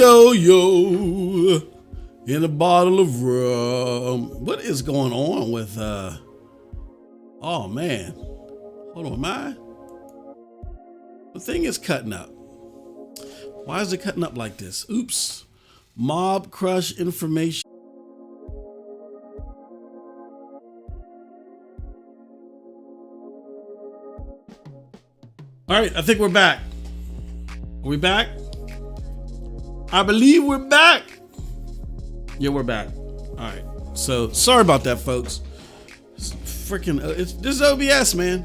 yo, in a bottle of rum. What is going on with, oh man, hold on, the thing is cutting up. Why is it cutting up like this? Oops, mob crush information. All right, I think we're back. Are we back? I believe we're back. Yeah, we're back. All right. So sorry about that, folks. Freaking, this is OBS, man.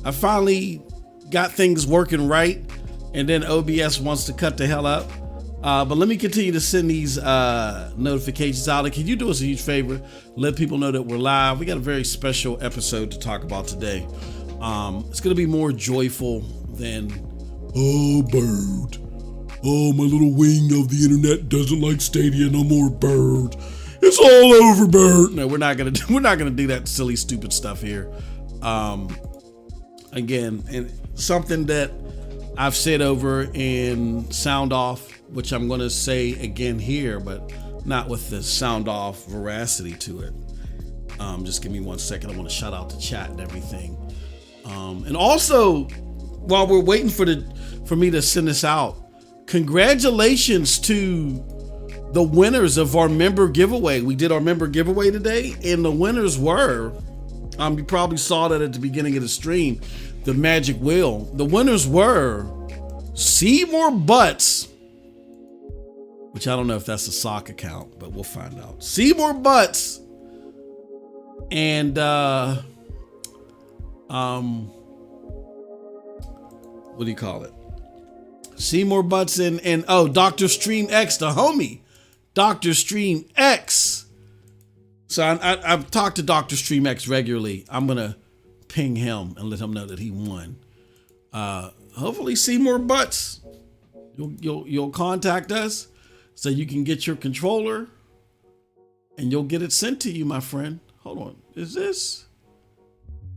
I finally got things working right, and then OBS wants to cut the hell up. But let me continue to send these notifications out. And can you do us a huge favor? Let people know that we're live. We got a very special episode to talk about today. It's going to be more joyful than, oh, bird. Oh, my little wing of the internet doesn't like Stadia no more, bird. It's all over, bird. No, we're not gonna do that silly, stupid stuff here. Again, and something that I've said over in Sound Off, which I'm gonna say again here, but not with the Sound Off veracity to it. Just give me 1 second. I want to shout out the chat and everything. And also, while we're waiting for me to send this out, congratulations to the winners of our member giveaway. We did our member giveaway today, and the winners were, you probably saw that at the beginning of the stream, the Magic Wheel. The winners were Seymour Butts, which I don't know if that's a sock account, but we'll find out. Seymour Butts and what do you call it? Seymour Butts and Dr. Stream X, the homie, Dr. Stream X. So I've talked to Dr. Stream X regularly. I'm gonna ping him and let him know that he won. Hopefully, Seymour Butts, you'll contact us so you can get your controller and you'll get it sent to you, my friend. Hold on, is this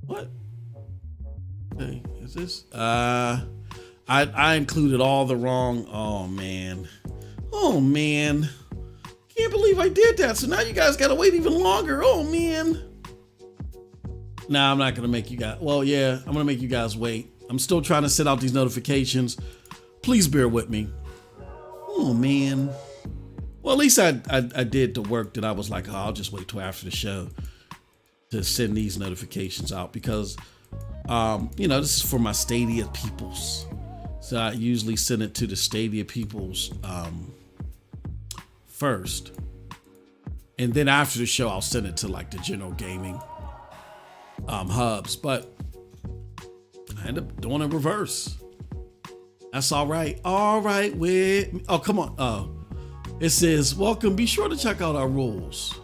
what? Hey, is this? I included all the wrong. Oh man. Can't believe I did that. So now you guys got to wait even longer. Oh man. Nah, I'm not going to make you guys. Well, yeah, I'm going to make you guys wait. I'm still trying to send out these notifications. Please bear with me. Oh man. Well, at least I did the work that I was like, oh, I'll just wait till after the show to send these notifications out because, this is for my Stadia peoples. So I usually send it to the Stadia peoples first. And then after the show, I'll send it to like the general gaming hubs. But I end up doing it reverse. That's all right. All right with me. Oh, come on. Oh, it says, welcome. Be sure to check out our rules.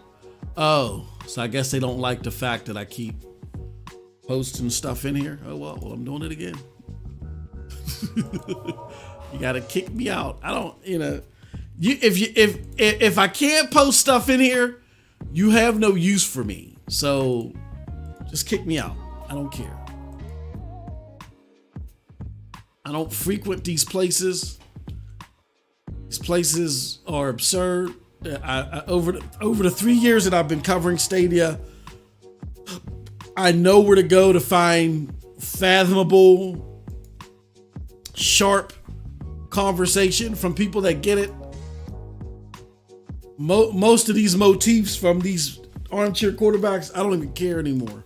Oh, so I guess they don't like the fact that I keep posting stuff in here. Oh, well, I'm doing it again. You gotta kick me out. I don't, if I can't post stuff in here, you have no use for me. So just kick me out. I don't care. I don't frequent these places. These places are absurd. Over the 3 years that I've been covering Stadia, I know where to go to find fathomable, sharp conversation from people that get it. Most of these motifs from these armchair quarterbacks, I don't even care anymore.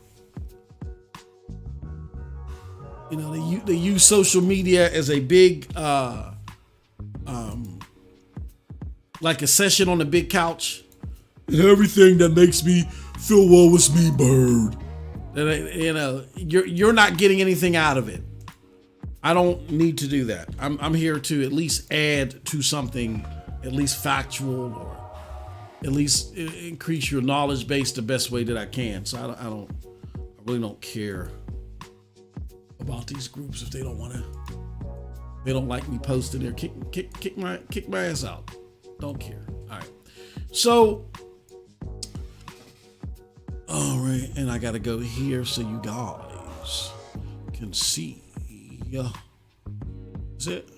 They use social media as a big, like a session on the big couch. And everything that makes me feel well with me, bird. You're not getting anything out of it. I don't need to do that. I'm here to at least add to something, at least factual, or at least increase your knowledge base the best way that I can. So I really don't care about these groups if they don't like me posting there. Kick my ass out. Don't care. All right. So, all right, and I gotta go here so you guys can see. That's it.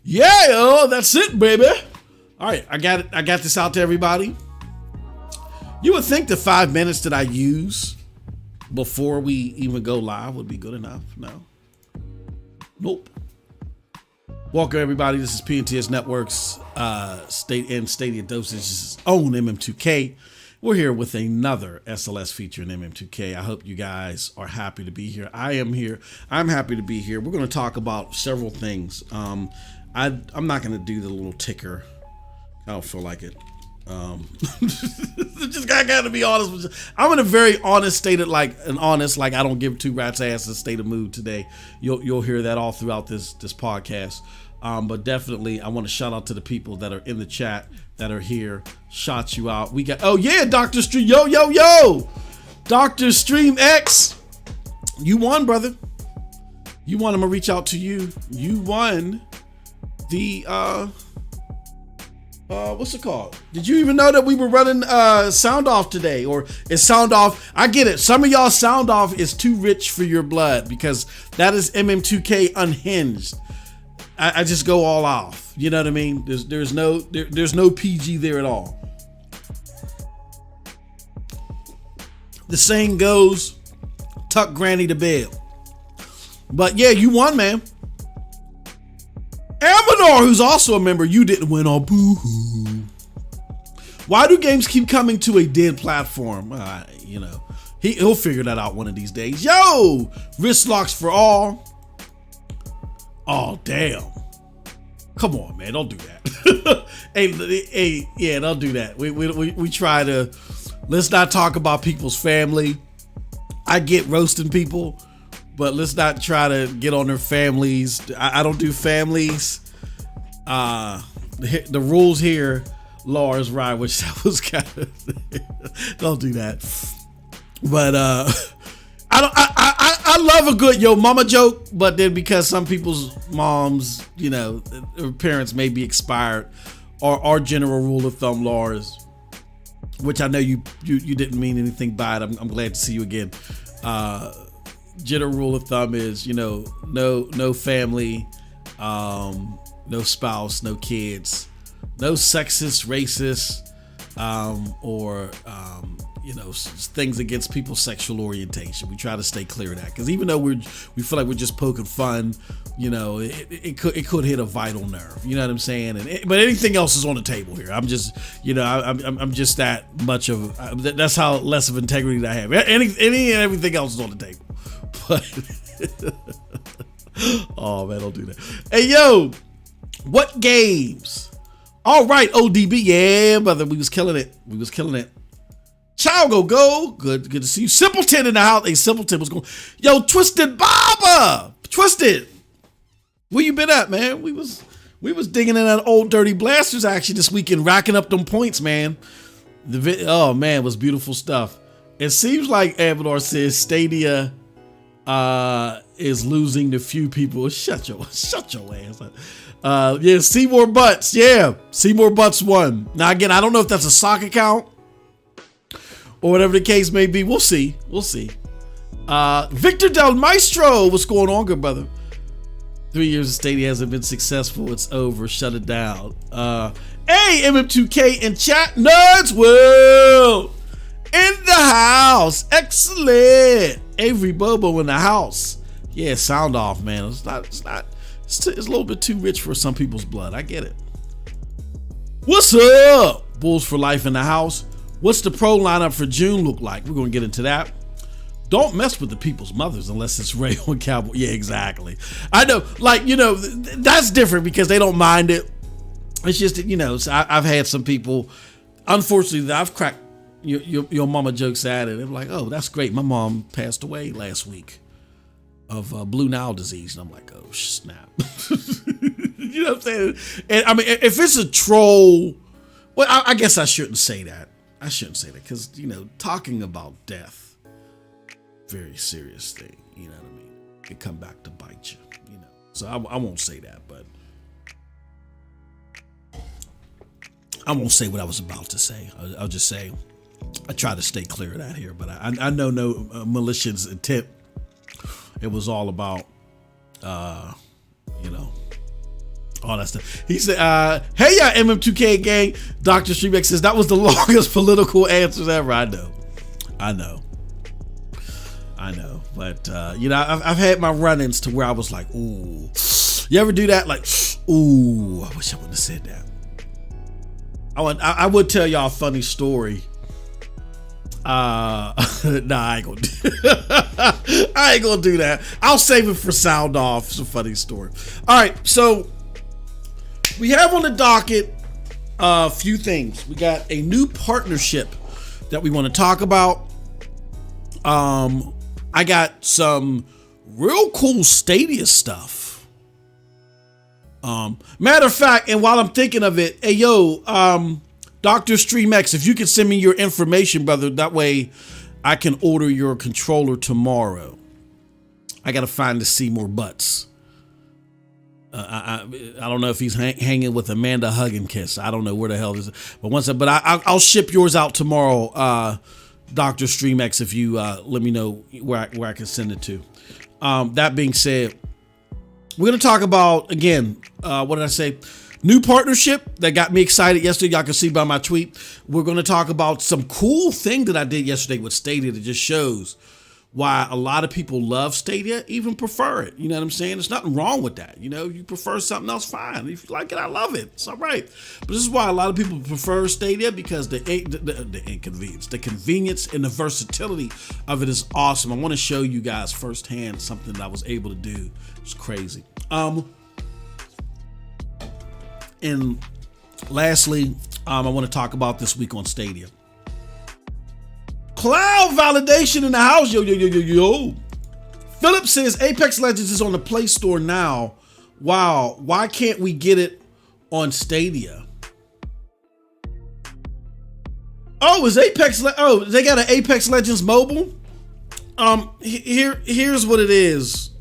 Yeah, that's it, baby. All right, I got it. I got this out to everybody. You would think the 5 minutes that I use before we even go live would be good enough. No. Nope. Welcome everybody. This is PNTS Network's StadiaDosage's own MM2K. We're here with another SLS feature in MM2K. I hope you guys are happy to be here. I am here. I'm happy to be here. We're going to talk about several things. I'm not going to do the little ticker. I don't feel like it. Just I got to be honest with you. I'm in a very honest state of like I don't give two rats asses state of mood today. You'll hear that all throughout this podcast. But definitely I want to shout out to the people that are in the chat that are here. Shout you out. We got Dr. Stream. Yo. Dr. Stream X. You won, brother. You won. I'm gonna reach out to you. You won the what's it called? Did you even know that we were running sound off today? Or is sound off? I get it. Some of y'all sound off is too rich for your blood because that is MM2K unhinged. I just go all off. You know what I mean? There's no PG there at all. The saying goes, tuck granny to bed. But yeah, you won, man. Amador, who's also a member, you didn't win on boo-hoo. Why do games keep coming to a dead platform? He'll figure that out one of these days. Yo, wrist locks for all. Oh, damn. Come on, man. Don't do that. hey, yeah, don't do that. We try to, let's not talk about people's family. I get roasting people, but let's not try to get on their families. I don't do families. The rules here, Lars, right, which that was kind of, don't do that. But, I love a good yo mama joke, but then because some people's moms, or parents may be expired, or our general rule of thumb, Lars, which I know you didn't mean anything by it. I'm glad to see you again. General rule of thumb is, no family, no spouse, no kids, no sexist, racist, or things against people's sexual orientation. We try to stay clear of that because even though we feel like we're just poking fun, it could hit a vital nerve. You know what I'm saying? But anything else is on the table here. I'm just, I'm just that much of. That's how less of integrity that I have. Any and everything else is on the table. But oh man, don't do that. Hey yo, what games? All right, ODB, yeah, brother, we was killing it. Child go. Good to see you. Simpleton in the house. Hey, Simpleton was going. Yo, Twisted Baba. Twisted. Where you been at, man? We was digging in that old Dirty Blasters action this weekend, racking up them points, man. Oh man, it was beautiful stuff. It seems like Amador says Stadia is losing to few people. Shut your ass up. Yeah, Seymour Butts. Yeah, Seymour Butts won. Now again, I don't know if that's a sock account or whatever the case may be. We'll see. Victor Del Maestro, what's going on, good brother? 3 years of Stadia hasn't been successful. It's over. Shut it down. Hey, MM2K in chat. Nuts Will in the house. Excellent. Avery Bobo in the house. Yeah, sound off, man. It's a little bit too rich for some people's blood. I get it. What's up? Bulls for life in the house. What's the pro lineup for June look like? We're going to get into that. Don't mess with the people's mothers unless it's Ray on Cowboy. Yeah, exactly. I know, that's different because they don't mind it. It's just, so I've had some people, unfortunately, that I've cracked your mama jokes at it. They're like, oh, that's great. My mom passed away last week of Blue Nile disease. And I'm like, oh, snap. You know what I'm saying? And I mean, if it's a troll, well, I guess I shouldn't say that. Because, talking about death, very serious thing, you know what I mean? It could come back to bite you, So I won't say that, but I won't say what I was about to say. I'll just say I try to stay clear of that here, but I know no malicious intent. It was all about, all that stuff. He said, hey, MM2K gang. Dr. Streamex says, that was the longest political answers ever. I know. But, I've had my run-ins to where I was like, ooh. You ever do that? Like, ooh, I wish I wouldn't have said that. I would tell y'all a funny story. Nah, I ain't gonna do that. I'll save it for sound off. It's a funny story. All right, so we have on the docket a few things. We got a new partnership that we want to talk about. I got some real cool Stadia stuff. Matter of fact, and while I'm thinking of it, hey yo, Dr. StreamX, if you could send me your information, brother, that way I can order your controller tomorrow. I gotta find the Seymour Butts. I don't know if he's hanging with Amanda Hug and Kiss. I don't know where the hell this is. But I'll ship yours out tomorrow, Dr. StreamX, if you let me know where I can send it to. That being said, we're going to talk about, again, what did I say? New partnership that got me excited yesterday. Y'all can see by my tweet. We're going to talk about some cool thing that I did yesterday with Stadia that just shows why a lot of people love Stadia, even prefer it. You know what I'm saying? There's nothing wrong with that. You know, you prefer something else, fine. If you like it, I love it. It's all right. But this is why a lot of people prefer Stadia, because the inconvenience, the convenience and the versatility of it is awesome. I want to show you guys firsthand something that I was able to do. It's crazy. And lastly, I want to talk about this week on Stadia. Cloud validation in the house. Yo. Philip says Apex Legends is on the Play Store now. Wow. Why can't we get it on Stadia? Oh, is Apex? Oh, they got an Apex Legends mobile. Here's what it is.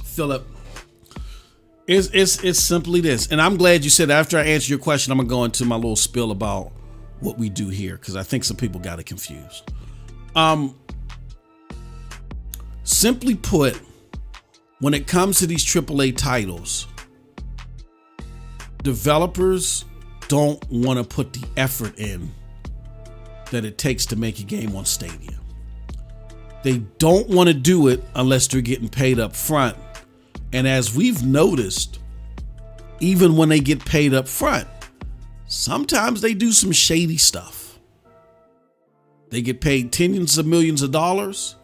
Philip, it's simply this, and I'm glad you said that. After I answer your question, I'm gonna go into my little spiel about what we do here, because I think some people got it confused. Simply put, when it comes to these AAA titles, developers don't want to put the effort in that it takes to make a game on Stadia. They don't want to do it unless they're getting paid up front. And as we've noticed, even when they get paid up front, sometimes they do some shady stuff. They get paid tens of millions of dollars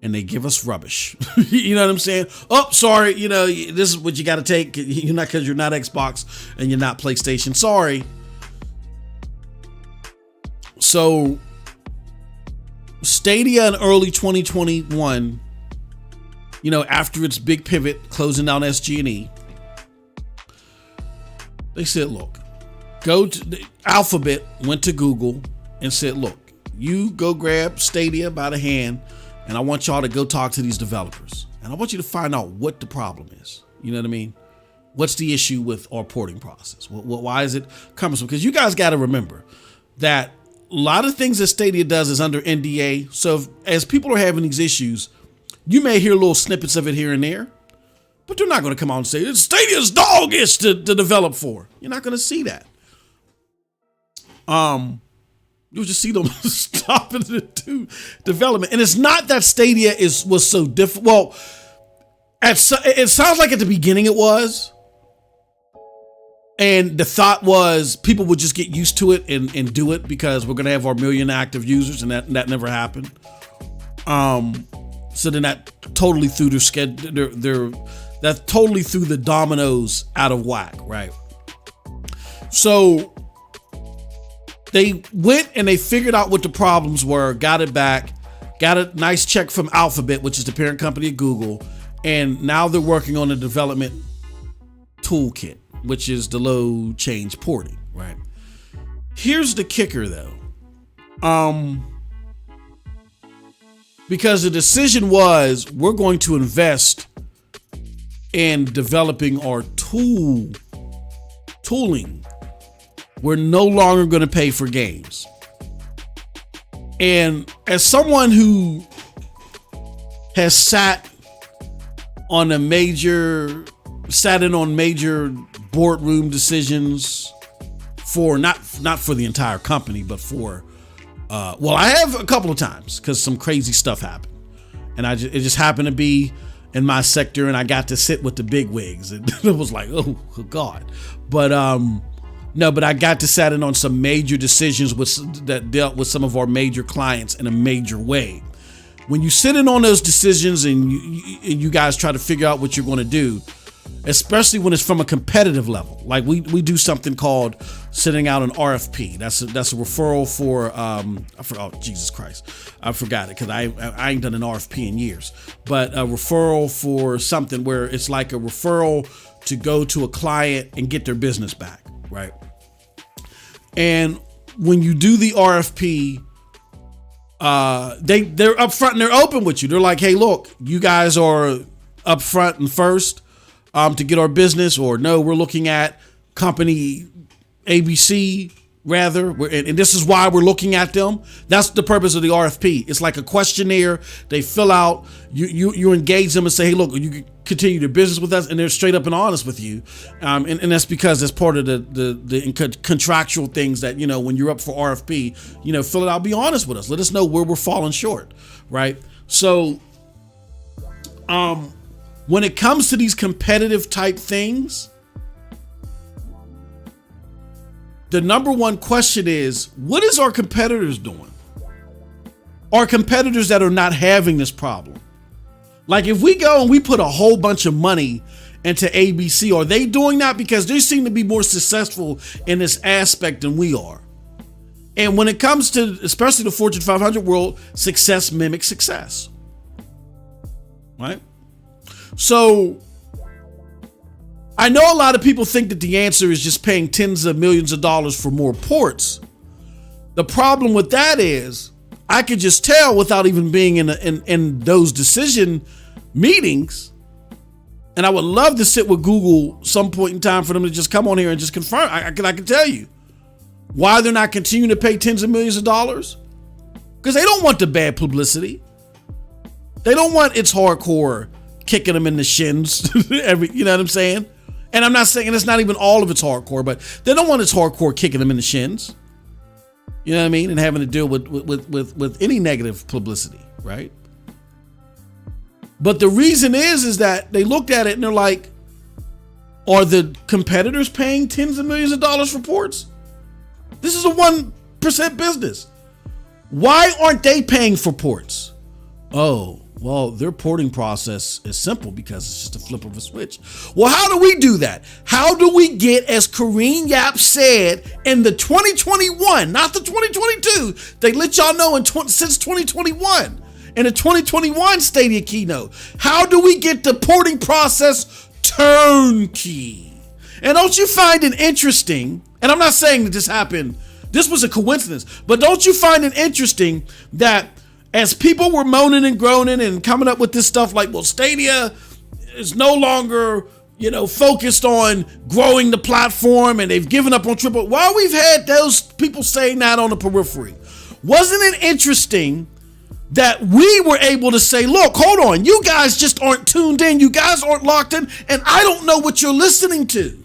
and they give us rubbish. You know what I'm saying? Oh, sorry. You know, this is what you got to take. You're not, because you're not Xbox and you're not PlayStation. Sorry. So Stadia in early 2021, you know, after its big pivot, closing down SG&E, they said, look, go to the Alphabet, went to Google and said, look, you go grab Stadia by the hand, and I want y'all to go talk to these developers. And I want you to find out what the problem is. You know what I mean? What's the issue with our porting process? Why is it cumbersome? Because you guys got to remember that a lot of things that Stadia does is under NDA. So as people are having these issues, you may hear little snippets of it here and there, but they're not going to come out and say, Stadia's doggish to develop for. You're not going to see that. You'll just see them stopping to do development. And it's not that Stadia was so difficult. Well, it sounds like at the beginning it was. And the thought was people would just get used to it and do it because we're going to have our million active users, and that never happened. So then that totally threw their schedule, that totally threw the dominoes out of whack, right? So they went and they figured out what the problems were, got it back, got a nice check from Alphabet, which is the parent company of Google, and now they're working on a development toolkit, which is the load change porting, right? Here's the kicker though. Because the decision was, we're going to invest in developing our tooling. We're no longer going to pay for games. And as someone who has sat sat in on major boardroom decisions for not for the entire company, but for I have a couple of times because some crazy stuff happened, and it just happened to be in my sector, and I got to sit with the big wigs, and it was like, oh God. But but I got to sit in on some major decisions that dealt with some of our major clients in a major way. When you sit in on those decisions and you guys try to figure out what you're going to do, especially when it's from a competitive level, like we do something called sending out an RFP. That's a referral for I forgot. Oh, Jesus Christ, I forgot it because I ain't done an RFP in years. But a referral for something where it's like a referral to go to a client and get their business back, right? And when you do the RFP, they're upfront and they're open with you. They're like, hey, look, you guys are upfront and first to get our business, or no, we're looking at company ABC rather, and this is why we're looking at them. That's the purpose of the RFP. It's like a questionnaire they fill out. You engage them and say, hey, look, you can continue their business with us, and they're straight up and honest with you. And that's because that's part of the contractual things that, when you're up for RFP, fill it out, be honest with us. Let us know where we're falling short, right? So when it comes to these competitive type things, the number one question is, what is our competitors doing? Our competitors that are not having this problem. Like if we go and we put a whole bunch of money into ABC, are they doing that because they seem to be more successful in this aspect than we are? And when it comes to, especially the Fortune 500 world, success mimics success, right? So I know a lot of people think that the answer is just paying tens of millions of dollars for more ports. The problem with that is I could just tell without even being in those decision meetings. And I would love to sit with Google some point in time for them to just come on here and just confirm. I can tell you why they're not continuing to pay tens of millions of dollars. Because they don't want the bad publicity. They don't want It's Hardcore kicking them in the shins. You know what I'm saying? And I'm not saying it's not even all of It's Hardcore, but they don't want It's Hardcore kicking them in the shins. You know what I mean? And having to deal with any negative publicity, right? But the reason is that they looked at it and they're like, are the competitors paying tens of millions of dollars for ports? This is a 1% business. Why aren't they paying for ports? Oh, well, their porting process is simple because it's just a flip of a switch. Well, how do we do that? How do we get, as Kareem Yap said in the 2021, not the 2022, they let y'all know since 2021, in the 2021 Stadia keynote, how do we get the porting process turnkey? And don't you find it interesting, and I'm not saying that this happened, this was a coincidence, but don't you find it interesting that as people were moaning and groaning and coming up with this stuff like, well, Stadia is no longer, focused on growing the platform and they've given up on triple. While we've had those people saying that on the periphery, wasn't it interesting that we were able to say, look, hold on, you guys just aren't tuned in. You guys aren't locked in. And I don't know what you're listening to.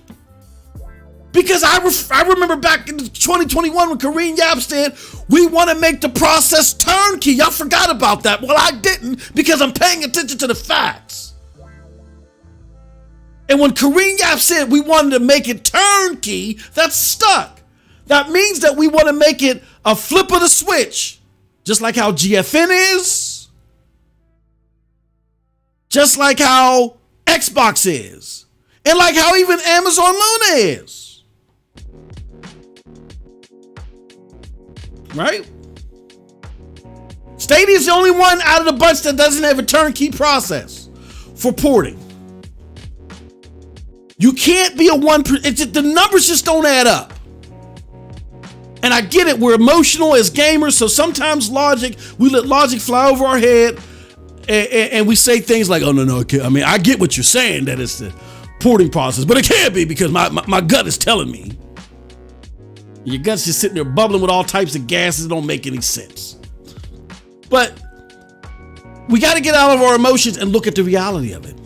Because I remember back in 2021 when Kareem Yap said, we want to make the process turnkey. Y'all forgot about that. Well, I didn't, because I'm paying attention to the facts. And when Kareem Yap said we wanted to make it turnkey, that's stuck. That means that we want to make it a flip of the switch. Just like how GFN is. Just like how Xbox is. And like how even Amazon Luna is. Right? Stadia is the only one out of the bunch that doesn't have a turnkey process for porting. You can't be a 1%. The numbers just don't add up. And I get it. We're emotional as gamers, so sometimes we let logic fly over our head, and we say things like, "Oh no, I mean, I get what you're saying, that it's the porting process, but it can't be because my gut is telling me." Your gut's just sitting there bubbling with all types of gases that don't make any sense. But we got to get out of our emotions and look at the reality of it.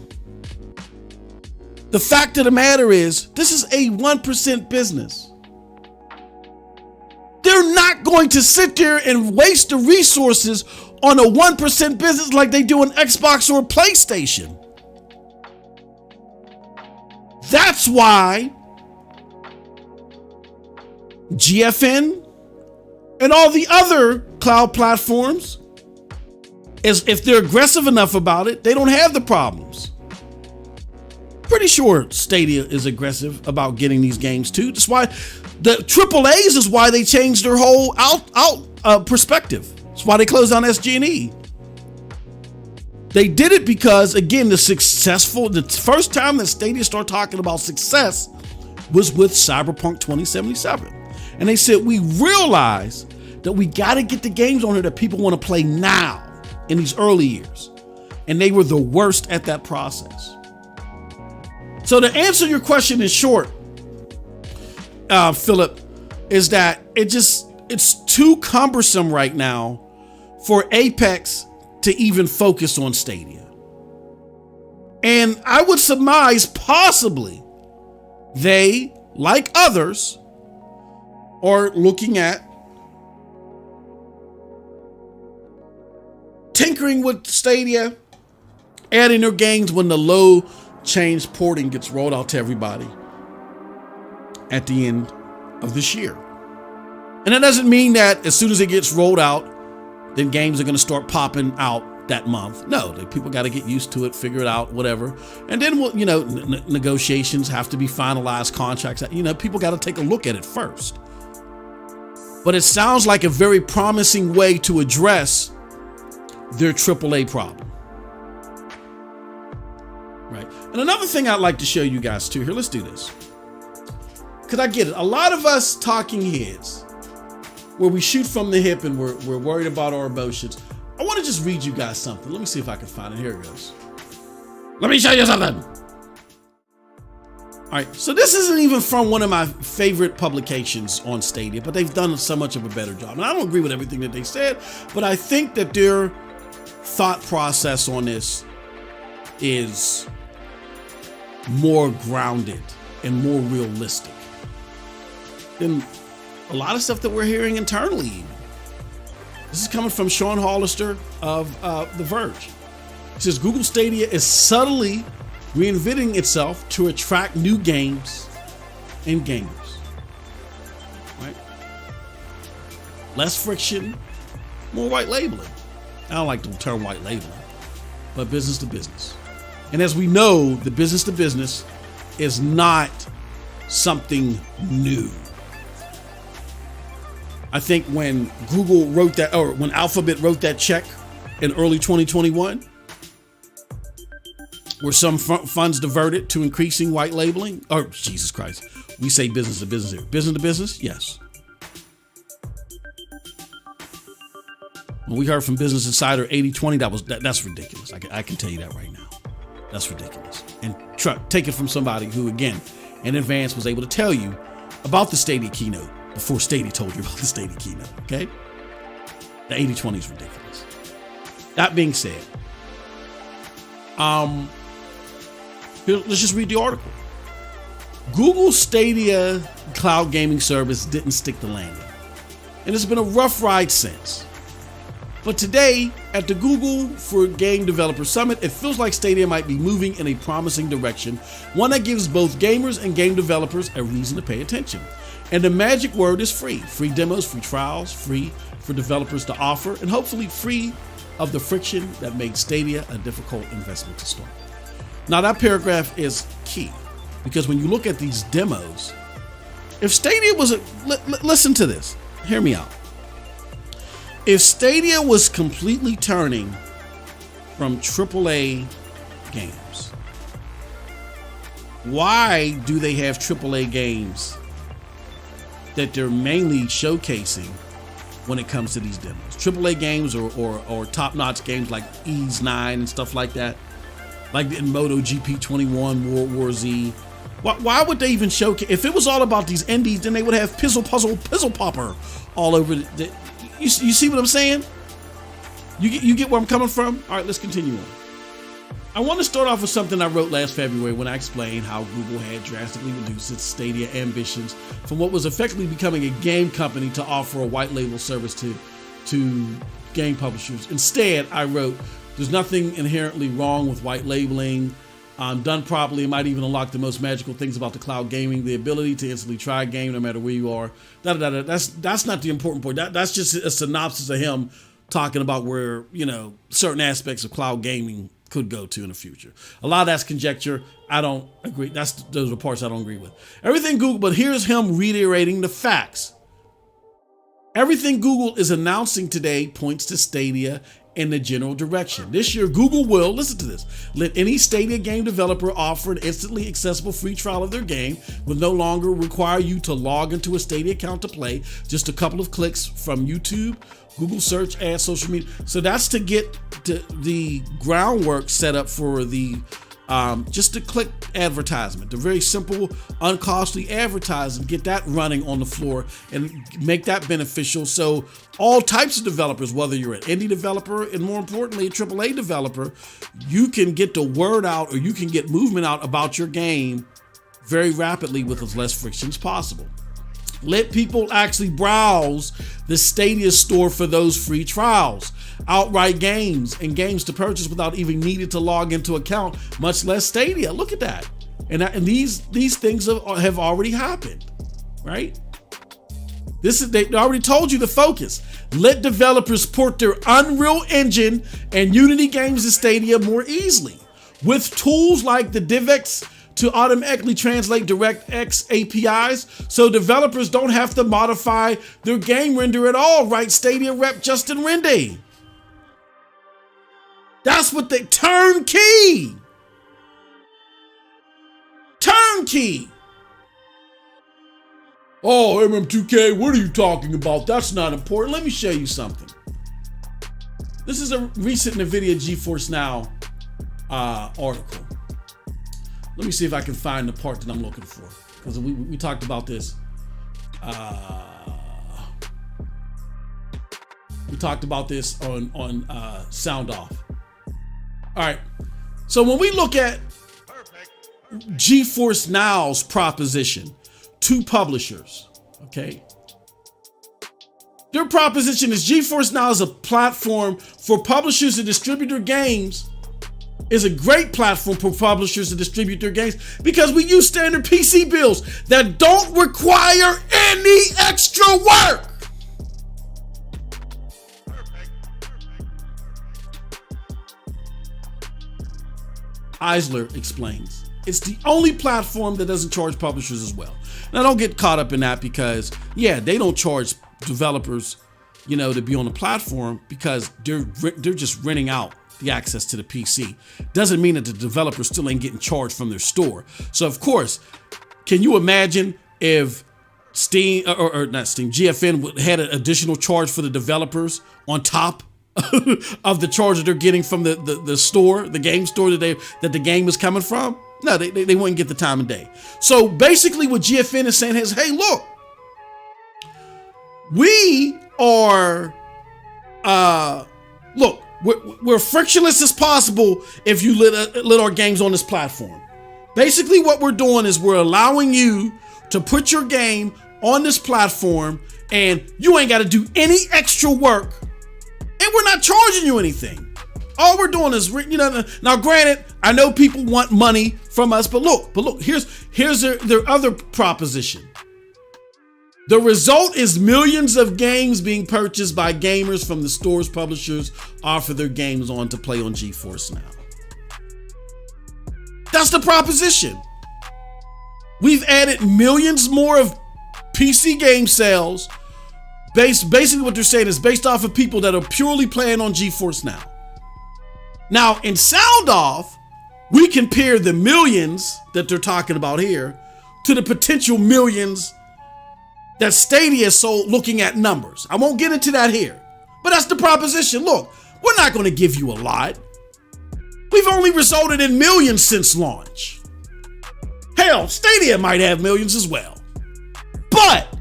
The fact of the matter is, this is a 1% business. They're not going to sit there and waste the resources on a 1% business like they do an Xbox or a PlayStation. That's why GFN and all the other cloud platforms, if they're aggressive enough about it, they don't have the problems. Pretty sure Stadia is aggressive about getting these games too. That's why the AAAs is why they changed their whole perspective. That's why they closed down SG&E. They did it because, again, the first time that Stadia started talking about success was with Cyberpunk 2077. And they said, we realize that we got to get the games on here that people want to play now in these early years. And they were the worst at that process. So to answer your question in short, Philip, is that it's too cumbersome right now for Apex to even focus on Stadia. And I would surmise possibly they, like others, are looking at tinkering with Stadia, adding their games when the low change porting gets rolled out to everybody at the end of this year. And that doesn't mean that as soon as it gets rolled out, then games are going to start popping out that month. No, people got to get used to it, figure it out, whatever. And then, negotiations have to be finalized, contracts. People got to take a look at it first. But it sounds like a very promising way to address their AAA problem. Right. And another thing I'd like to show you guys too here, let's do this. Because I get it. A lot of us talking heads, where we shoot from the hip and we're worried about our emotions. I want to just read you guys something. Let me see if I can find it. Here it goes. Let me show you something. All right, so this isn't even from one of my favorite publications on Stadia, but they've done so much of a better job. And I don't agree with everything that they said, but I think that their thought process on this is more grounded and more realistic than a lot of stuff that we're hearing internally even. This is coming from Sean Hollister of The Verge. It says Google Stadia is subtly reinventing itself to attract new games and gamers. Right? Less friction, more white labeling. I don't like the term white labeling, but business to business. And as we know, the business to business is not something new. I think when Google wrote that, or when Alphabet wrote that check in early 2021, were some funds diverted to increasing white labeling? Or Jesus Christ, we say business to business here. Business to business, yes. When we heard from Business Insider 80/20, that's ridiculous. I can tell you that right now. That's ridiculous. And take it from somebody who, again, in advance was able to tell you about the Stadia keynote before Stadia told you about the Stadia keynote, okay? The 80/20 is ridiculous. That being said, let's just read the article. Google Stadia cloud gaming service didn't stick the landing, and it's been a rough ride since. But today, at the Google for Game Developer Summit, it feels like Stadia might be moving in a promising direction, one that gives both gamers and game developers a reason to pay attention. And the magic word is free. Free demos, free trials, free for developers to offer, and hopefully free of the friction that made Stadia a difficult investment to start. Now that paragraph is key, because when you look at these demos, if Stadia was listen to this, hear me out. If Stadia was completely turning from AAA games, why do they have AAA games that they're mainly showcasing when it comes to these demos? AAA games or top-notch games like Ease 9 and stuff like that, like in MotoGP 21, World War Z. Why would they even showcase? If it was all about these indies, then they would have Pizzle Popper all over the you see what I'm saying? You get where I'm coming from? All right, let's continue on. I want to start off with something I wrote last February when I explained how Google had drastically reduced its Stadia ambitions from what was effectively becoming a game company to offer a white label service to game publishers. Instead, I wrote, there's nothing inherently wrong with white labeling. Done properly, it might even unlock the most magical things about the cloud gaming, the ability to instantly try a game no matter where you are. That's not the important point. That's just a synopsis of him talking about where, certain aspects of cloud gaming could go to in the future. A lot of that's conjecture. I don't agree. Those are the parts I don't agree with. Everything Google, but here's him reiterating the facts. Everything Google is announcing today points to Stadia in the general direction. This year, Google will, listen to this, let any Stadia game developer offer an instantly accessible free trial of their game, will no longer require you to log into a Stadia account to play. Just a couple of clicks from YouTube, Google search, ads, social media. So that's to get the groundwork set up for the just to click advertisement, the very simple, uncostly advertising, get that running on the floor and make that beneficial. So all types of developers, whether you're an indie developer and more importantly, a AAA developer, you can get the word out or you can get movement out about your game very rapidly with as less friction as possible. Let people actually browse the Stadia store for those free trials, outright games, and games to purchase without even needing to log into an account, much less Stadia. Look at that. And these things have already happened, right? They already told you the focus. Let developers port their Unreal Engine and Unity games to Stadia more easily with tools like the DivX to automatically translate DirectX APIs so developers don't have to modify their game render at all, right? Stadia rep Justin Renday. That's what they turnkey. Turnkey. Oh, MM2K, what are you talking about? That's not important. Let me show you something. This is a recent NVIDIA Geforce Now article. Let me see if I can find the part that I'm looking for, because we talked about this. We talked about this on Sound Off. All right. So when we look at Geforce Now's proposition to publishers, okay, their proposition is Geforce Now is a platform for publishers to distribute their games. Is a great platform for publishers to distribute their games because we use standard PC builds that don't require any extra work. Eisler explains, it's the only platform that doesn't charge publishers as well. Now don't get caught up in that because, yeah, they don't charge developers, to be on the platform because they're just renting out the access to the PC. Doesn't mean that the developer still ain't getting charged from their store. So of course, can you imagine if Steam or not Steam, GFN had an additional charge for the developers on top of the charge that they're getting from the store, the game store that the game is coming from? No, they wouldn't get the time of day. So basically what GFN is saying is, hey, look, we are, we're frictionless as possible if you let our games on this platform. Basically what we're doing is we're allowing you to put your game on this platform and you ain't got to do any extra work and we're not charging you anything. All we're doing is, now granted, I know people want money from us, but look, here's their other proposition. The result is millions of games being purchased by gamers from the stores publishers offer their games on to play on Geforce Now. That's the proposition. We've added millions more of PC game sales. Basically what they're saying is based off of people that are purely playing on Geforce Now. Now in Sound Off, we compare the millions that they're talking about here to the potential millions that Stadia is sold looking at numbers. I won't get into that here, but that's the proposition. Look, we're not going to give you a lot. We've only resulted in millions since launch. Hell, Stadia might have millions as well. But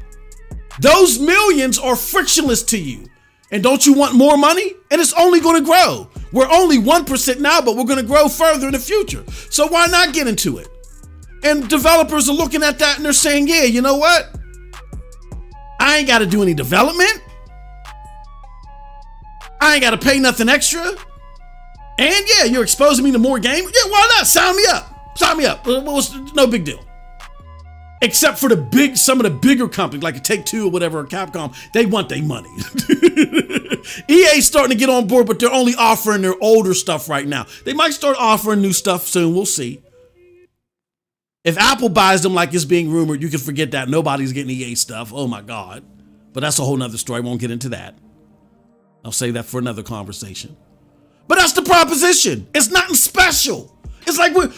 those millions are frictionless to you. And don't you want more money? And it's only going to grow. We're only 1% now, but we're going to grow further in the future. So why not get into it? And developers are looking at that and they're saying, yeah, you know what? I ain't got to do any development. I ain't got to pay nothing extra. And yeah, you're exposing me to more games. Yeah, why not? Sign me up. Sign me up. No big deal. Except for some of the bigger companies like a Take-Two or whatever, or Capcom, they want their money. EA's starting to get on board, but they're only offering their older stuff right now. They might start offering new stuff soon. We'll see. If Apple buys them like it's being rumored, you can forget that. Nobody's getting EA stuff. Oh my God. But that's a whole nother story. I won't get into that. I'll save that for another conversation. But that's the proposition. It's nothing special. It's like we're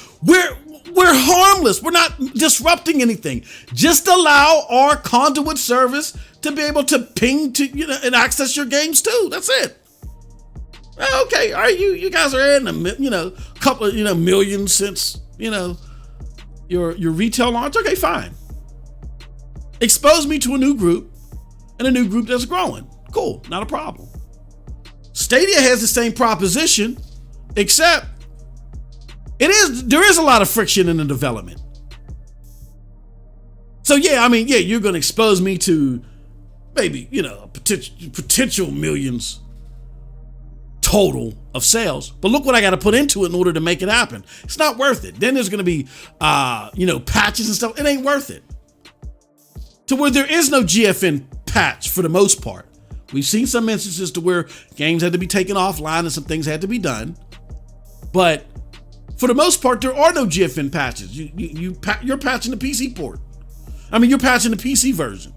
harmless. We're not disrupting anything. Just allow our conduit service to be able to ping to, and access your games too. That's it. Okay, all right, you guys are adding a couple of millions since your retail launch. Okay, fine. Expose me to a new group and a new group that's growing. Cool, not a problem. Stadia has the same proposition, except there is a lot of friction in the development. So yeah, you're going to expose me to maybe, potential millions total of sales. But look what I got to put into it in order to make it happen. It's not worth it. Then there's going to be, patches and stuff. It ain't worth it. To where there is no GFN patch for the most part. We've seen some instances to where games had to be taken offline and some things had to be done. But for the most part, there are no GFN patches. You're patching the PC port. You're patching the PC version.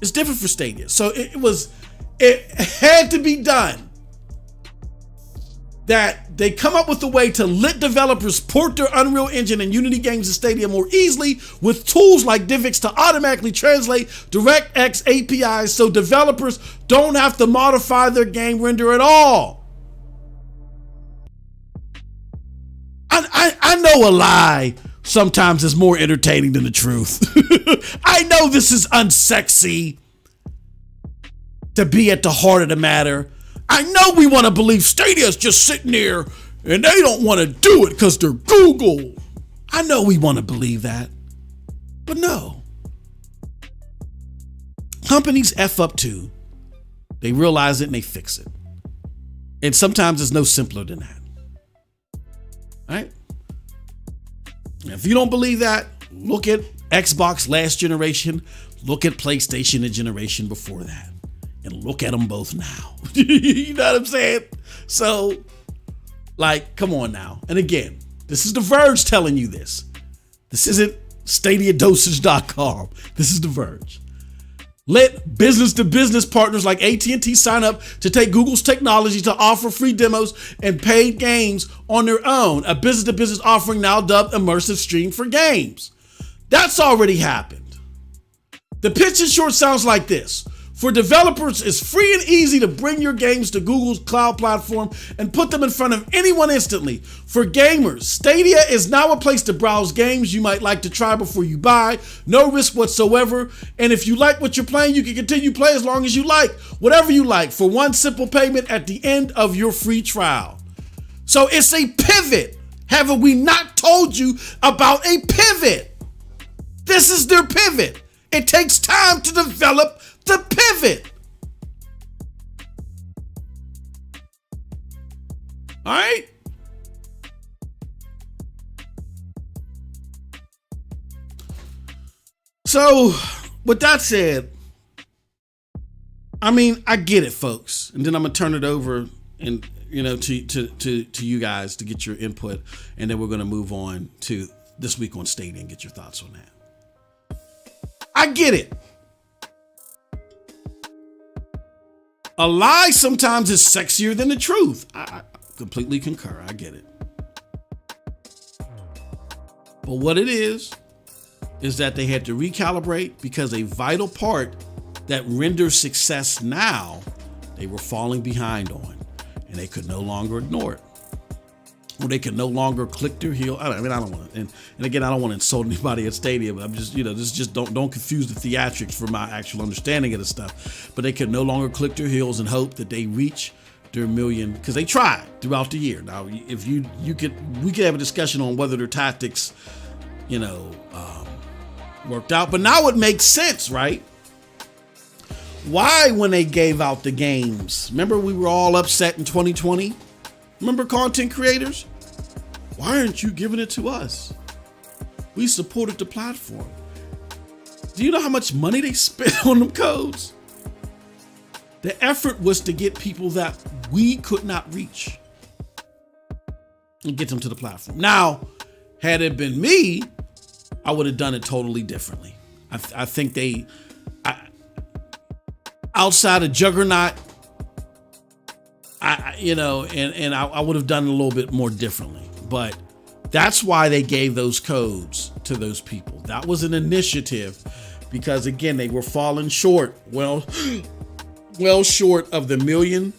It's different for Stadia. So it had to be done. That they come up with a way to let developers port their Unreal Engine and Unity games to Stadia more easily with tools like DivX to automatically translate DirectX APIs so developers don't have to modify their game render at all. I know a lie sometimes is more entertaining than the truth. I know this is unsexy to be at the heart of the matter. I know we want to believe Stadia's just sitting there and they don't want to do it because they're Google. I know we want to believe that, but no. Companies F up too. They realize it and they fix it. And sometimes it's no simpler than that. All right? If you don't believe that, look at Xbox last generation, look at PlayStation the generation before that. And look at them both now. You know what I'm saying? So, come on now. And again, this is The Verge telling you this. This isn't StadiaDosage.com. This is The Verge. Let business-to-business partners like AT&T sign up to take Google's technology to offer free demos and paid games on their own. A business-to-business offering now dubbed Immersive Stream for Games. That's already happened. The pitch in short sounds like this. For developers, it's free and easy to bring your games to Google's cloud platform and put them in front of anyone instantly. For gamers, Stadia is now a place to browse games you might like to try before you buy. No risk whatsoever. And if you like what you're playing, you can continue playing as long as you like. Whatever you like for one simple payment at the end of your free trial. So it's a pivot. Haven't we not told you about a pivot? This is their pivot. It takes time to develop the pivot. All right. So, with that said, I get it, folks. And then I'm gonna turn it over and to you guys to get your input, and then we're gonna move on to this week on Stadia and get your thoughts on that. I get it. A lie sometimes is sexier than the truth. I completely concur. I get it. But what it is that they had to recalibrate because a vital part that renders success now, they were falling behind on, and they could no longer ignore it. Or they can no longer click their heel. I don't want to, and again, I don't want to insult anybody at Stadia, but I'm just, this just don't confuse the theatrics for my actual understanding of the stuff. But they can no longer click their heels and hope that they reach their million, because they tried throughout the year. Now, if we could have a discussion on whether their tactics, worked out. But now it makes sense, right? Why, when they gave out the games, remember we were all upset in 2020? Remember, content creators? Why aren't you giving it to us? We supported the platform. Do you know how much money they spent on them codes? The effort was to get people that we could not reach and get them to the platform. Now, had it been me, I would have done it totally differently. I think outside of Juggernaut, I would have done it a little bit more differently. But that's why they gave those codes to those people. That was an initiative because, again, they were falling short. Well short of the million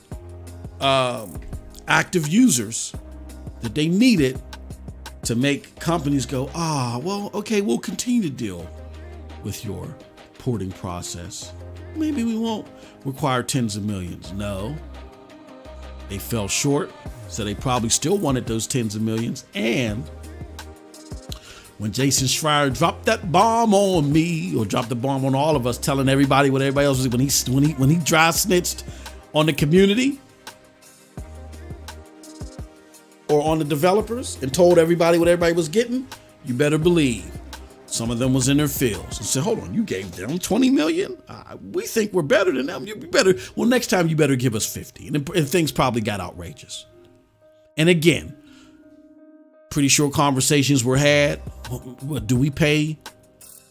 active users that they needed to make companies go, well, okay, we'll continue to deal with your porting process. Maybe we won't require tens of millions. No, they fell short, so they probably still wanted those tens of millions. And when Jason Schreier dropped that bomb on me, or dropped the bomb on all of us, telling everybody what everybody else was, when he dry snitched on the community or on the developers and told everybody what everybody was getting, you better believe some of them was in their fields and said, hold on, you gave them 20 million? We think we're better than them. You better, well, next time you better give us 50. And things probably got outrageous. And again, pretty sure conversations were had. What do we pay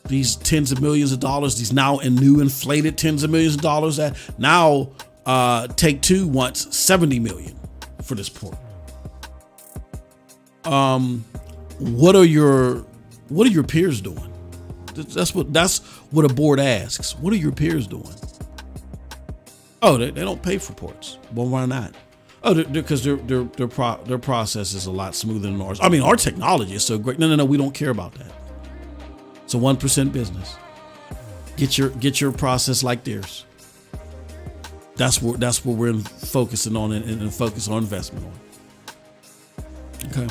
these tens of millions of dollars, these now and new inflated tens of millions of dollars that now Take-Two wants 70 million for this port? What are your peers doing? That's what a board asks. What are your peers doing? Oh, they don't pay for ports. Well, why not? Oh, because their process is a lot smoother than ours. I mean, our technology is so great. No, we don't care about that. It's a 1% business. Get your process like theirs. That's what we're focusing on and focus our investment on. Okay.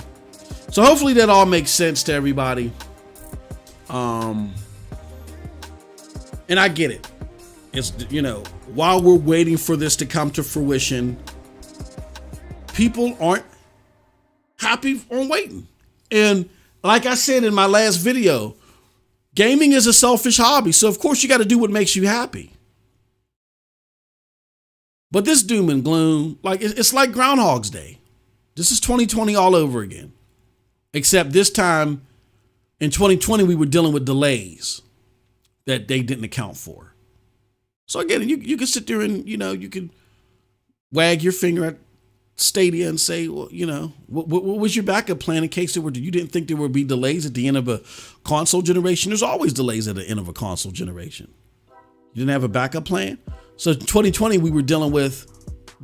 So hopefully that all makes sense to everybody. And I get it. It's, while we're waiting for this to come to fruition, people aren't happy on waiting. And like I said in my last video, gaming is a selfish hobby. So of course you got to do what makes you happy. But this doom and gloom, it's like Groundhog's Day. This is 2020 all over again. Except this time in 2020, we were dealing with delays that they didn't account for. So again, you can sit there and, you can wag your finger at Stadia and say, well, what was your backup plan in case you didn't think there would be delays at the end of a console generation? There's always delays at the end of a console generation. You didn't have a backup plan? So in 2020, we were dealing with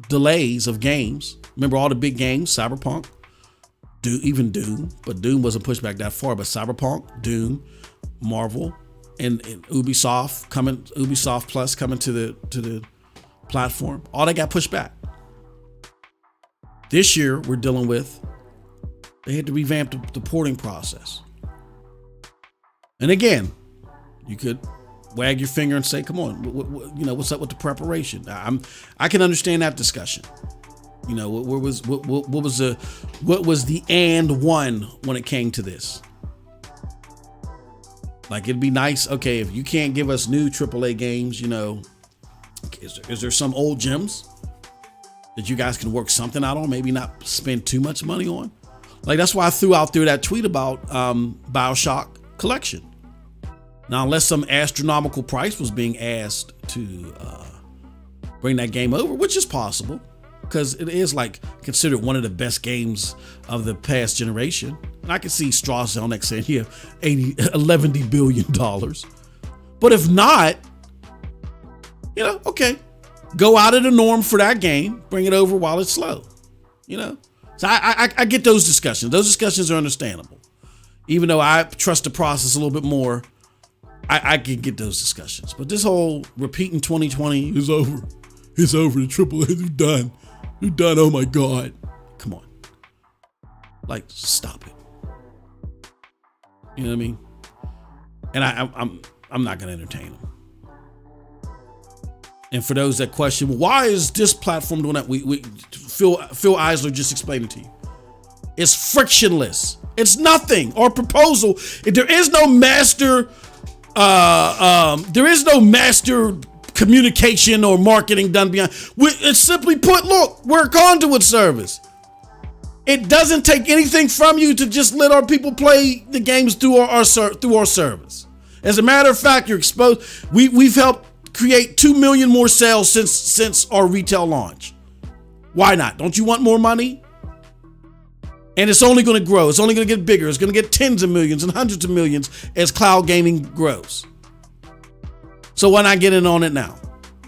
delays of games. Remember all the big games, Cyberpunk, even Doom, but Doom wasn't pushed back that far, but Cyberpunk, Doom, Marvel, and Ubisoft Plus coming to the platform. All that got pushed back. This year, we're dealing with, they had to revamp the porting process. And again, you could wag your finger and say, come on, what's up with the preparation? I can understand that discussion. What was the and one when it came to this? It'd be nice. Okay, if you can't give us new AAA games, is there some old gems that you guys can work something out on? Maybe not spend too much money on. That's why I threw out there that tweet about BioShock Collection. Now, unless some astronomical price was being asked to bring that game over, which is possible, because it is considered one of the best games of the past generation. And I can see Strauss on next saying, yeah, $11 billion. But if not, okay, go out of the norm for that game, bring it over while it's slow, So I get those discussions. Those discussions are understandable. Even though I trust the process a little bit more, I can get those discussions. But this whole repeating 2020 is over. It's over. The AAA is done. You're done. Oh my God. Come on. Like, stop it. You know what I mean? And I'm not going to entertain them. And for those that question, why is this platform doing that? Phil Eisler just explained it to you. It's frictionless. It's nothing. Our proposal, there is no master communication or marketing done beyond. It's simply put, look, we're a conduit service. It doesn't take anything from you to just let our people play the games through our service. As a matter of fact, you're exposed. We've helped create 2 million more sales since our retail launch. Why not? Don't you want more money? And it's only going to grow. It's only going to get bigger. It's going to get tens of millions and hundreds of millions as cloud gaming grows. So why not get in on it now?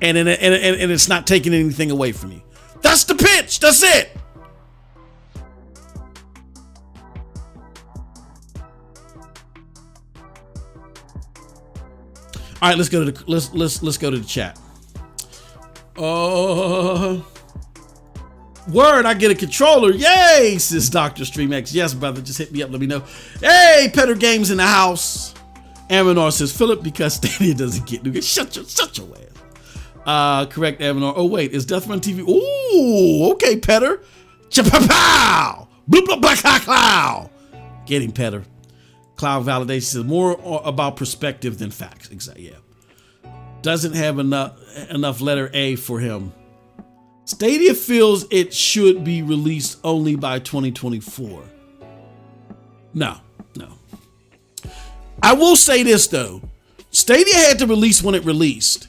And it's not taking anything away from you. That's the pitch. That's it. All right, let's go to the chat. Word, I get a controller. Yay, says Dr. StreamX. Yes, brother, just hit me up. Let me know. Hey, Petter Games in the house. Aminar says, Philip, because Stadia doesn't get new games. Shut your ass. Correct, Aminar. Oh, wait, is Death Run TV? Ooh, okay, Petter. Cha-pow! Bloop, bloop, black, cloud. Getting Petter. Cloud validation is more about perspective than facts. Exactly. Yeah. Doesn't have enough letter A for him. Stadia feels it should be released only by 2024. No. I will say this though. Stadia had to release when it released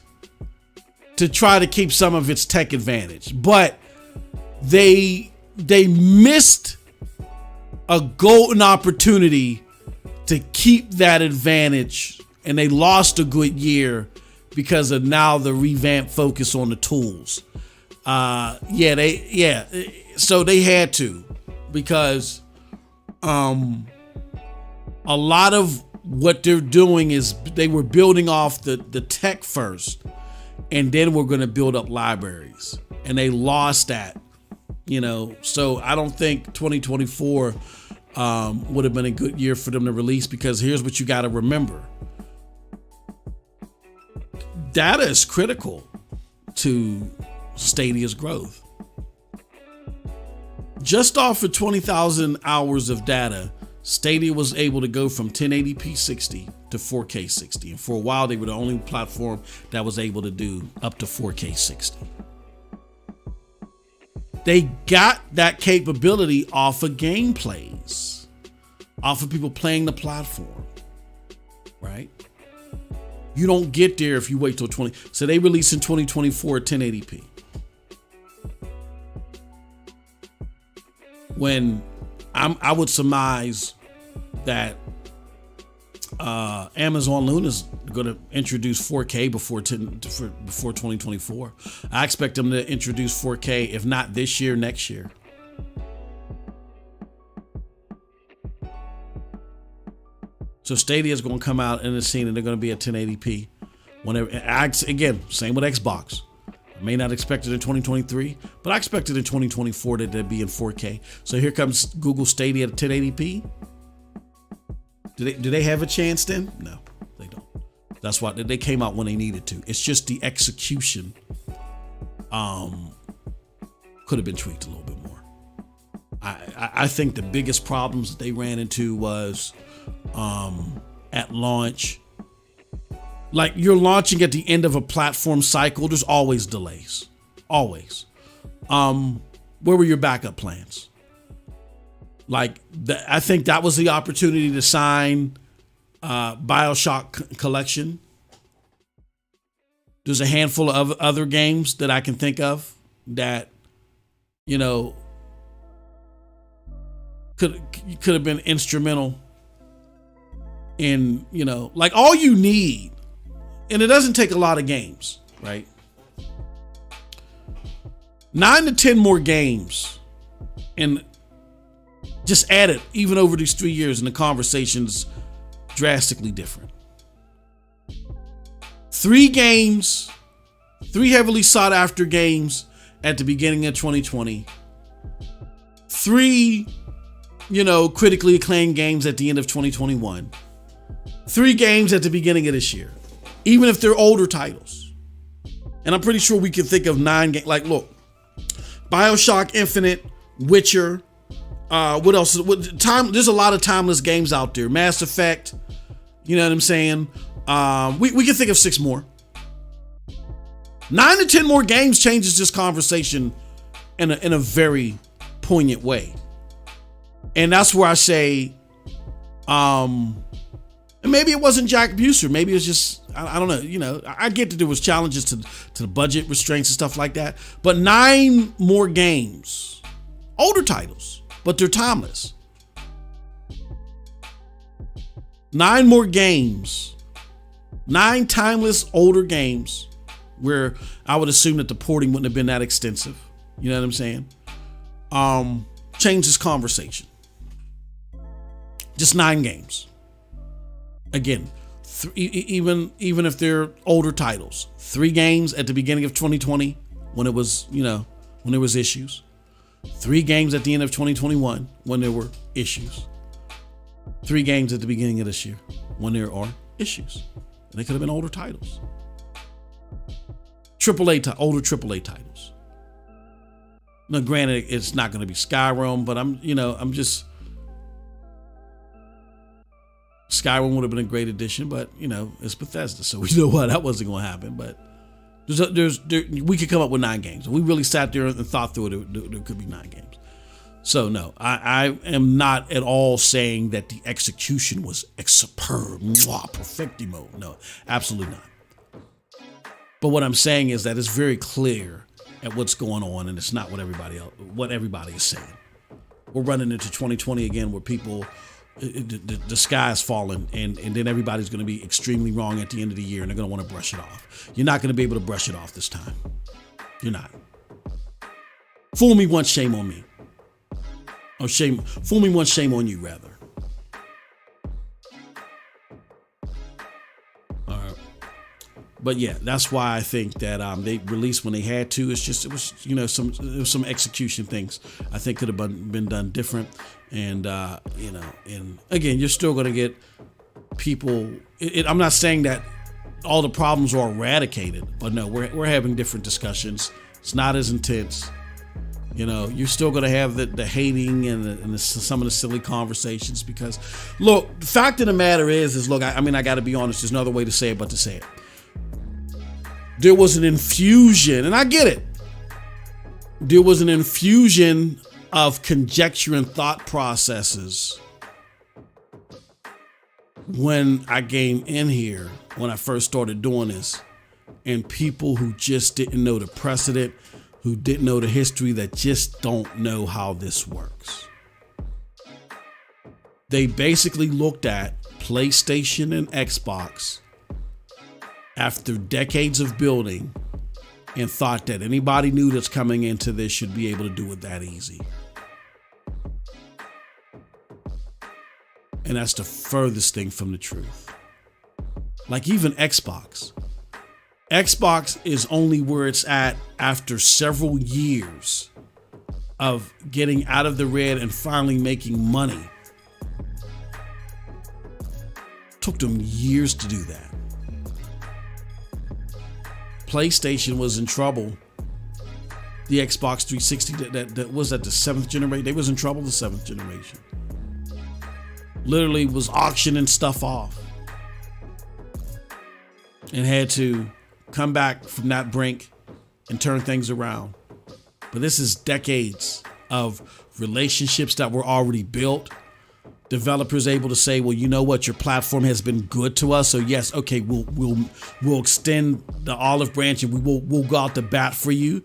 to try to keep some of its tech advantage, but they missed a golden opportunity to keep that advantage, and they lost a good year because of now the revamped focus on the tools. So they had to, because a lot of what they're doing is they were building off the tech first, and then we're going to build up libraries, and they lost that, so I don't think 2024 would have been a good year for them to release, because here's what you got to remember. Data is critical to Stadia's growth. Just off of 20,000 hours of data, Stadia was able to go from 1080p 60 to 4K 60. And for a while, they were the only platform that was able to do up to 4K 60. They got that capability off of gameplays, off of people playing the platform, right? You don't get there if you wait till 20. So they release in 2024 at 1080p. When I would surmise that Amazon Luna is going to introduce 4K before 2024. I expect them to introduce 4K, if not this year, next year. So Stadia is going to come out in the scene, and they're going to be at 1080p. Whenever, again, same with Xbox. I may not expect it in 2023, but I expect it in 2024 that they'll be in 4K. So here comes Google Stadia at 1080p. Do they have a chance then? No, they don't. That's why they came out when they needed to. It's just the execution could have been tweaked a little bit more. I think the biggest problems that they ran into was at launch. Like, you're launching at the end of a platform cycle, there's always delays. Always. Where were your backup plans? Like, I think that was the opportunity to sign BioShock Collection. There's a handful of other games that I can think of that, could have been instrumental in, like, all you need, and it doesn't take a lot of games, right? 9 to 10 more games, and just add it even over these 3 years, and the conversation's drastically different. 3 games, 3 heavily sought after games, at the beginning of 2020, 3, critically acclaimed games at the end of 2021, 3 games at the beginning of this year, even if they're older titles. And I'm pretty sure we can think of 9 games. Like, look, BioShock Infinite, Witcher, what else? There's a lot of timeless games out there. Mass Effect, you know what I'm saying? We can think of 6 more. 9 to 10 more games changes this conversation in a very poignant way. And that's where I say, maybe it wasn't Jack Buser. Maybe it was just, I don't know. I get that there was challenges to the budget restraints and stuff like that. But 9 more games, older titles, but they're timeless. 9 more games, 9 timeless older games where I would assume that the porting wouldn't have been that extensive. You know what I'm saying? Change this conversation. Just 9 games. Again, even if they're older titles, 3 games at the beginning of 2020 when it was, when there was issues. 3 games at the end of 2021 when there were issues. 3 games at the beginning of this year when there are issues. And they could have been older titles. Older AAA titles. Now, granted, it's not going to be Skyrim, but Skyrim would have been a great addition, but it's Bethesda, so we know why that wasn't going to happen. But we could come up with 9 games. If we really sat there and thought through it, there could be 9 games. So no, I am not at all saying that the execution was superb, perfectimo. No, absolutely not. But what I'm saying is that it's very clear at what's going on, and it's not what everybody is saying. We're running into 2020 again, where people, the sky is falling, and then everybody's going to be extremely wrong at the end of the year, and they're going to want to brush it off. You're not going to be able to brush it off this time. You're not. Fool me once, shame on me. Or fool me once, shame on you, rather. All right. But yeah, that's why I think that they released when they had to. It was some execution things I think could have been done different. And and again, you're still going to get people. I'm not saying that all the problems are eradicated, but no, we're having different discussions. It's not as intense. You're still going to have the hating and some of the silly conversations, because look, the fact of the matter is look, I got to be honest. There's no other way to say it but to say it. There was an infusion, and I get it. There was an infusion of conjecture and thought processes when I came in here, when I first started doing this, and people who just didn't know the precedent, who didn't know the history, that just don't know how this works. They basically looked at PlayStation and Xbox after decades of building and thought that anybody new that's coming into this should be able to do it that easy. And that's the furthest thing from the truth. Like even Xbox is only where it's at after several years of getting out of the red and finally making money. Took them years to do that. PlayStation was in trouble. The Xbox 360, that was at the 7th generation. They was in trouble the 7th generation. Literally was auctioning stuff off and had to come back from that brink and turn things around. But this is decades of relationships that were already built. Developers able to say, well, you know what, your platform has been good to us, so yes, okay, we'll extend the olive branch and we'll go out to bat for you.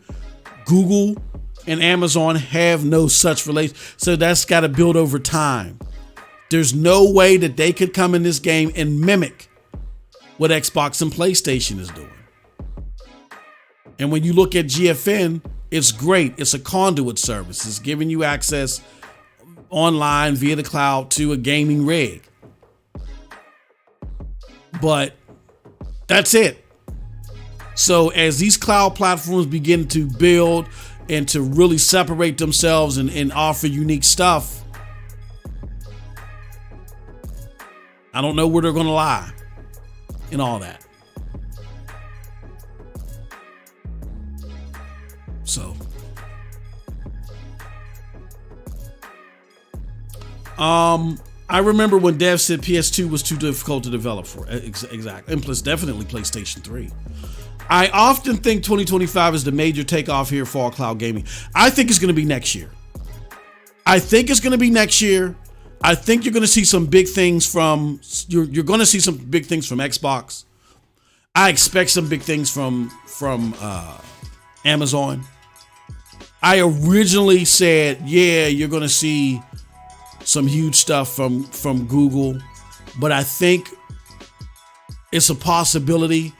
Google and Amazon have no such relation, so that's got to build over time. There's no way that they could come in this game and mimic what Xbox and PlayStation is doing. And when you look at GFN, it's great. It's a conduit service. It's giving you access online via the cloud to a gaming rig. But that's it. So as these cloud platforms begin to build and to really separate themselves and offer unique stuff, I don't know where they're going to lie in all that. So, I remember when Dev said PS2 was too difficult to develop for. Exactly. And plus definitely PlayStation 3. I often think 2025 is the major takeoff here for all cloud gaming. I think it's going to be next year. I think you're going to see some big things from Xbox. I expect some big things from Amazon. I originally said, yeah, you're going to see some huge stuff from Google, but I think it's a possibility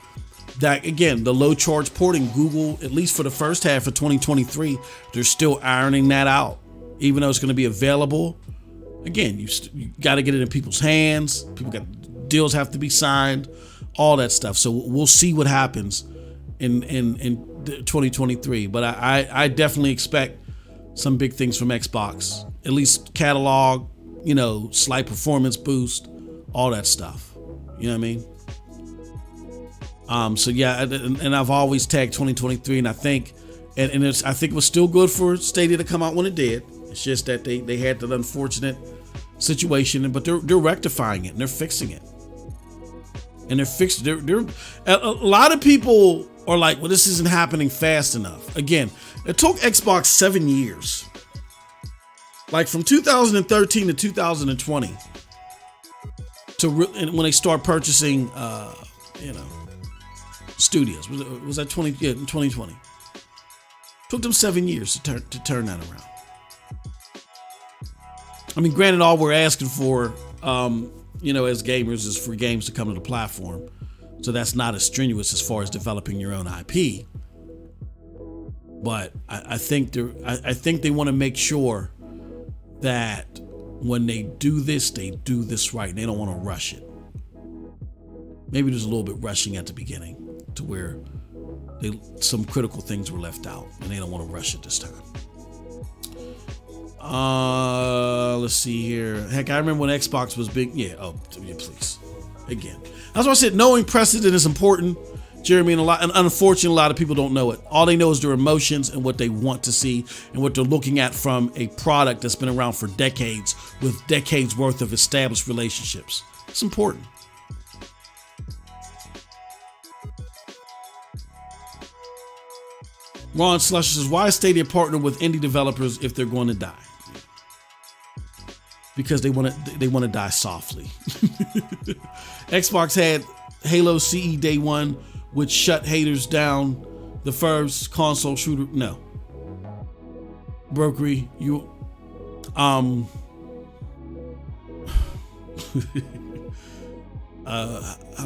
that, again, the low charge porting, Google, at least for the first half of 2023, they're still ironing that out. Even though it's going to be available, again, you got to get it in people's hands. Deals have to be signed, all that stuff. So we'll see what happens in 2023. But I definitely expect some big things from Xbox, at least catalog, slight performance boost, all that stuff. You know what I mean? So yeah, and I've always tagged 2023, and I think, I think it was still good for Stadia to come out when it did. It's just that they had that unfortunate situation, but they're rectifying it and they're fixing it. And they're a lot of people are like, well, this isn't happening fast enough. Again, it took Xbox 7 years, like from 2013 to 2020, when they start purchasing, studios. Was that 2020? Took them 7 years to turn that around. I mean, granted, all we're asking for, as gamers, is for games to come to the platform. So that's not as strenuous as far as developing your own IP. But I think they want to make sure that when they do this right. And they don't want to rush it. Maybe there's a little bit rushing at the beginning to where some critical things were left out, and they don't want to rush it this time. Let's see here. Heck, I remember when Xbox was big. Yeah. Oh, yeah, please. Again, that's why I said knowing precedent is important, Jeremy. And unfortunately, a lot of people don't know it. All they know is their emotions and what they want to see and what they're looking at from a product that's been around for decades with decades worth of established relationships. It's important. Ron Slusher says, why is Stadia partner with indie developers if they're going to die? Because they want to die softly. Xbox had Halo CE day one, which shut haters down. The first console shooter. No. Brokery, you how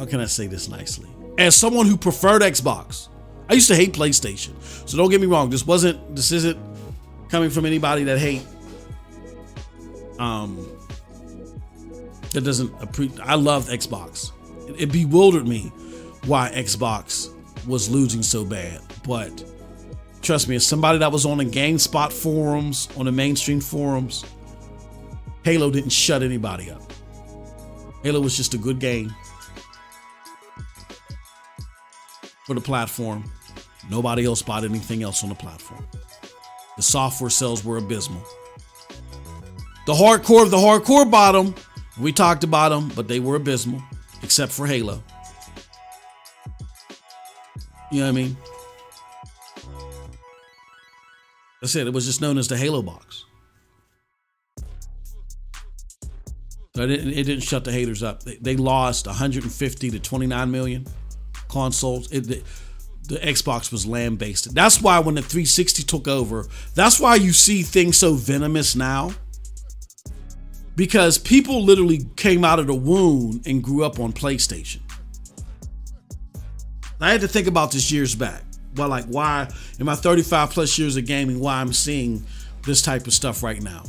can I say this nicely? As someone who preferred Xbox, I used to hate PlayStation. So don't get me wrong. This isn't coming from anybody that I loved Xbox. It bewildered me why Xbox was losing so bad. But trust me, as somebody that was on the GameSpot forums, on the mainstream forums, Halo didn't shut anybody up. Halo was just a good game for the platform. Nobody else bought anything else on the platform. The software sales were abysmal. The hardcore of the hardcore bought them. We talked about them, but they were abysmal, except for Halo. You know what I mean? I said it was just known as the Halo box. So it didn't shut the haters up. They lost 150 to 29 million consoles. The Xbox was land-based. That's why when the 360 took over, that's why you see things so venomous now. Because people literally came out of the womb and grew up on PlayStation. I had to think about this years back. Well, like, why in my 35 plus years of gaming, why I'm seeing this type of stuff right now.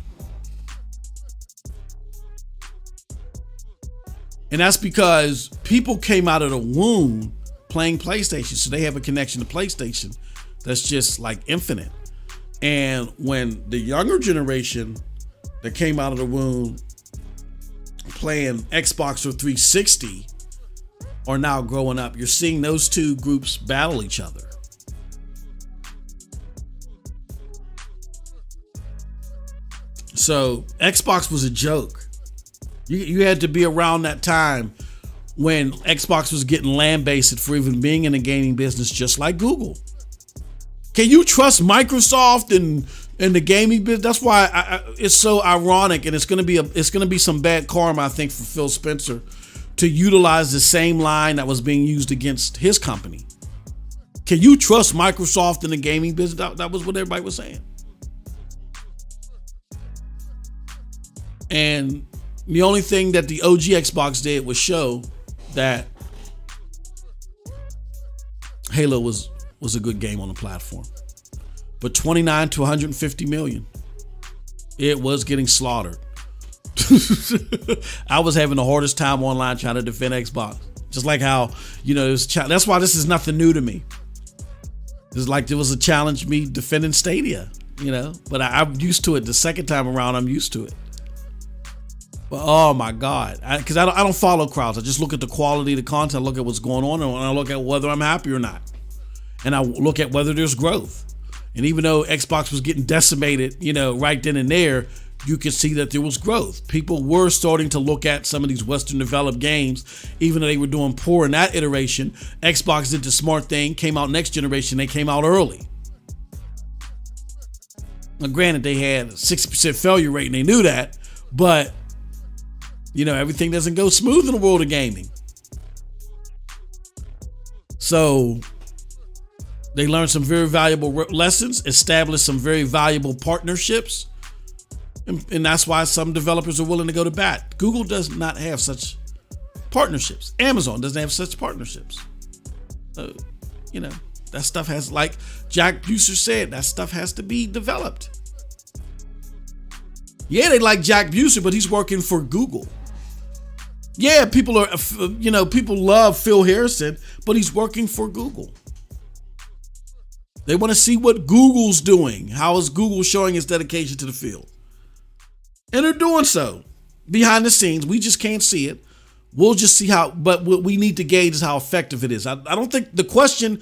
And that's because people came out of the womb playing PlayStation, so they have a connection to PlayStation that's just like infinite. And when the younger generation that came out of the womb playing Xbox or 360 are now growing up, you're seeing those two groups battle each other. So Xbox was a joke. You had to be around that time when Xbox was getting lambasted for even being in the gaming business, just like Google. Can you trust Microsoft and the gaming business? That's why it's so ironic, and it's going to be some bad karma, I think, for Phil Spencer to utilize the same line that was being used against his company. Can you trust Microsoft in the gaming business? That was what everybody was saying. And the only thing that the OG Xbox did was show that Halo was a good game on the platform. But 29 to 150 million, it was getting slaughtered. I was having the hardest time online trying to defend Xbox. Just like how, that's why this is nothing new to me. It's like there was a challenge me defending Stadia, but I'm used to it. The second time around, I'm used to it. But oh my God, because I don't follow crowds. I just look at the quality of the content, I look at what's going on, and I look at whether I'm happy or not. And I look at whether there's growth. And even though Xbox was getting decimated, right then and there, you could see that there was growth. People were starting to look at some of these Western developed games, even though they were doing poor in that iteration. Xbox did the smart thing, came out next generation, they came out early. Now, granted, they had a 60% failure rate and they knew that, but everything doesn't go smooth in the world of gaming. So they learned some very valuable lessons, established some very valuable partnerships, and that's why some developers are willing to go to bat. Google does not have such partnerships. Amazon doesn't have such partnerships. That stuff has, like Jack Buser said, that stuff has to be developed. Yeah, they like Jack Buser, but he's working for Google. Yeah, people love Phil Harrison, but he's working for Google. They want to see what Google's doing. How is Google showing its dedication to the field? And they're doing so behind the scenes. We just can't see it. We'll just see how, but what we need to gauge is how effective it is. I don't think the question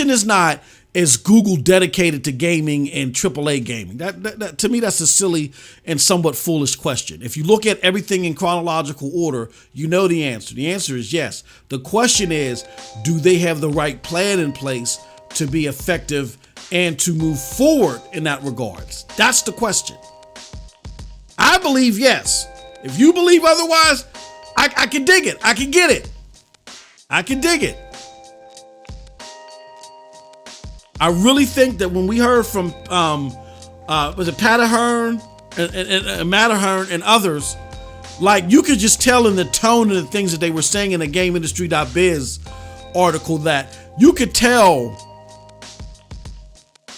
is not, is Google dedicated to gaming and AAA gaming? That to me, that's a silly and somewhat foolish question. If you look at everything in chronological order, you know the answer. The answer is yes. The question is, do they have the right plan in place to be effective and to move forward in that regards? That's the question. I believe yes. If you believe otherwise, I can dig it. I can get it. I can dig it. I really think that when we heard from was it Patahern and Matterhern and others, like you could just tell in the tone of the things that they were saying in the GameIndustry.biz article that you could tell,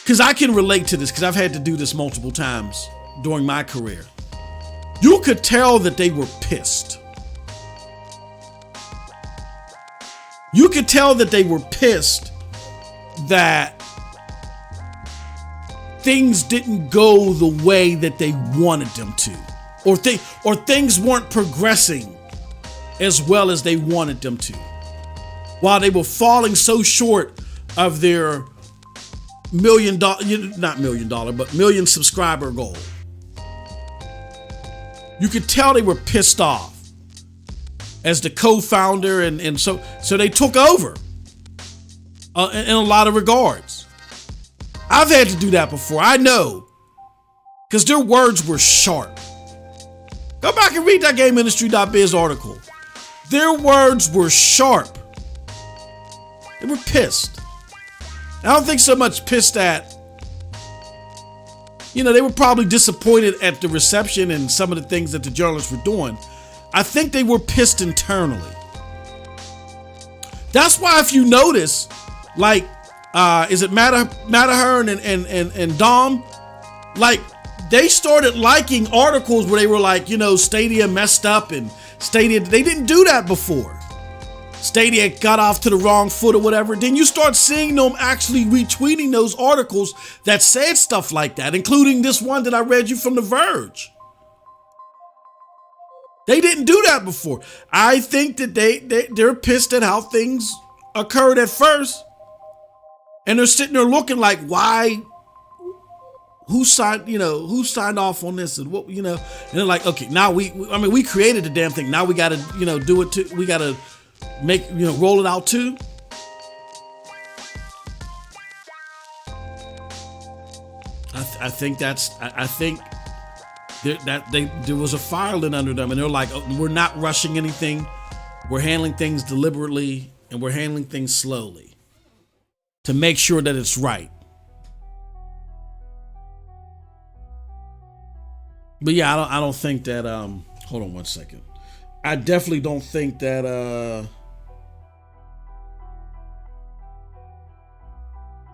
because I can relate to this because I've had to do this multiple times during my career. You could tell that they were pissed. You could tell that they were pissed that things didn't go the way that they wanted them to, or things weren't progressing as well as they wanted them to, while they were falling so short of their million subscriber goal. You could tell they were pissed off as the co-founder, and so they took over in a lot of regards. I've had to do that before. I know, because their words were sharp. Go back and read that GameIndustry.biz article. Their words were sharp. They were pissed. I don't think so much pissed at, they were probably disappointed at the reception and some of the things that the journalists were doing. I think they were pissed internally. That's why if you notice, like, is it Matterhern and Dom? Like, they started liking articles where they were like, Stadia messed up and Stadia. They didn't do that before. Stadia got off to the wrong foot or whatever, then you start seeing them actually retweeting those articles that said stuff like that, including this one that I read you from The Verge. They didn't do that before. I think that they're pissed at how things occurred at first, and they're sitting there looking like, why? Who signed off on this, and what, and they're like, okay, now we created the damn thing. Now we got to, do it too. We got to make, roll it out too. I think there was a fire lit under them, and they're like, oh, we're not rushing anything. We're handling things deliberately, and we're handling things slowly to make sure that it's right. But yeah, I don't think that, hold on one second. I definitely don't think that,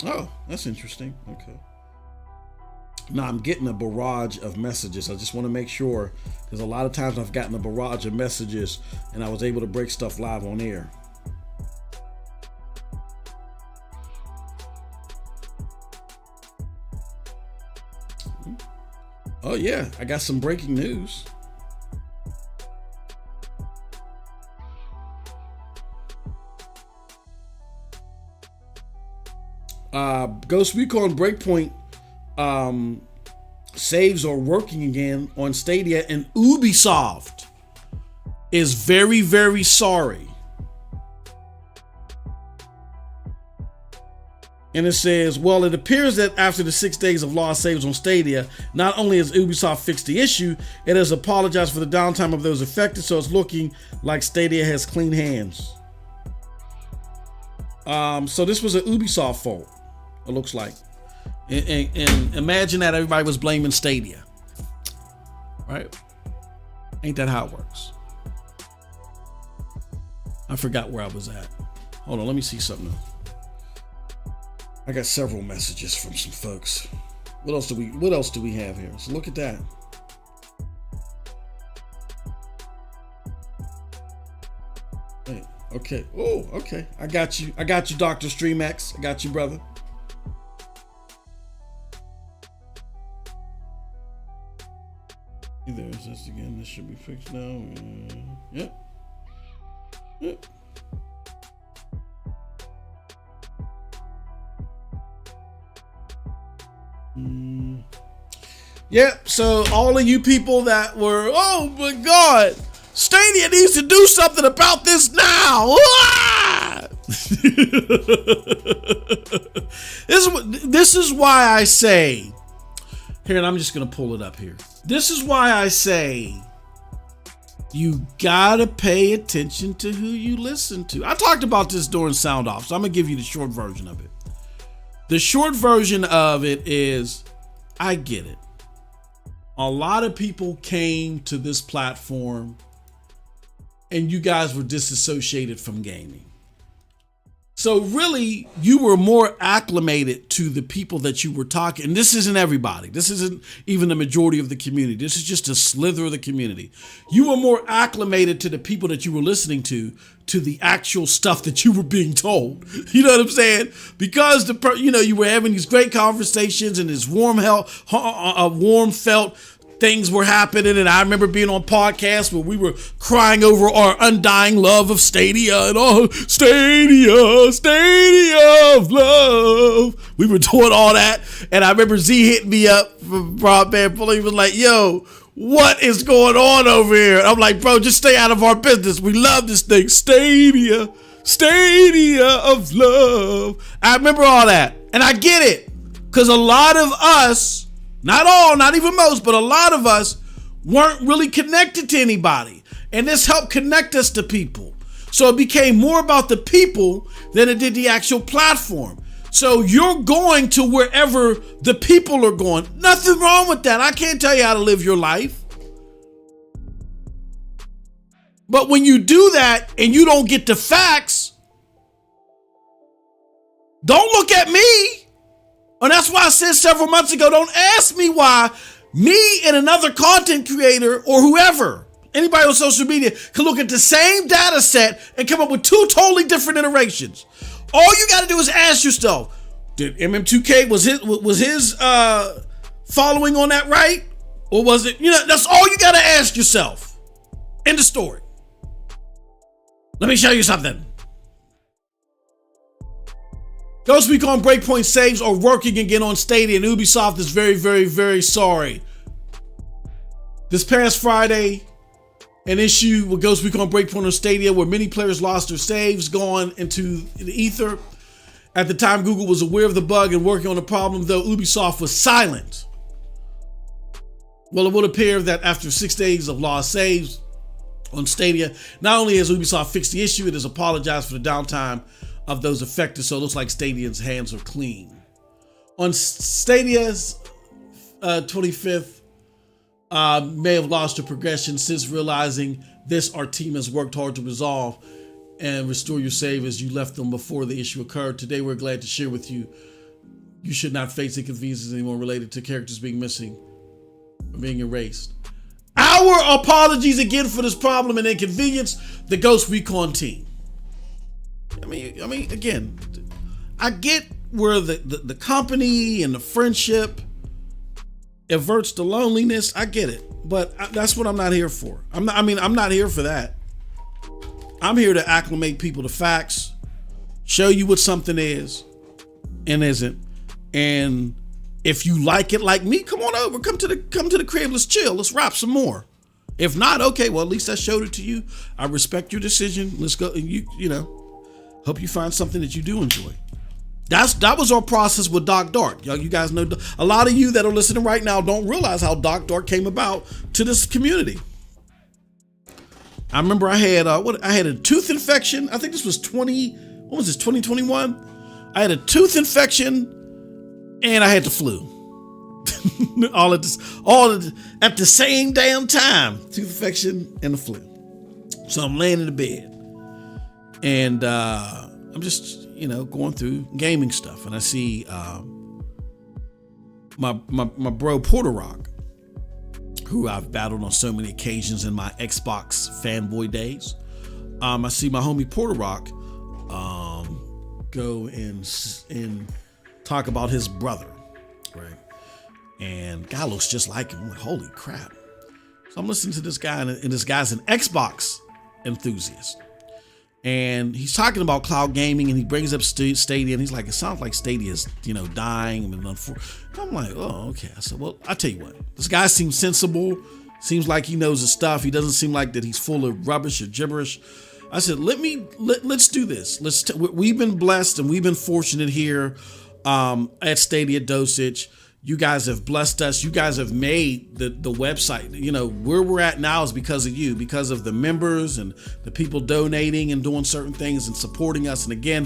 oh, that's interesting. Okay. Now I'm getting a barrage of messages. I just want to make sure, because a lot of times I've gotten a barrage of messages and I was able to break stuff live on air. Oh yeah, I got some breaking news. Ghost Recon Breakpoint saves are working again on Stadia, and Ubisoft is very, very sorry. And it says, well, it appears that after the 6 days of lost saves on Stadia, not only has Ubisoft fixed the issue, it has apologized for the downtime of those affected, so it's looking like Stadia has clean hands. So this was an Ubisoft fault, it looks like. And imagine that everybody was blaming Stadia, right? Ain't that how it works? I forgot where I was at. Hold on, let me see something. I got several messages from some folks. What else do we have here? So look at that. Hey, okay. Oh, okay. I got you, Dr. StreamX. I got you, brother. There is this again. This should be fixed now. Yep. Yep. Yep, so all of you people that were, oh my God, Stadia needs to do something about this now. This is why I say, here, and I'm just going to pull it up here. This is why I say you got to pay attention to who you listen to. I talked about this during Sound Off, so I'm going to give you the short version of it. The short version of it is, I get it. A lot of people came to this platform and you guys were disassociated from gaming. So really, you were more acclimated to the people that you were talking. And this isn't everybody. This isn't even the majority of the community. This is just a slither of the community. You were more acclimated to the people that you were listening to the actual stuff that you were being told. You know what I'm saying? Because you were having these great conversations and this warm felt things were happening. And I remember being on podcasts where we were crying over our undying love of Stadia and Stadia of love. We were doing all that. And I remember Z hitting me up from Broadband Bully. He was like, yo, what is going on over here? And I'm like, bro, just stay out of our business. We love this thing. Stadia of love. I remember all that. And I get it. Because a lot of us, not all, not even most, but a lot of us weren't really connected to anybody. And this helped connect us to people. So it became more about the people than it did the actual platform. So you're going to wherever the people are going. Nothing wrong with that. I can't tell you how to live your life. But when you do that and you don't get the facts, don't look at me. And that's why I said several months ago, don't ask me why me and another content creator or whoever, Anybody on social media can look at the same data set and come up with two totally different iterations. All you got to do is ask yourself, did MM2K, was his following on that right? Or was it, that's all you got to ask yourself. End of story. Let me show you something. Ghost Recon Breakpoint saves are working again on Stadia, and Ubisoft is very, very, very sorry. This past Friday, an issue with Ghost Recon Breakpoint on Stadia where many players lost their saves, gone into the ether. At the time, Google was aware of the bug and working on the problem, though Ubisoft was silent. Well, it would appear that after 6 days of lost saves on Stadia, not only has Ubisoft fixed the issue, it has apologized for the downtime of those affected, so it looks like Stadia's hands are clean. On Stadia's 25th, may have lost your progression. Since realizing this, our team has worked hard to resolve and restore your save as you left them before the issue occurred. Today, we're glad to share with you, you should not face inconveniences anymore related to characters being missing or being erased. Our apologies again for this problem and inconvenience, the Ghost Recon team. I mean, again, I get where the company and the friendship averts the loneliness. I get it, but that's what I'm not here for. I'm not here for that. I'm here to acclimate people to facts, show you what something is and isn't. And if you like it like me, come on over, come to the crib, let's chill, let's rap some more. If not, okay, well, at least I showed it to you. I respect your decision. Let's go. And hope you find something that you do enjoy. That was our process with Doc Dark. You guys know, a lot of you that are listening right now don't realize how Doc Dark came about to this community. I remember I had a tooth infection. I think this was 2021? I had a tooth infection and I had the flu. all at the same damn time. Tooth infection and the flu. So I'm laying in the bed and I'm just going through gaming stuff, and I see my bro Porter Rock, who I've battled on so many occasions in my Xbox fanboy days. I see my homie Porter Rock go and talk about his brother, right? And guy looks just like him. I'm like, holy crap! So I'm listening to this guy, and this guy's an Xbox enthusiast. And he's talking about cloud gaming, and he brings up Stadia, and he's like, it sounds like Stadia is, dying. And I'm like, oh, okay. I said, well, I'll tell you what. This guy seems sensible. Seems like he knows his stuff. He doesn't seem like that he's full of rubbish or gibberish. I said, let's do this. We've been blessed and we've been fortunate here at StadiaDosage. You guys have blessed us. You guys have made the website. Where we're at now is because of you, because of the members and the people donating and doing certain things and supporting us. And again,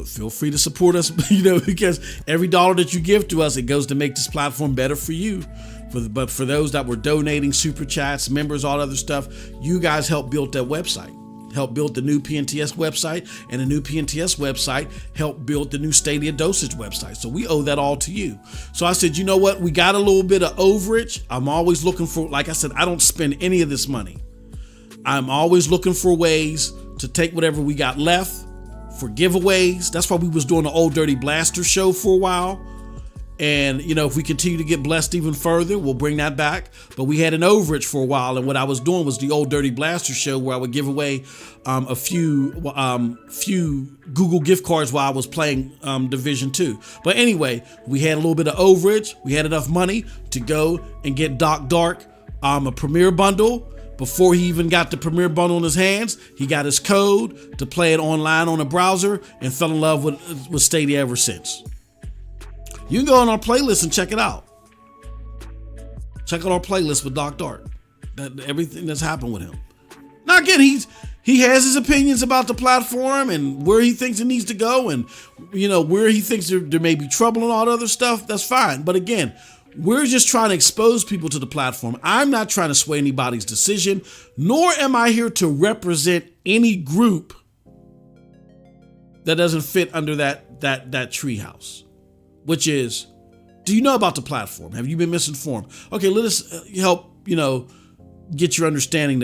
feel free to support us, because every dollar that you give to us, it goes to make this platform better for you. But for those that were donating, super chats, members, all other stuff, you guys helped build that website. Helped build the new PNTS website, and the new PNTS website helped build the new StadiaDosage website. So we owe that all to you. So I said, you know what? We got a little bit of overage. I'm always looking for, like I said, I don't spend any of this money. I'm always looking for ways to take whatever we got left for giveaways. That's why we was doing the Old Dirty Blaster show for a while. And, if we continue to get blessed even further, we'll bring that back. But we had an overage for a while. And what I was doing was the Old Dirty Blaster show, where I would give away a few Google gift cards while I was playing Division 2. But anyway, we had a little bit of overage. We had enough money to go and get Doc Dark a Premier bundle. Before he even got the Premier bundle in his hands, he got his code to play it online on a browser and fell in love with Stadia ever since. You can go on our playlist and check it out. Check out our playlist with Doc Dark. Everything that's happened with him. Now again, he has his opinions about the platform and where he thinks it needs to go, and where he thinks there may be trouble and all that other stuff. That's fine. But again, we're just trying to expose people to the platform. I'm not trying to sway anybody's decision, nor am I here to represent any group that doesn't fit under that treehouse. Which is, do you know about the platform? Have you been misinformed? Okay, let us help, get your understanding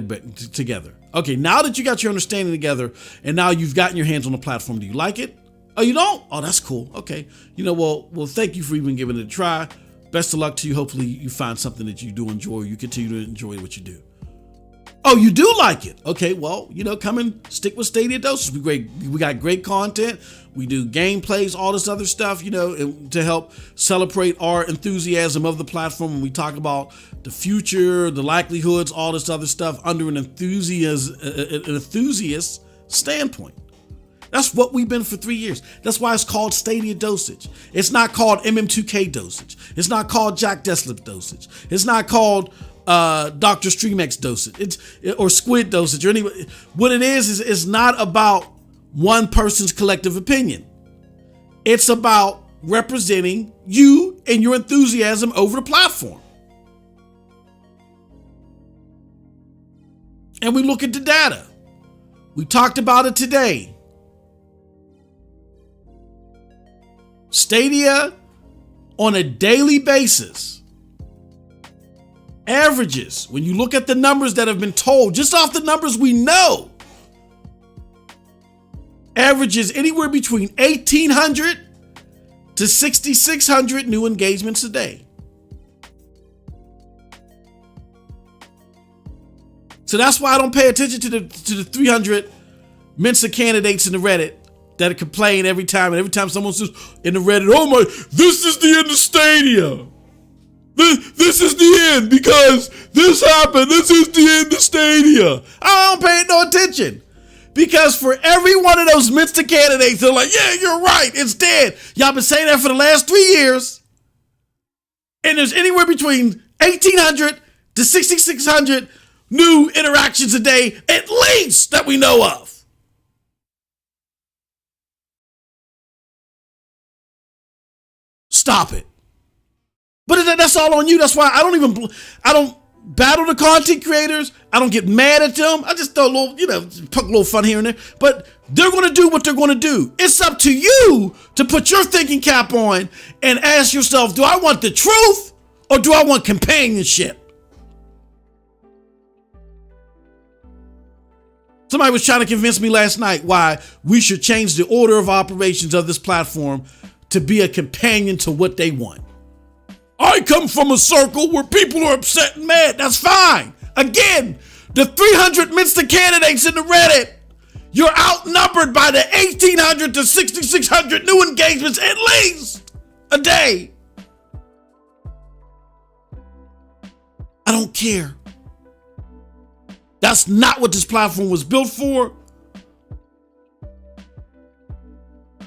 together. Okay, now that you got your understanding together and now you've gotten your hands on the platform, do you like it? Oh, you don't? Oh, that's cool. Okay. Well, thank you for even giving it a try. Best of luck to you. Hopefully you find something that you do enjoy. You continue to enjoy what you do. Oh, you do like it? Okay, well, come and stick with StadiaDosage. We got great content. We do gameplays, all this other stuff, to help celebrate our enthusiasm of the platform. And we talk about the future, the likelihoods, all this other stuff under an enthusiast standpoint. That's what we've been for 3 years. That's why it's called StadiaDosage. It's not called MM2K Dosage. It's not called Jack Deslip Dosage. It's not called Dr. Streamex Dosage. Or Squid Dosage or anyway. What it is it's not about one person's collective opinion. It's about representing you and your enthusiasm over the platform. And we look at the data. We talked about it today. Stadia on a daily basis averages, when you look at the numbers that have been told, just off the numbers we know, averages anywhere between 1,800 to 6,600 new engagements a day. So that's why I don't pay attention to the 300 Mensa candidates in the Reddit that complain every time. And every time someone says in the Reddit, oh my, this is the end of Stadia. This is the end because this happened. This is the end of Stadia. I don't pay no attention. Because for every one of those Mensa candidates, they're like, yeah, you're right. It's dead. Y'all been saying that for the last 3 years. And there's anywhere between 1,800 to 6,600 new interactions a day, at least, that we know of. Stop it. But that's all on you. That's why I don't battle the content creators. I don't get mad at them. I just throw a little, poke a little fun here and there. But they're going to do what they're going to do. It's up to you to put your thinking cap on and ask yourself, do I want the truth or do I want companionship? Somebody was trying to convince me last night why we should change the order of operations of this platform to be a companion to what they want. I come from a circle where people are upset and mad. That's fine. Again, the 300 Mensa candidates in the Reddit, you're outnumbered by the 1,800 to 6,600 new engagements at least a day. I don't care. That's not what this platform was built for.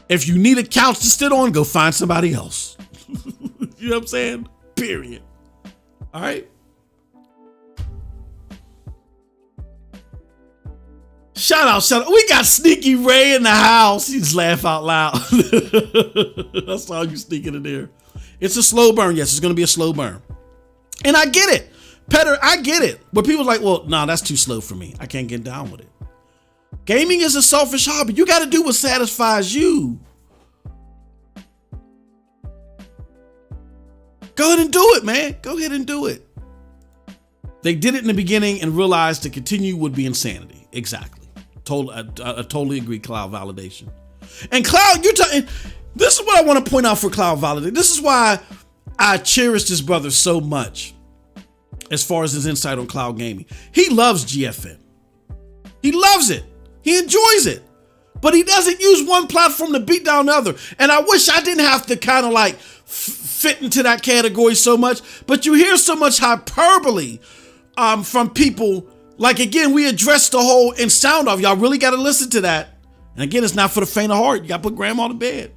If you need a couch to sit on, go find somebody else. You know what I'm saying? Period. All right. Shout out. We got Sneaky Ray in the house. You just laugh out loud. That's all you sneaking in there. It's a slow burn. Yes, it's going to be a slow burn. And I get it. Petter, I get it. But people are like, well, no, that's too slow for me. I can't get down with it. Gaming is a selfish hobby. You got to do what satisfies you. Go ahead and do it, man. Go ahead and do it. They did it in the beginning and realized to continue would be insanity. Exactly. I totally agree, cloud validation. And cloud, this is what I want to point out for cloud validation. This is why I cherish this brother so much as far as his insight on cloud gaming. He loves GFN. He loves it. He enjoys it. But he doesn't use one platform to beat down the other. And I wish I didn't have to kind of like fit into that category so much. But you hear so much hyperbole from people. Like, again, we addressed the whole in sound off. Y'all really got to listen to that. And again, it's not for the faint of heart. You got to put grandma to bed.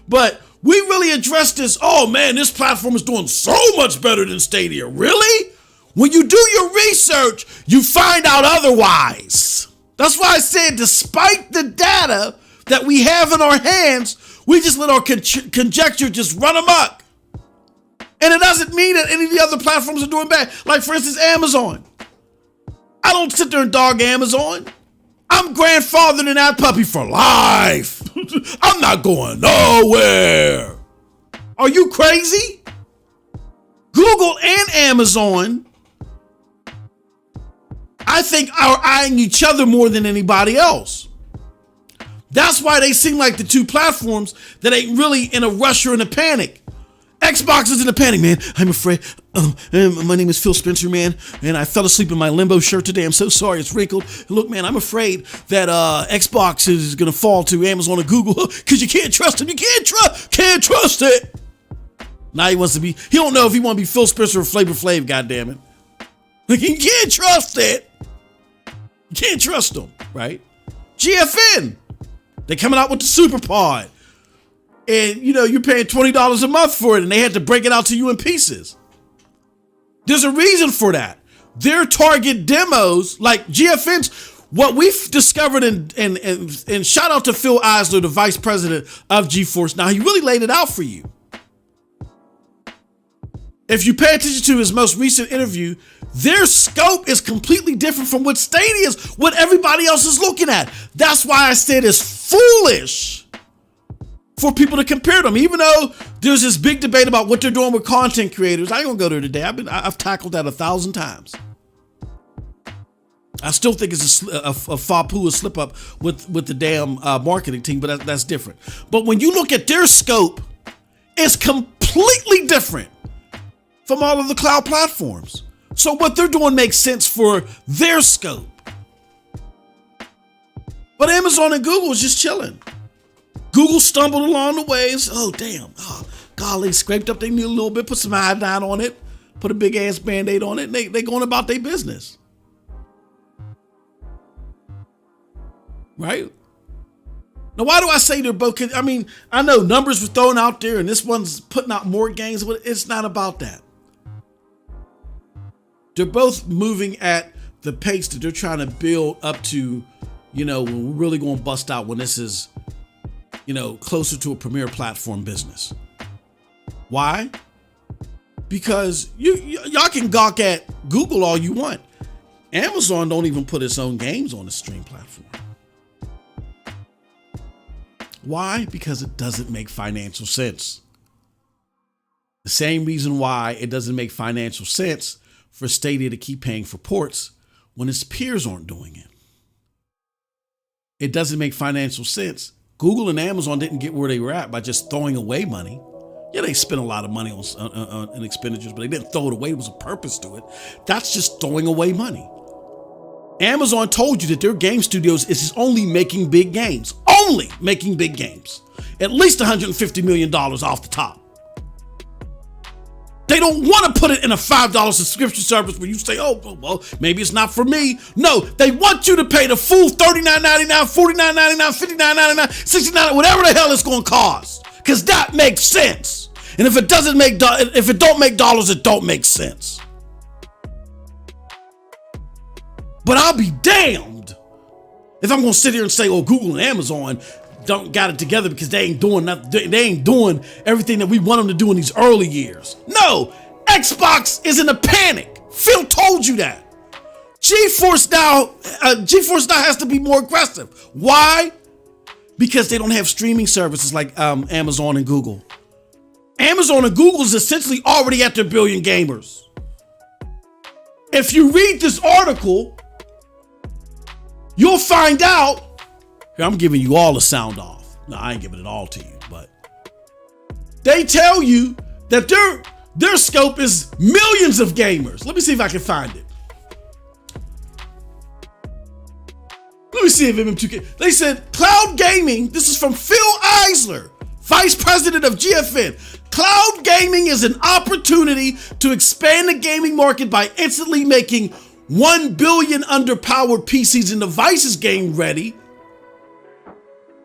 But we really addressed this. Oh, man, this platform is doing so much better than Stadia. Really? When you do your research, you find out otherwise. That's why I said, despite the data that we have in our hands, we just let our conjecture just run amok. And it doesn't mean that any of the other platforms are doing bad. Like, for instance, Amazon. I don't sit there and dog Amazon. I'm grandfathered in that puppy for life. I'm not going nowhere. Are you crazy? Google and Amazon I think, are eyeing each other more than anybody else. That's why they seem like the two platforms that ain't really in a rush or in a panic. Xbox is in a panic, man. I'm afraid. My name is Phil Spencer, man, and I fell asleep in my limbo shirt today. I'm so sorry, it's wrinkled. Look, man, I'm afraid that Xbox is gonna fall to Amazon and Google because you can't trust them. You can't trust it. Now he wants to be. He don't know if he want to be Phil Spencer or Flavor Flav. Goddamn it! Like, you can't trust it. You can't trust them, right? GFN. They're coming out with the Super Pod. And, you're paying $20 a month for it, and they had to break it out to you in pieces. There's a reason for that. Their target demos, like GFN's, what we've discovered, and shout out to Phil Eisler, the vice president of Geforce. Now, he really laid it out for you. If you pay attention to his most recent interview, their scope is completely different from what Stadia's, what everybody else is looking at. That's why I said it's foolish for people to compare them, even though there's this big debate about what they're doing with content creators. I ain't gonna go there today. I've tackled that 1,000 times. I still think it's a faux slip up with the damn marketing team, but that's different. But when you look at their scope, it's completely different from all of the cloud platforms. So what they're doing makes sense for their scope. But Amazon and Google is just chilling. Google stumbled along the way and said, oh, damn. Oh, golly, scraped up their knee a little bit, put some iodine on it, put a big ass Band-Aid on it, and they going about their business. Right? Now, why do I say they're both? I mean, I know numbers were thrown out there and this one's putting out more games, but it's not about that. They're both moving at the pace that they're trying to build up to, when we're really going to bust out when this is, closer to a premier platform business. Why? Because y'all can gawk at Google all you want. Amazon don't even put its own games on the stream platform. Why? Because it doesn't make financial sense. The same reason why it doesn't make financial sense for Stadia to keep paying for ports when its peers aren't doing it. It doesn't make financial sense. Google and Amazon didn't get where they were at by just throwing away money. Yeah, they spent a lot of money on expenditures, but they didn't throw it away. There was a purpose to it. That's just throwing away money. Amazon told you that their game studios is only making big games. Only making big games. At least $150 million off the top. They don't want to put it in a $5 subscription service where you say, oh, well, maybe it's not for me. No, they want you to pay the full $39.99, $49.99, $59.99, $69, whatever the hell it's going to cost. Because that makes sense. And if it don't make dollars, it don't make sense. But I'll be damned if I'm going to sit here and say, oh, Google and Amazon don't got it together because they ain't doing nothing. They ain't doing everything that we want them to do in these early years. No, Xbox is in a panic. Phil told you that. Geforce now has to be more aggressive. Why? Because they don't have streaming services like Amazon and Google. Amazon and Google is essentially already at their billion gamers. If you read this article, you'll find out. Here, I'm giving you all the sound off. No, I ain't giving it all to you, but they tell you that their scope is millions of gamers. Let me see if I can find it. Let me see if MM2K. They said cloud gaming. This is from Phil Eisler, vice president of GFN. Cloud gaming is an opportunity to expand the gaming market by instantly making 1 billion underpowered PCs and devices game ready.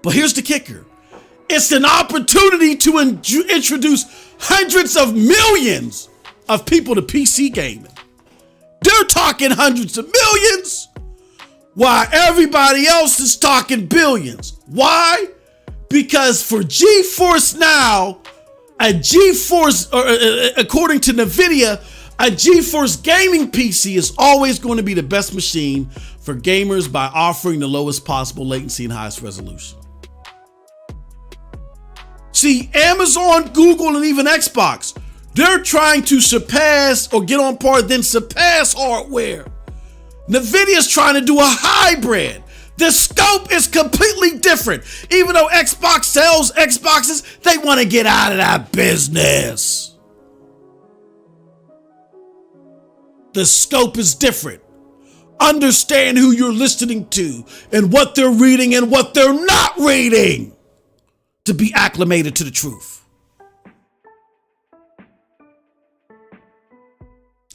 But here's the kicker. It's an opportunity to introduce hundreds of millions of people to PC gaming. They're talking hundreds of millions, while everybody else is talking billions. Why? Because for GeForce now, according to NVIDIA, a GeForce gaming PC is always going to be the best machine for gamers by offering the lowest possible latency and highest resolution. See, Amazon, Google, and even Xbox, they're trying to surpass or get on par, then surpass hardware. NVIDIA's trying to do a hybrid. The scope is completely different. Even though Xbox sells Xboxes, they want to get out of that business. The scope is different. Understand who you're listening to and what they're reading and what they're not reading to be acclimated to the truth.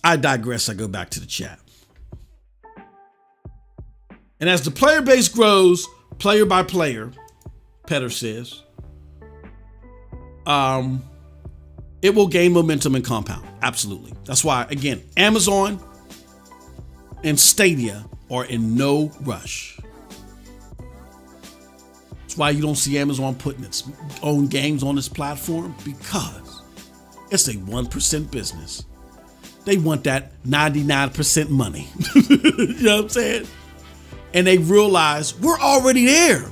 I digress. I go back to the chat. And as the player base grows, player by player, Petter says, it will gain momentum and compound. Absolutely. That's why, again, Amazon and Stadia are in no rush. That's why you don't see Amazon putting its own games on this platform, because it's a 1% business. They want that 99% money. You know what I'm saying? And they realize we're already there.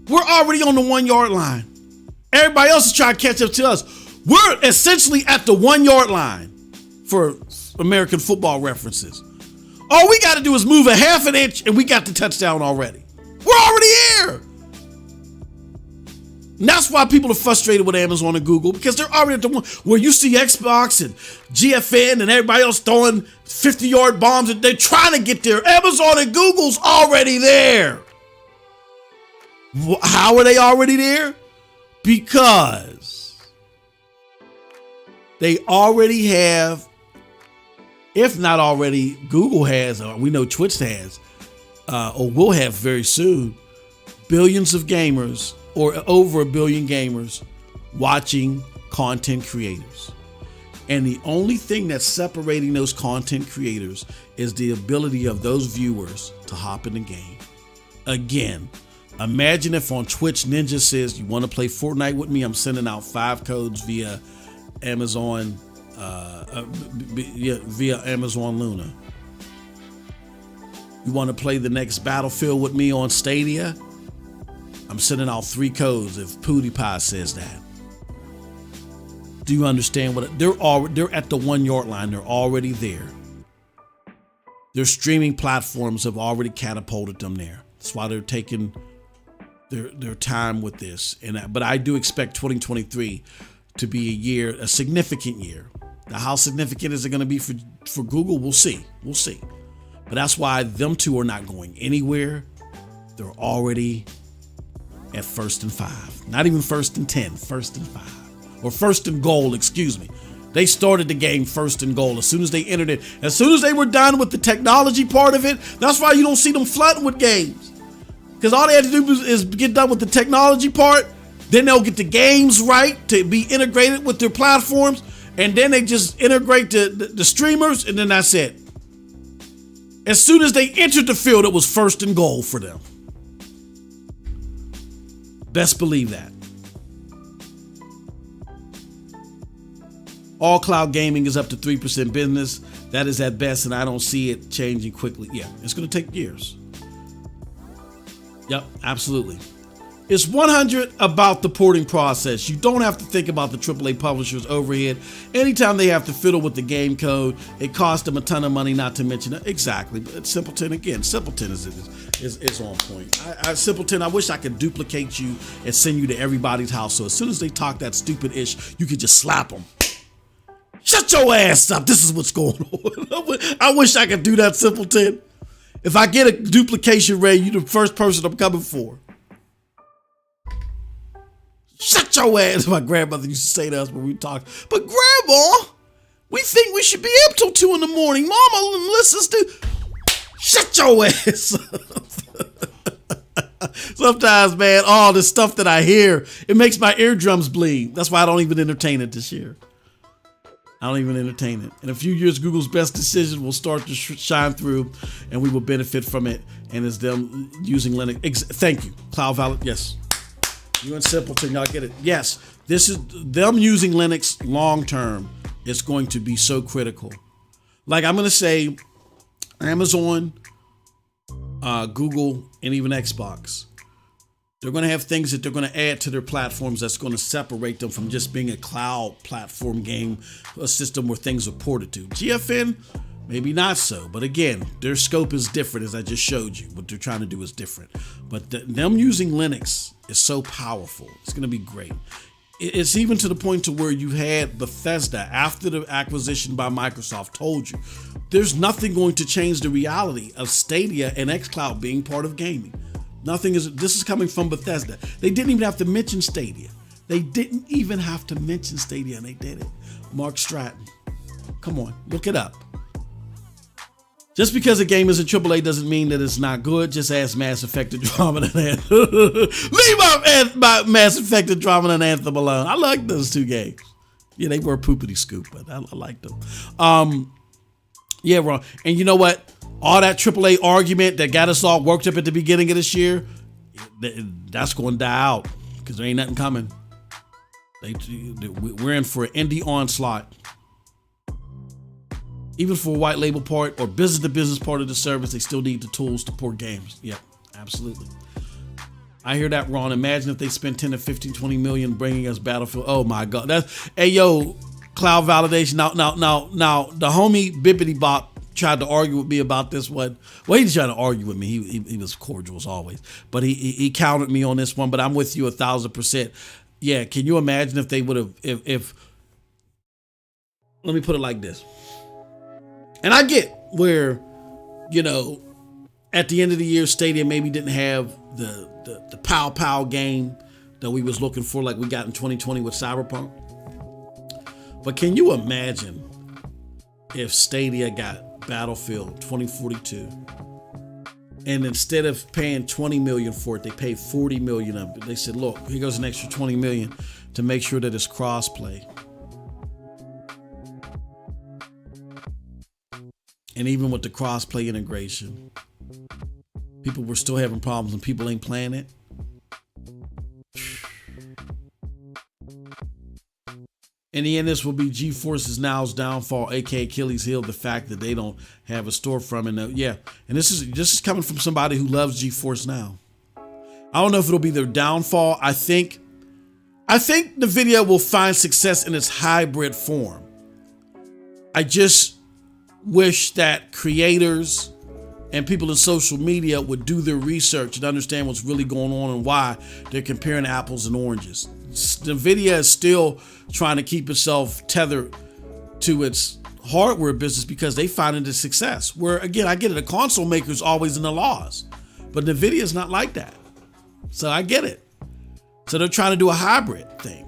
We're already on the 1 yard line. Everybody else is trying to catch up to us. We're essentially at the 1 yard line for American football references. All we got to do is move a half an inch and we got the touchdown already. We're already here. And that's why people are frustrated with Amazon and Google, because they're already at the one where you see Xbox and GFN and everybody else throwing 50-yard bombs and they're trying to get there. Amazon and Google's already there. How are they already there? Because they already have, if not already, Google has, or we know Twitch has, or will have very soon, billions of gamers, or over 1 billion gamers watching content creators. And the only thing that's separating those content creators is the ability of those viewers to hop in the game. Again, imagine if on Twitch Ninja says, you want to play Fortnite with me? I'm sending out 5 codes via Amazon, via Amazon Luna. You want to play the next Battlefield with me on Stadia? I'm sending out 3 codes if PewDiePie says that. Do you understand what they're at the 1 yard line? They're already there. Their streaming platforms have already catapulted them there. That's why they're taking their time with this. But I do expect 2023 to be a significant year. Now, how significant is it going to be for Google? We'll see. But that's why them two are not going anywhere. They're already at 1st and 5. Not even 1st and 10, 1st and 5. Or 1st and goal, excuse me. They started the game 1st and goal as soon as they entered it. As soon as they were done with the technology part of it, that's why you don't see them flooding with games. Because all they had to do is get done with the technology part. Then they'll get the games right to be integrated with their platforms. And then they just integrate the streamers, and then that's it. As soon as they entered the field, it was 1st and goal for them. Best believe that. All cloud gaming is up to 3% business. That is at best, and I don't see it changing quickly. Yeah, it's going to take years. Yep, absolutely. It's 100 about the porting process. You don't have to think about the AAA publisher's overhead. Anytime they have to fiddle with the game code, it costs them a ton of money, not to mention it. Exactly. But Simpleton, again, Simpleton is on point. Simpleton, I wish I could duplicate you and send you to everybody's house. So as soon as they talk that stupid ish, you could just slap them. Shut your ass up. This is what's going on. I wish I could do that, Simpleton. If I get a duplication rate, you're the first person I'm coming for. Shut your ass, my grandmother used to say to us when we talked. But Grandma, we think we should be up till 2 a.m. Mama listens to. Shut your ass. Sometimes, man, all the stuff that I hear, it makes my eardrums bleed. That's why I don't even entertain it this year. I don't even entertain it. In a few years, Google's best decision will start to shine through, and we will benefit from it. And it's them using Linux. Thank you, Cloud Valid. Yes. You and Simpleton, y'all get it. Yes, this is them using Linux long term. It's going to be so critical. Like I'm going to say, Amazon, Google, and even Xbox. They're going to have things that they're going to add to their platforms that's going to separate them from just being a cloud platform game, a system where things are ported to. GFN, maybe not so. But again, their scope is different, as I just showed you. What they're trying to do is different. But them using Linux is so powerful. It's going to be great. It's even to the point to where you had Bethesda, after the acquisition by Microsoft, told you there's nothing going to change the reality of Stadia and xCloud being part of gaming. Nothing is. This is coming from Bethesda. They didn't even have to mention Stadia. They didn't even have to mention Stadia, and they did it. Mark Stratton. Come on, look it up. Just because a game is in AAA doesn't mean that it's not good. Just ask Mass Effect Andromeda and Anthem. Leave my Mass Effect Andromeda and Anthem alone. I like those two games. Yeah, they were poopity scoop, but I liked them. Yeah, Ron. And you know what? All that AAA argument that got us all worked up at the beginning of this year, that's going to die out because there ain't nothing coming. We're in for an indie onslaught. Even for a white label part or business to business part of the service, they still need the tools to port games. Yep, absolutely. I hear that, Ron. Imagine if they spent 10 to 15, 20 million bringing us Battlefield. Oh my God. Hey, yo, cloud validation. Now, the homie Bippity Bop tried to argue with me about this one. Well, he didn't try to argue with me. He was cordial as always, but he countered me on this one, but I'm with you 1,000%. Yeah. Can you imagine if they would have, if let me put it like this. And I get where, you know, at the end of the year, Stadia maybe didn't have the pow game that we was looking for like we got in 2020 with Cyberpunk. But can you imagine if Stadia got Battlefield 2042 and instead of paying 20 million for it, they paid 40 million of it. They said, look, here goes an extra 20 million to make sure that it's cross-play. And even with the cross-play integration, people were still having problems and people ain't playing it. In the end, this will be Geforce's now's downfall, aka Achilles heel, the fact that they don't have a storefront. And yeah, and this is coming from somebody who loves Geforce now. I don't know if it'll be their downfall. I think the video will find success in its hybrid form. I just wish that creators and people in social media would do their research and understand what's really going on and why they're comparing apples and oranges. NVIDIA is still trying to keep itself tethered to its hardware business because they find it a success. Where, again, I get it, a console maker is always in the laws, but NVIDIA is not like that. So I get it. So they're trying to do a hybrid thing.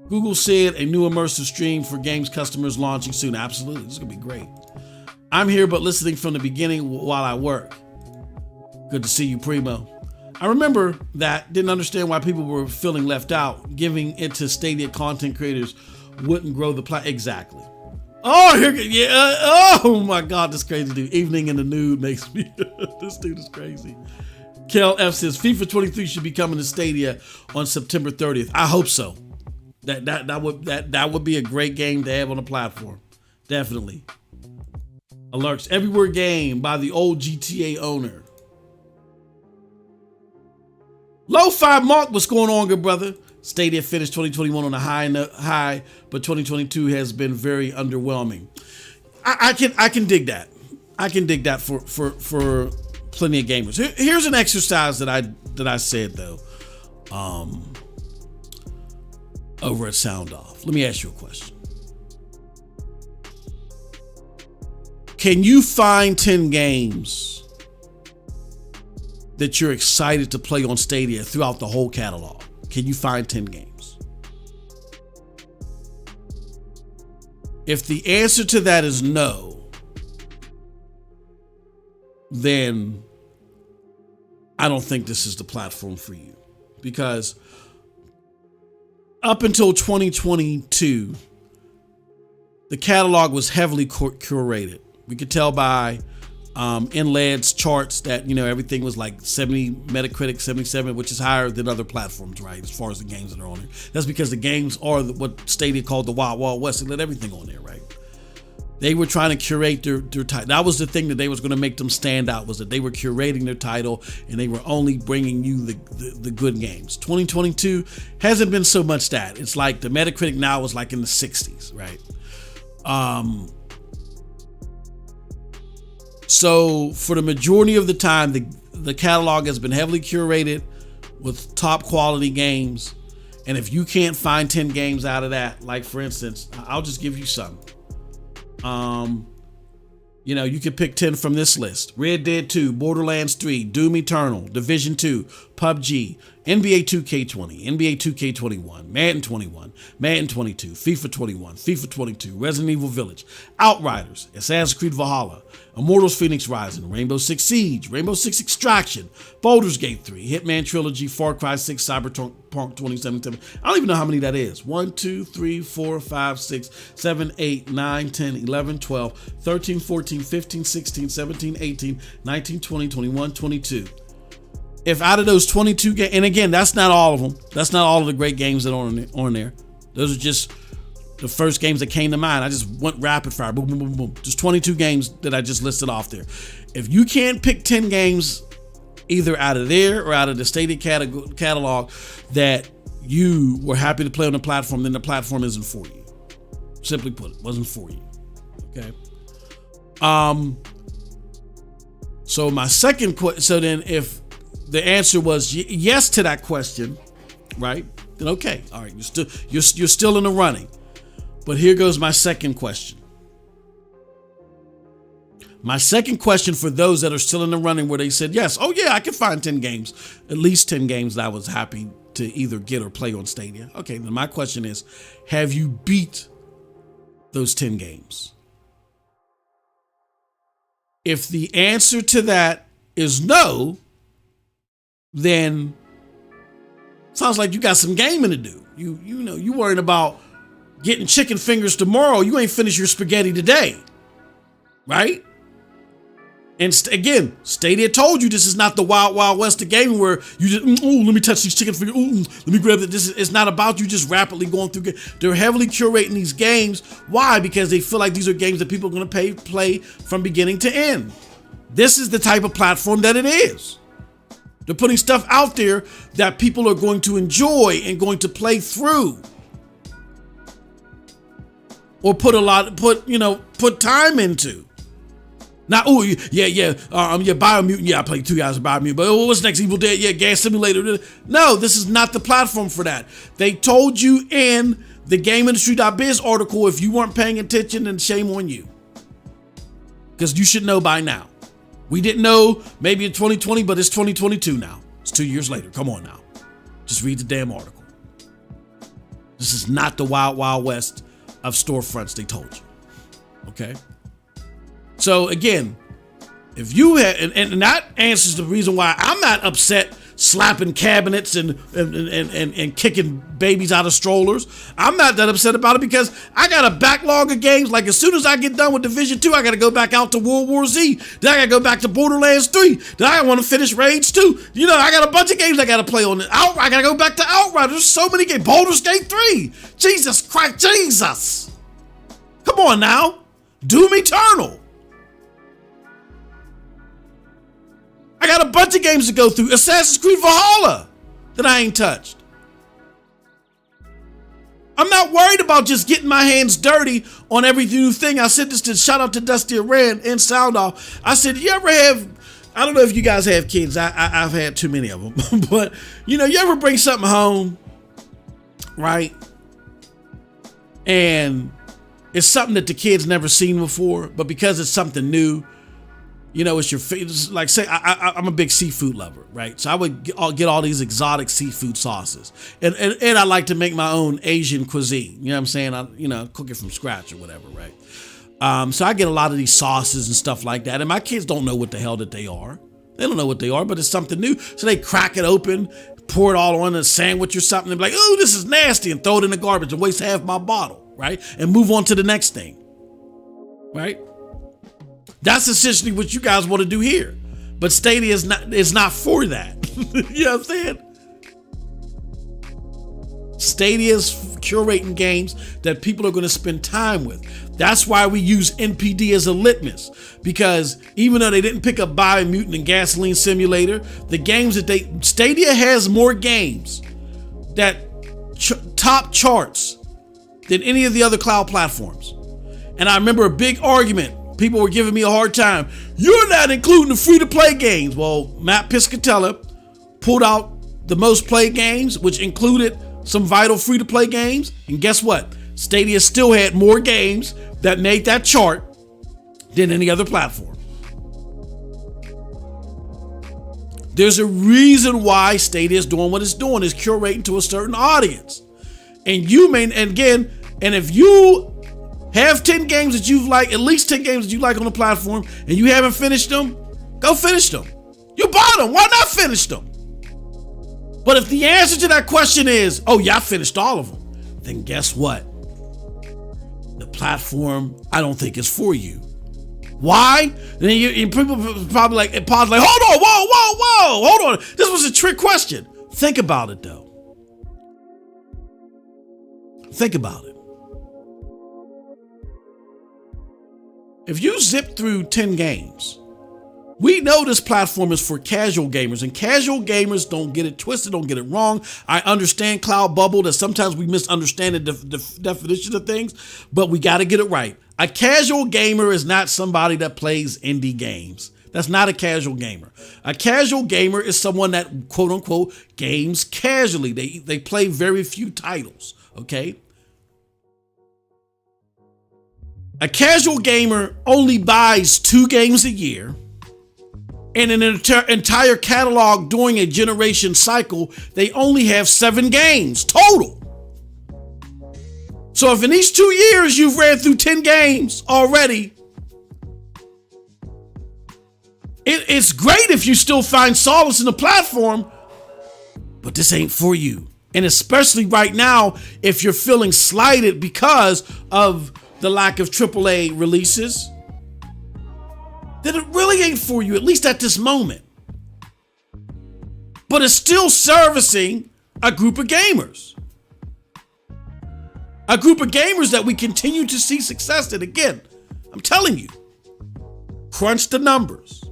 Google said a new immersive stream for games customers launching soon. Absolutely, this is gonna be great. I'm here but listening from the beginning while I work. Good to see you, Primo. I remember that, didn't understand why people were feeling left out. Giving it to Stadia content creators wouldn't grow the platform. Exactly. Oh, oh my God, this crazy dude. Evening in the nude makes me, this dude is crazy. Kel F says FIFA 23 should be coming to Stadia on September 30th. I hope so. That would be a great game to have on the platform. Definitely. Alerts everywhere game by the old GTA owner. Lo-Fi Mark, what's going on, good brother? Stadia finished 2021 on a high, but 2022 has been very underwhelming. I can dig that. I can dig that for plenty of gamers. Here's an exercise that I said though. Over at Sound Off. Let me ask you a question. Can you find 10 games that you're excited to play on Stadia throughout the whole catalog? Can you find 10 games? If the answer to that is no, then I don't think this is the platform for you. Because up until 2022, the catalog was heavily curated. We could tell by NLED's charts that, you know, everything was like 70, Metacritic 77, which is higher than other platforms, right? As far as the games that are on there. That's because the games are what Stadia called the Wild Wild West. They let everything on there, right? They were trying to curate their title. That was the thing that they was going to make them stand out, was that they were curating their title and they were only bringing you the good games. 2022 hasn't been so much that. It's like the Metacritic now is like in the 60s, right? So for the majority of the time, the catalog has been heavily curated with top quality games. And if you can't find 10 games out of that, like for instance, I'll just give you some. You could pick 10 from this list: Red Dead 2, Borderlands 3, Doom Eternal, Division 2, PUBG, NBA 2K20, NBA 2K21, Madden 21, Madden 22, FIFA 21, FIFA 22, Resident Evil Village, Outriders, Assassin's Creed Valhalla, Immortals Phoenix Rising, Rainbow Six Siege, Rainbow Six Extraction, Baldur's Gate 3, Hitman Trilogy, Far Cry 6, Cyberpunk 2077. I don't even know how many that is. 1, 2, 3, 4, 5, 6, 7, 8, 9, 10, 11, 12, 13, 14, 15, 16, 17, 18, 19, 20, 21, 22. If out of those 22 games, and again, that's not all of them. That's not all of the great games that are on there. Those are just the first games that came to mind. I just went rapid fire, boom, boom, boom, boom. Just 22 games that I just listed off there. If you can't pick 10 games either out of there or out of the Stadia catalog that you were happy to play on the platform, then the platform isn't for you. Simply put, it wasn't for you. Okay. So my second question. So then, if the answer was yes to that question, right? Then okay, all right, you're still in the running. But here goes my second question. My second question for those that are still in the running, where they said yes, oh yeah, I can find 10 games, at least 10 games that I was happy to either get or play on Stadia. Okay, then my question is, have you beat those 10 games? If the answer to that is no, then sounds like you got some gaming to do. You worried about getting chicken fingers tomorrow. You ain't finished your spaghetti today, right? And again, Stadia told you this is not the wild, wild west of gaming where you just, let me touch these chicken fingers. Let me grab it. It's not about you just rapidly going through. They're heavily curating these games. Why? Because they feel like these are games that people are going to play from beginning to end. This is the type of platform that it is. They're putting stuff out there that people are going to enjoy and going to play through. Or put time into. Not, Biomutant. Yeah, I played 2 hours of Biomutant. But what's next? Evil Dead? Yeah, Gas Simulator. No, this is not the platform for that. They told you in the GameIndustry.biz article, if you weren't paying attention, then shame on you. Because you should know by now. We didn't know maybe in 2020, but it's 2022 now. It's 2 years later. Come on now. Just read the damn article. This is not the wild, wild west of storefronts they told you. Okay? So again, if you had, and that answers the reason why I'm not upset slapping cabinets and kicking babies out of strollers. I'm not that upset about it because I got a backlog of games. Like as soon as I get done with Division 2, I got to go back out to World War Z. Then I got to go back to Borderlands 3. Then I want to finish Rage 2. I got a bunch of games I got to play on it. I got to go back to Outriders. There's so many games. Baldur's Gate 3. Jesus Christ, Jesus. Come on now. Doom Eternal. I got a bunch of games to go through. Assassin's Creed Valhalla that I ain't touched. I'm not worried about just getting my hands dirty on every new thing. I said this to shout out to Dusty Rand and Sound Off. I said, you ever have, I don't know if you guys have kids. I've had too many of them. But, you ever bring something home, right? And it's something that the kids never seen before, but because it's something new, it's your favorite. Like say, I'm a big seafood lover, right? So I would get all these exotic seafood sauces, and I like to make my own Asian cuisine. You know what I'm saying? I cook it from scratch or whatever, right? So I get a lot of these sauces and stuff like that, and my kids don't know what the hell that they are. They don't know what they are, but it's something new. So they crack it open, pour it all on a sandwich or something, and be like, "Oh, this is nasty," and throw it in the garbage and waste half my bottle, right? And move on to the next thing, right? That's essentially what you guys want to do here. But Stadia is not for that. You know what I'm saying? Stadia's curating games that people are going to spend time with. That's why we use NPD as a litmus. Because even though they didn't pick up Biomutant and Gasoline Simulator, the games that Stadia has more games that top charts than any of the other cloud platforms. And I remember a big argument. People were giving me a hard time. You're not including the free-to-play games. Well, Matt Piscatella pulled out the most played games, which included some vital free-to-play games. And guess what? Stadia still had more games that made that chart than any other platform. There's a reason why Stadia is doing what it's doing. It's curating to a certain audience. And if you have 10 games that you've liked, at least 10 games that you like on the platform, and you haven't finished them, go finish them. You bought them. Why not finish them? But if the answer to that question is, oh yeah, I finished all of them, then guess what? The platform, I don't think is for you. Why? And people probably pause like, hold on, whoa, hold on. This was a trick question. Think about it though. Think about it. If you zip through 10 games, we know this platform is for casual gamers, and casual gamers, don't get it twisted, don't get it wrong. I understand cloud bubble, that sometimes we misunderstand the definition of things, but we got to get it right. A casual gamer is not somebody that plays indie games. That's not a casual gamer. A casual gamer is someone that, quote unquote, games casually. They play very few titles, okay? A casual gamer only buys 2 games a year, and in an entire catalog during a generation cycle, they only have 7 games total. So if in these 2 years you've ran through 10 games already, it's great if you still find solace in the platform, but this ain't for you. And especially right now, if you're feeling slighted because of the lack of AAA releases, then it really ain't for you, at least at this moment. But it's still servicing a group of gamers. A group of gamers that we continue to see success in. Again, I'm telling you, crunch the numbers.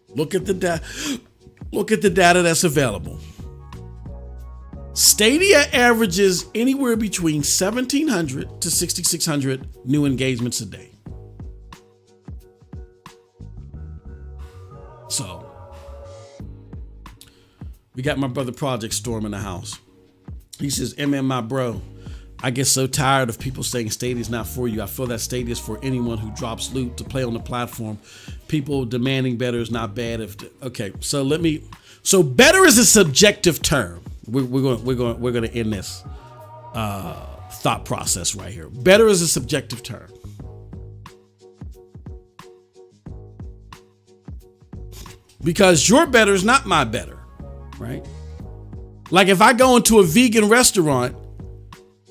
Look at the data that's available. Stadia averages anywhere between 1,700 to 6,600 new engagements a day. So, we got my brother Project Storm in the house. He says, MM, my bro, I get so tired of people saying Stadia's not for you. I feel that Stadia's for anyone who drops loot to play on the platform. People demanding better is not bad. So better is a subjective term. We're going to end this thought process right here. Better is a subjective term. Because your better is not my better, right? Like if I go into a vegan restaurant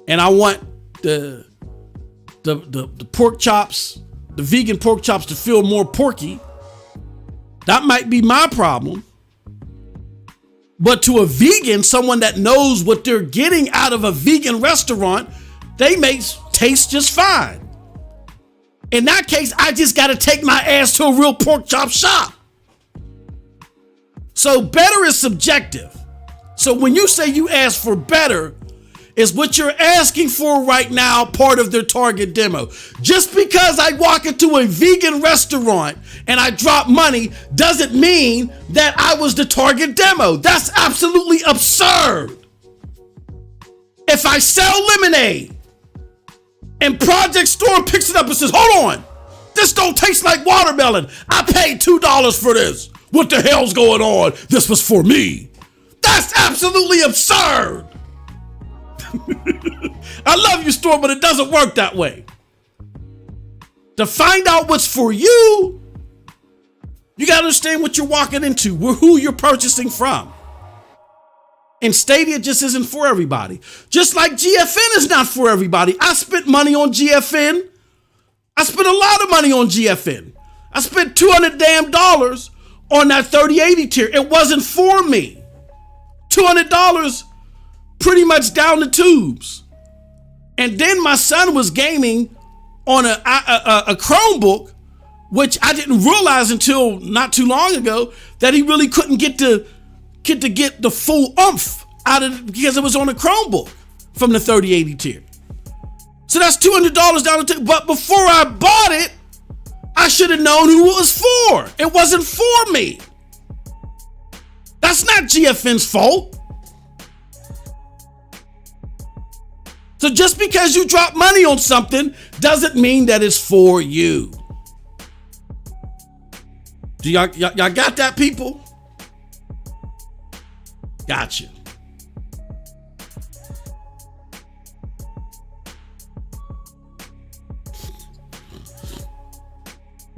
and I want the pork chops, the vegan pork chops to feel more porky, that might be my problem. But to a vegan, someone that knows what they're getting out of a vegan restaurant, they may taste just fine. In that case, I just got to take my ass to a real pork chop shop. So better is subjective. So when you say you ask for better, is what you're asking for right now part of their target demo. Just because I walk into a vegan restaurant and I drop money doesn't mean that I was the target demo. That's absolutely absurd. If I sell lemonade and Project Storm picks it up and says, hold on, this don't taste like watermelon. I paid $2 for this. What the hell's going on? This was for me. That's absolutely absurd. I love you, Storm, but it doesn't work that way. To find out what's for you, you got to understand what you're walking into, who you're purchasing from. And Stadia just isn't for everybody. Just like GFN is not for everybody. I spent money on GFN. I spent a lot of money on GFN. I spent $200 on that 3080 tier. It wasn't for me. $200 pretty much down the tubes. And then my son was gaming on a Chromebook, which I didn't realize until not too long ago that he really couldn't get the full oomph out of it because it was on a Chromebook from the 3080 tier. So that's $200 down the table. But before I bought it, I should have known who it was for. It wasn't for me. That's not GFN's fault. So just because you drop money on something doesn't mean that it's for you. Do y'all got that, people? Gotcha.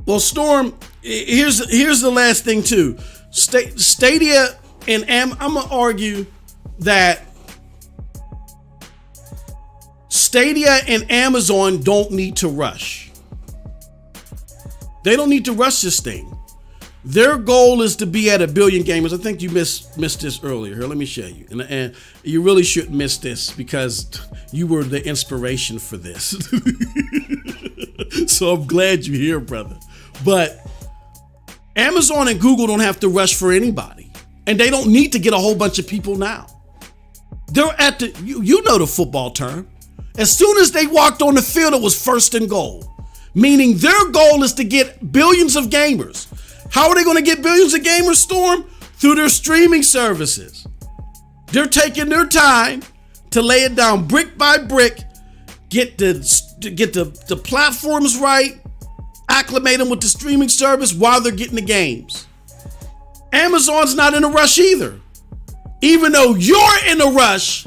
Well, Storm, here's the last thing too. Stadia and I'm gonna argue that Stadia and Amazon don't need to rush. They don't need to rush this thing. Their goal is to be at 1 billion gamers. I think you missed this earlier. Here, let me show you. And you really shouldn't miss this because you were the inspiration for this. So I'm glad you're here, brother. But Amazon and Google don't have to rush for anybody. And they don't need to get a whole bunch of people now. They're at the, you know the football term. As soon as they walked on the field, it was first and goal. Meaning their goal is to get billions of gamers. How are they going to get billions of gamers, Storm? Through their streaming services. They're taking their time to lay it down brick by brick, get the platforms right, acclimate them with the streaming service while they're getting the games. Amazon's not in a rush either. Even though you're in a rush,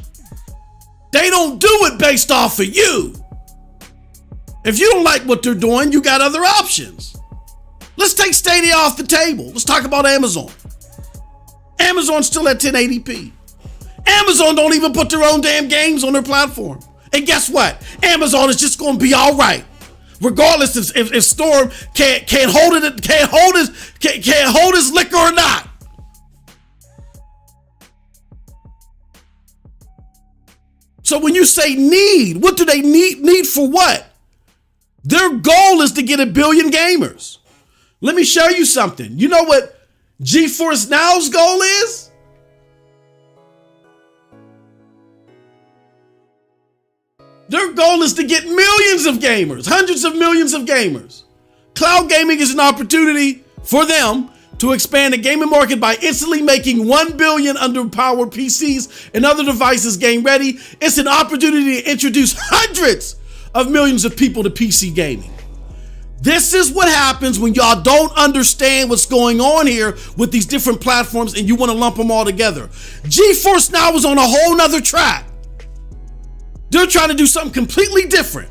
they don't do it based off of you. If you don't like what they're doing, you got other options. Let's take Stadia off the table. Let's talk about Amazon. Amazon's still at 1080p. Amazon don't even put their own damn games on their platform. And guess what? Amazon is just going to be all right, regardless if Storm can't hold his liquor or not. So when you say need, what do they need for what? Their goal is to get 1 billion gamers. Let me show you something. You know what Geforce Now's goal is? Their goal is to get millions of gamers, hundreds of millions of gamers. Cloud gaming is an opportunity for them to expand the gaming market by instantly making 1 billion underpowered PCs and other devices game ready. It's an opportunity to introduce hundreds of millions of people to PC gaming. This is what happens when y'all don't understand what's going on here with these different platforms and you want to lump them all together. Geforce Now is on a whole nother track. They're trying to do something completely different.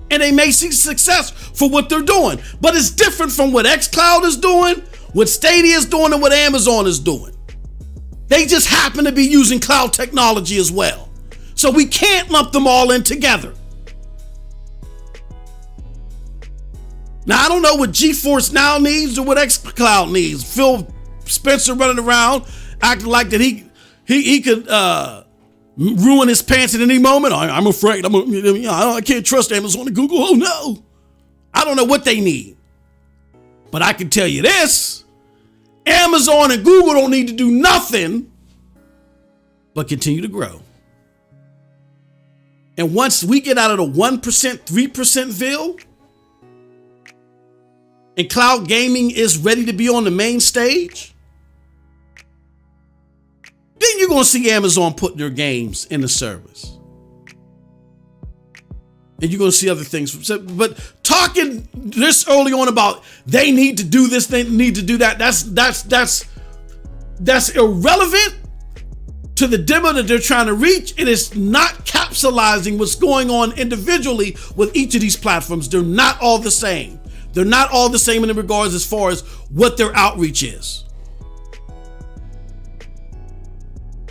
And they may see success for what they're doing. But it's different from what xCloud is doing, what Stadia is doing, and what Amazon is doing. They just happen to be using cloud technology as well. So we can't lump them all in together. Now, I don't know what Geforce Now needs or what xCloud needs. Phil Spencer running around acting like that he could ruin his pants at any moment. I'm afraid. I can't trust Amazon and Google. Oh no. I don't know what they need. But I can tell you this. Amazon and Google don't need to do nothing but continue to grow. And once we get out of the 1%, 3%ville, and cloud gaming is ready to be on the main stage, then you're going to see Amazon put their games in the service. And you're going to see other things. But talking this early on about they need to do this, they need to do that, that's irrelevant to the demo that they're trying to reach. It is not capsulizing what's going on individually with each of these platforms. They're not all the same. They're not all the same in regards as far as what their outreach is.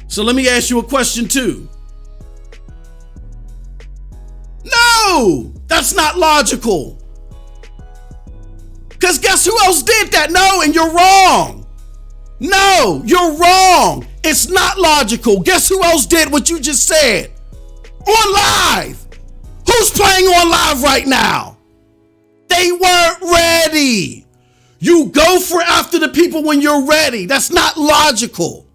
So let me ask you a question too. No, that's not logical. Because guess who else did that? No, and you're wrong. No, you're wrong. It's not logical. Guess who else did what you just said? On live. Who's playing on live right now? They weren't ready. You go for after the people when you're ready. That's not logical.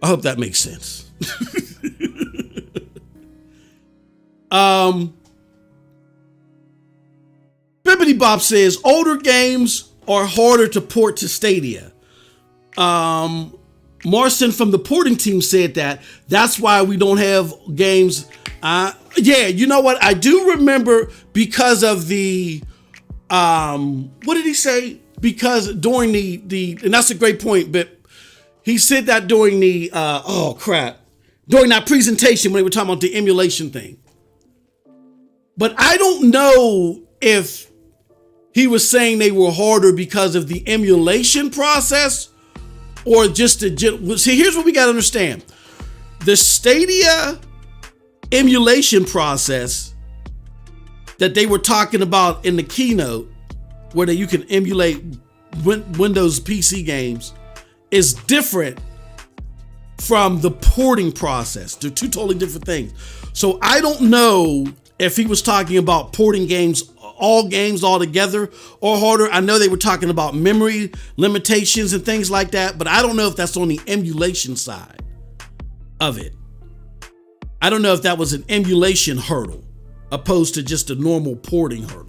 I hope that makes sense. Bibbidi Bob says older games are harder to port to Stadia. Marston from the porting team said that's why we don't have games. Yeah, you know what? I do remember because of the, what did he say? Because during the, and that's a great point, but he said that during the, during that presentation when they were talking about the emulation thing. But I don't know if he was saying they were harder because of the emulation process or just the, see, here's what we got to understand. The Stadia emulation process that they were talking about in the keynote, where you can emulate Windows PC games, is different from the porting process. They're two totally different things. So I don't know if he was talking about porting games all together or harder. I know they were talking about memory limitations and things like that, but I don't know if that's on the emulation side of it. I don't know if that was an emulation hurdle opposed to just a normal porting hurdle.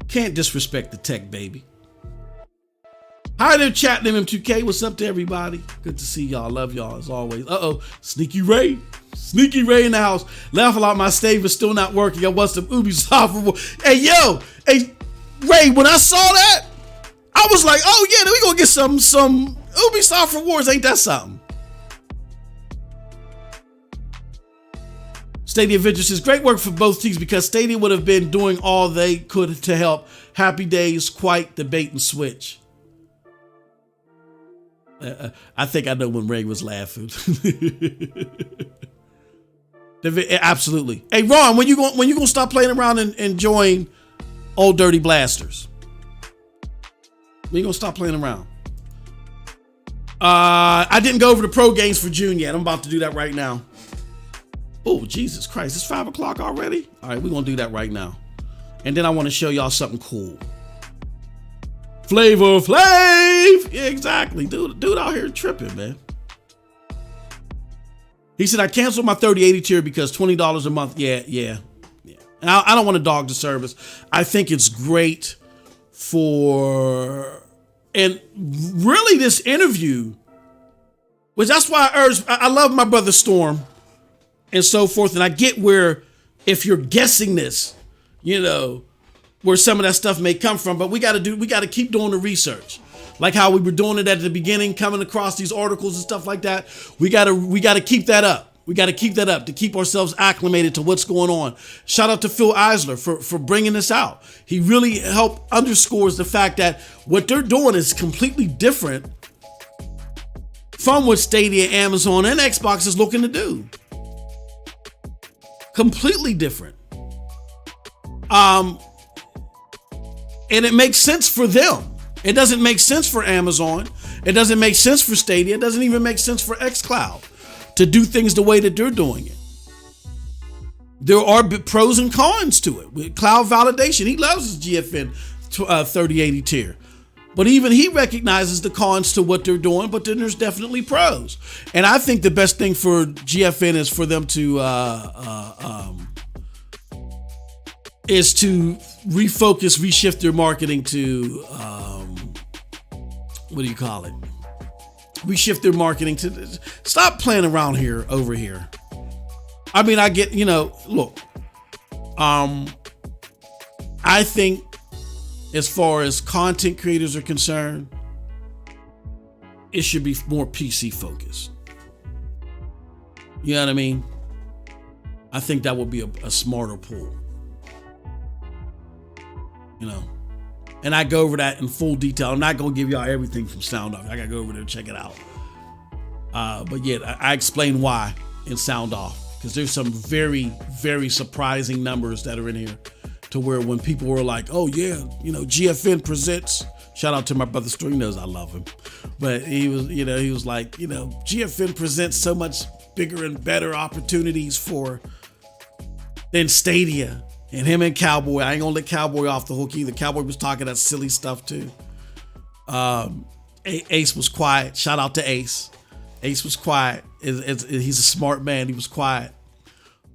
Can't disrespect the tech, baby. Hi there, chat M2K. What's up to everybody? Good to see y'all. Love y'all as always. Sneaky Ray in the house. Laugh a lot. My stave is still not working. I want some Ubisoft. Hey Ray. When I saw that, I was like, oh yeah, we gonna get some Ubisoft rewards. Ain't that something? Stadia Ventures says great work for both teams because Stadia would have been doing all they could to help. Happy days, quite the bait and switch. I think I know when Ray was laughing. Absolutely. Hey Ron, when you gonna stop playing around and join Old Dirty Blasters? When you gonna stop playing around? I didn't go over the pro games for June yet. I'm about to do that right now. Oh, Jesus Christ, it's 5 o'clock already? All right, we're gonna do that right now. And then I wanna show y'all something cool. Flavor Flav! Yeah, exactly. Dude out here tripping, man. He said, I canceled my 3080 tier because $20 a month. Yeah. And I don't want to dog the service. I think it's great for, and really this interview, which that's why I love my brother Storm and so forth. And I get where, if you're guessing this, where some of that stuff may come from, but we got to keep doing the research. Like how we were doing it at the beginning, coming across these articles and stuff like that. We got to keep that up. We got to keep that up to keep ourselves acclimated to what's going on. Shout out to Phil Eisler for bringing this out. He really underscores the fact that what they're doing is completely different from what Stadia, Amazon, and Xbox is looking to do. Completely different. And it makes sense for them. It doesn't make sense for Amazon. It doesn't make sense for Stadia. It doesn't even make sense for xCloud to do things the way that they're doing it. There are pros and cons to it. With cloud validation, he loves his GFN 3080 tier. But even he recognizes the cons to what they're doing, but then there's definitely pros. And I think the best thing for GFN is for them to refocus, reshift their marketing to, reshift their marketing to stop playing around over here. I mean, I get, look, I think as far as content creators are concerned, it should be more PC focused. You know what I mean? I think that would be a smarter pull. And I go over that in full detail. I'm not going to give y'all everything from Sound Off. I got to go over there and check it out. But yeah, I explain why in Sound Off, because there's some very, very surprising numbers that are in here to where when people were like, oh yeah, GFN presents, shout out to my brother String, knows I love him. But he was like, GFN presents so much bigger and better opportunities than Stadia. And him and Cowboy, I ain't gonna let Cowboy off the hook either. Cowboy was talking that silly stuff too. Ace was quiet. Shout out to Ace. Ace was quiet. He's a smart man. He was quiet.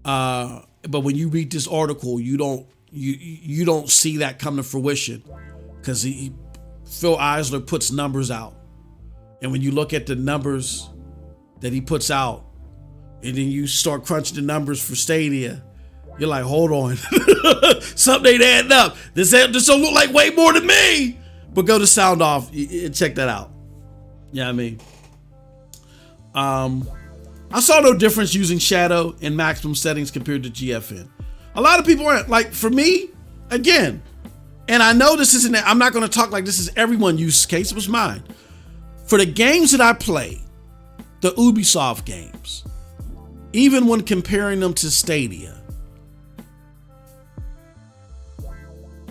But when you read this article, you don't see that come to fruition, because Phil Eisler puts numbers out, and when you look at the numbers that he puts out, and then you start crunching the numbers for Stadia, you're like, hold on, something ain't adding up. This don't look like way more than me. But go to Sound Off and check that out. Yeah, I mean, I saw no difference using shadow in maximum settings compared to GFN. A lot of people aren't. Like, for me, again, and I know this isn't, I'm not going to talk like this is everyone use case. It was mine. For the games that I play, the Ubisoft games, even when comparing them to Stadia,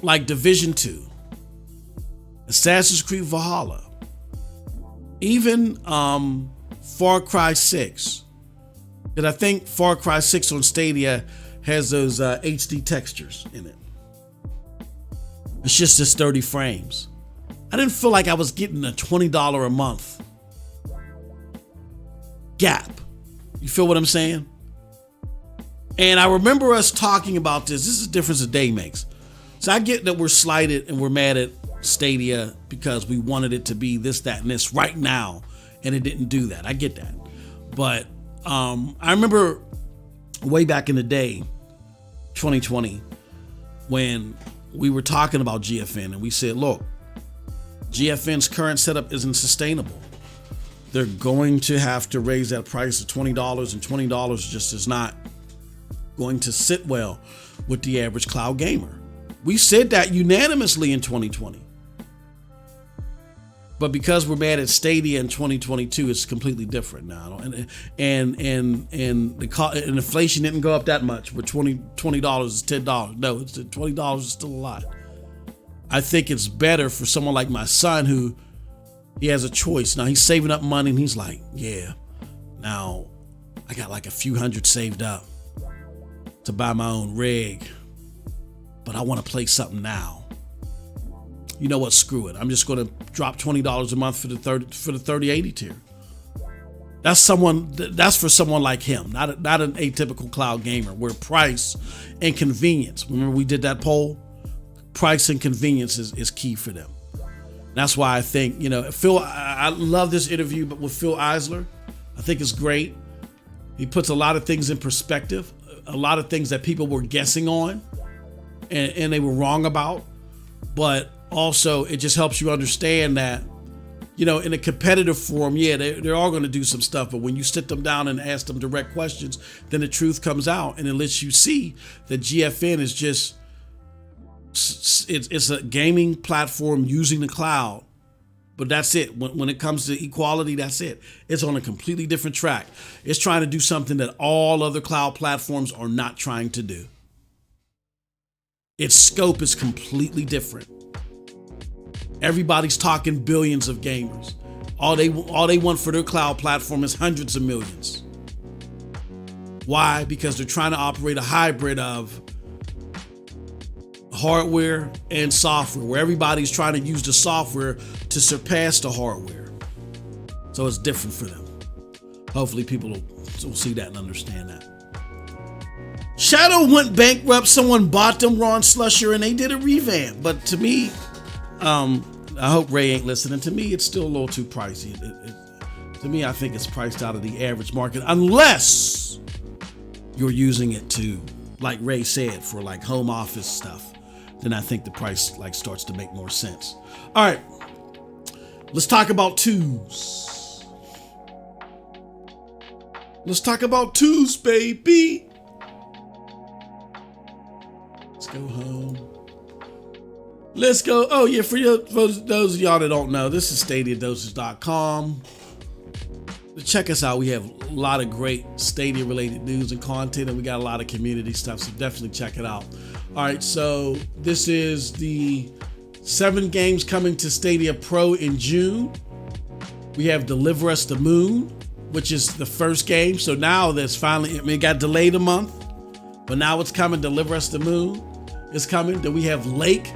like Division 2, Assassin's Creed Valhalla, even Far Cry 6, and I think Far Cry 6 on Stadia has those HD textures in it. It's just this 30 frames. I didn't feel like I was getting a $20 a month gap. You feel what I'm saying? And I remember us talking about this. This is the difference a day makes. So I get that we're slighted and we're mad at Stadia because we wanted it to be this, that, and this right now, and it didn't do that. I get that. But I remember way back in the day, 2020, when we were talking about GFN, and we said, look, GFN's current setup isn't sustainable. They're going to have to raise that price to $20, and $20 just is not going to sit well with the average cloud gamer. We said that unanimously in 2020. But because we're mad at Stadia in 2022, it's completely different now. And inflation didn't go up that much. Where $20 is $10. No, it's $20 is still a lot. I think it's better for someone like my son, who he has a choice. Now he's saving up money, and he's like, yeah, now I got like a few hundred saved up to buy my own rig, but I want to play something now. You know what? Screw it. I'm just going to drop $20 a month for the 3080 tier. That's for someone like him, not an atypical cloud gamer, where price and convenience. Remember we did that poll? Price and convenience is key for them. That's why I think, Phil, I love this interview, but with Phil Eisler, I think it's great. He puts a lot of things in perspective, a lot of things that people were guessing on and they were wrong about. But also, it just helps you understand that, in a competitive forum, yeah, they're all going to do some stuff. But when you sit them down and ask them direct questions, then the truth comes out. And it lets you see that GFN is just, it's a gaming platform using the cloud. But that's it. When it comes to equality, that's it. It's on a completely different track. It's trying to do something that all other cloud platforms are not trying to do. Its scope is completely different. Everybody's talking billions of gamers. All they want for their cloud platform is hundreds of millions. Why? Because they're trying to operate a hybrid of hardware and software, where everybody's trying to use the software to surpass the hardware. So it's different for them. Hopefully people will see that and understand that. Shadow went bankrupt. Someone bought them, Ron Slusher, and they did a revamp. But to me, I hope Ray ain't listening. To me, it's still a little too pricey. To me, I think it's priced out of the average market, unless you're using it to, like Ray said, for like home office stuff. Then I think the price starts to make more sense. All right, let's talk about TWoS. Let's talk about TWoS, baby. Let's go home. Let's go. Oh, yeah, for those of y'all that don't know, this is StadiaDosage.com. Check us out. We have a lot of great Stadia-related news and content, and we got a lot of community stuff, so definitely check it out. All right, so this is the 7 games coming to Stadia Pro in June. We have Deliver Us the Moon, which is the first game. So now that's finally, it got delayed a month, but now it's coming, Deliver Us the Moon. is coming. Then we have Lake,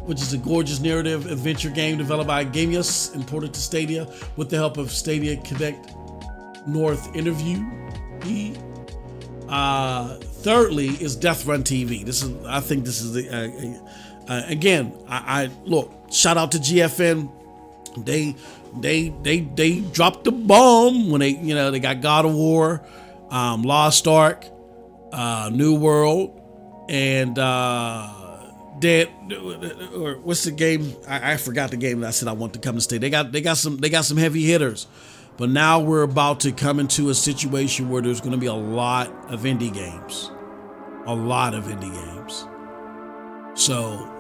which is a gorgeous narrative adventure game developed by Geforce and ported to Stadia with the help of Stadia Connect North Interview. Thirdly is Death Run TV. I think this is again. I look. Shout out to GFN. They dropped the bomb when they got God of War, Lost Ark, New World, and Dead. Or what's the game? I forgot the game that I said I want to come to stay. They got some heavy hitters, but now we're about to come into a situation where there's going to be a lot of indie games, So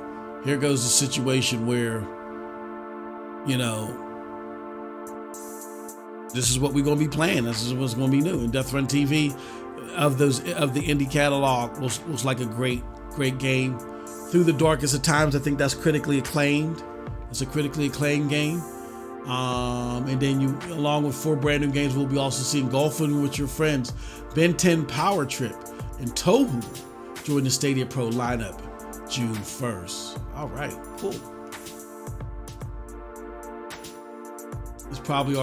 here goes the situation where, this is what we're going to be playing. This is what's going to be new. And Death Run TV of the indie catalog was like a great game. Through the Darkest of Times, I think that's critically acclaimed. It's a critically acclaimed game. And then along with 4 brand new games, we'll be also seeing Golfing with Your Friends, Ben 10 Power Trip, and Tohu join the Stadia Pro lineup June 1st. All right, cool. It's probably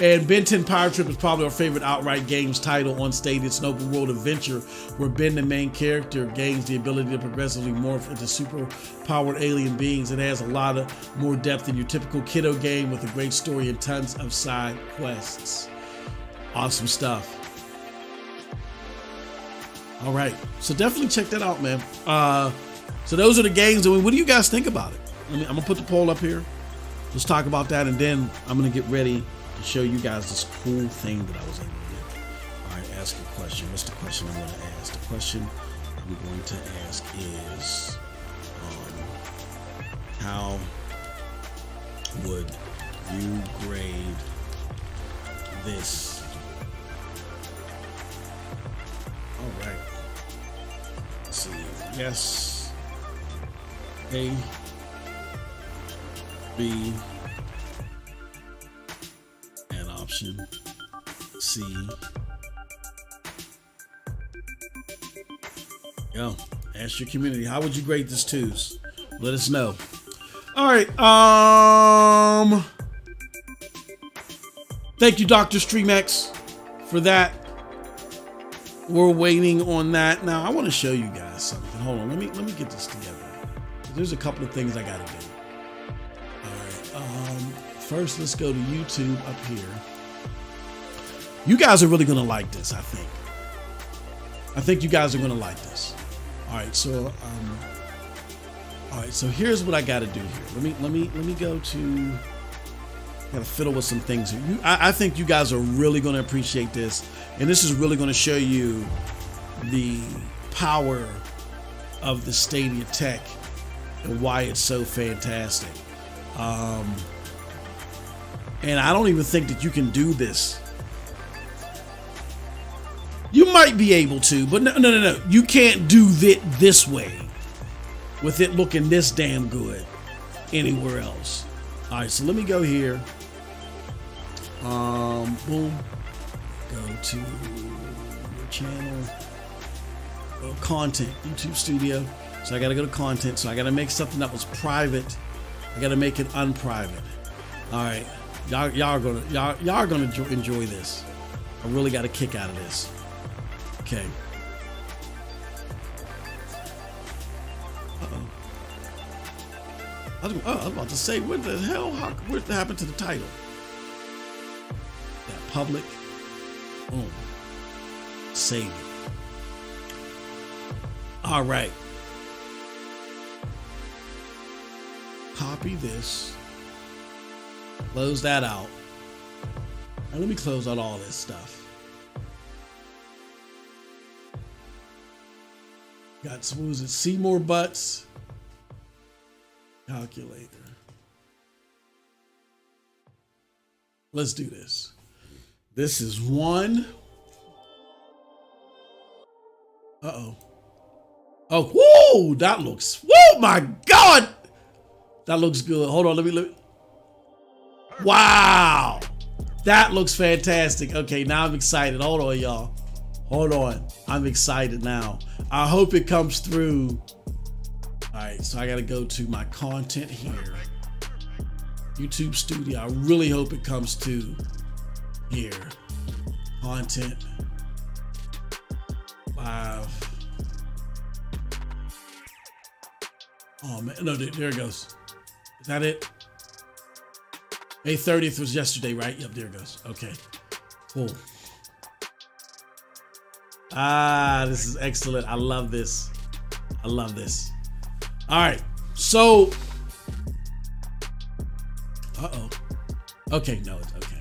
and Ben 10 Power Trip is probably our favorite outright games title on Stadia. It's an open world adventure where Ben, the main character, gains the ability to progressively morph into super powered alien beings. It has a lot of more depth than your typical kiddo game, with a great story and tons of side quests. Awesome stuff. All right, so definitely check that out, man. So those are the games. What do you guys think about it? I'm gonna put the poll up here. Let's talk about that, and then I'm gonna get ready to show you guys this cool thing that I was able to do. All right, ask a question. What's the question I'm gonna ask? The question I'm going to ask is, how would you grade this? All right. Let's see. Yes. A. B. And option C. Go. Ask your community. How would you grade this TWoS? Let us know. All right. Thank you, Dr. StreamX, for that. We're waiting on that. Now I want to show you guys something. Hold on. Let me get this together. There's a couple of things I gotta do. All right. First, let's go to YouTube up here. You guys are really gonna like this, I think. I think you guys are gonna like this. All right. So here's what I gotta do here. Let me go to. Gotta fiddle with some things here. I think you guys are really gonna appreciate this, and this is really gonna show you the power of the Stadia tech and why it's so fantastic. And I don't even think that you can do this. You might be able to, but no. You can't do it this way with it looking this damn good anywhere else. All right, so let me go here. Boom. Go to your channel. Content, YouTube Studio. So I gotta go to content. So I gotta make something that was private. I gotta make it unprivate. All right, y'all are gonna enjoy this. I really got a kick out of this. Okay. I was about to say, what the hell? What happened to the title? That public. Boom. Save it. All right. Copy this. Close that out. Now let me close out all this stuff. Got some, was it see more butts? Calculator. Let's do this. This is one. Uh-oh. Oh, whoa, that looks, whoa, my God. That looks good. Hold on, let me look. Wow. That looks fantastic. Okay, now I'm excited. Hold on, y'all. Hold on. I'm excited now. I hope it comes through. All right, so I got to go to my content here. YouTube Studio. I really hope it comes to here. Content. Live. Oh man, no, there it goes. Is that it? May 30th was yesterday, right? Yep, there it goes. Okay, cool. This is excellent. I love this. I love this. All right, so, okay, no, it's okay.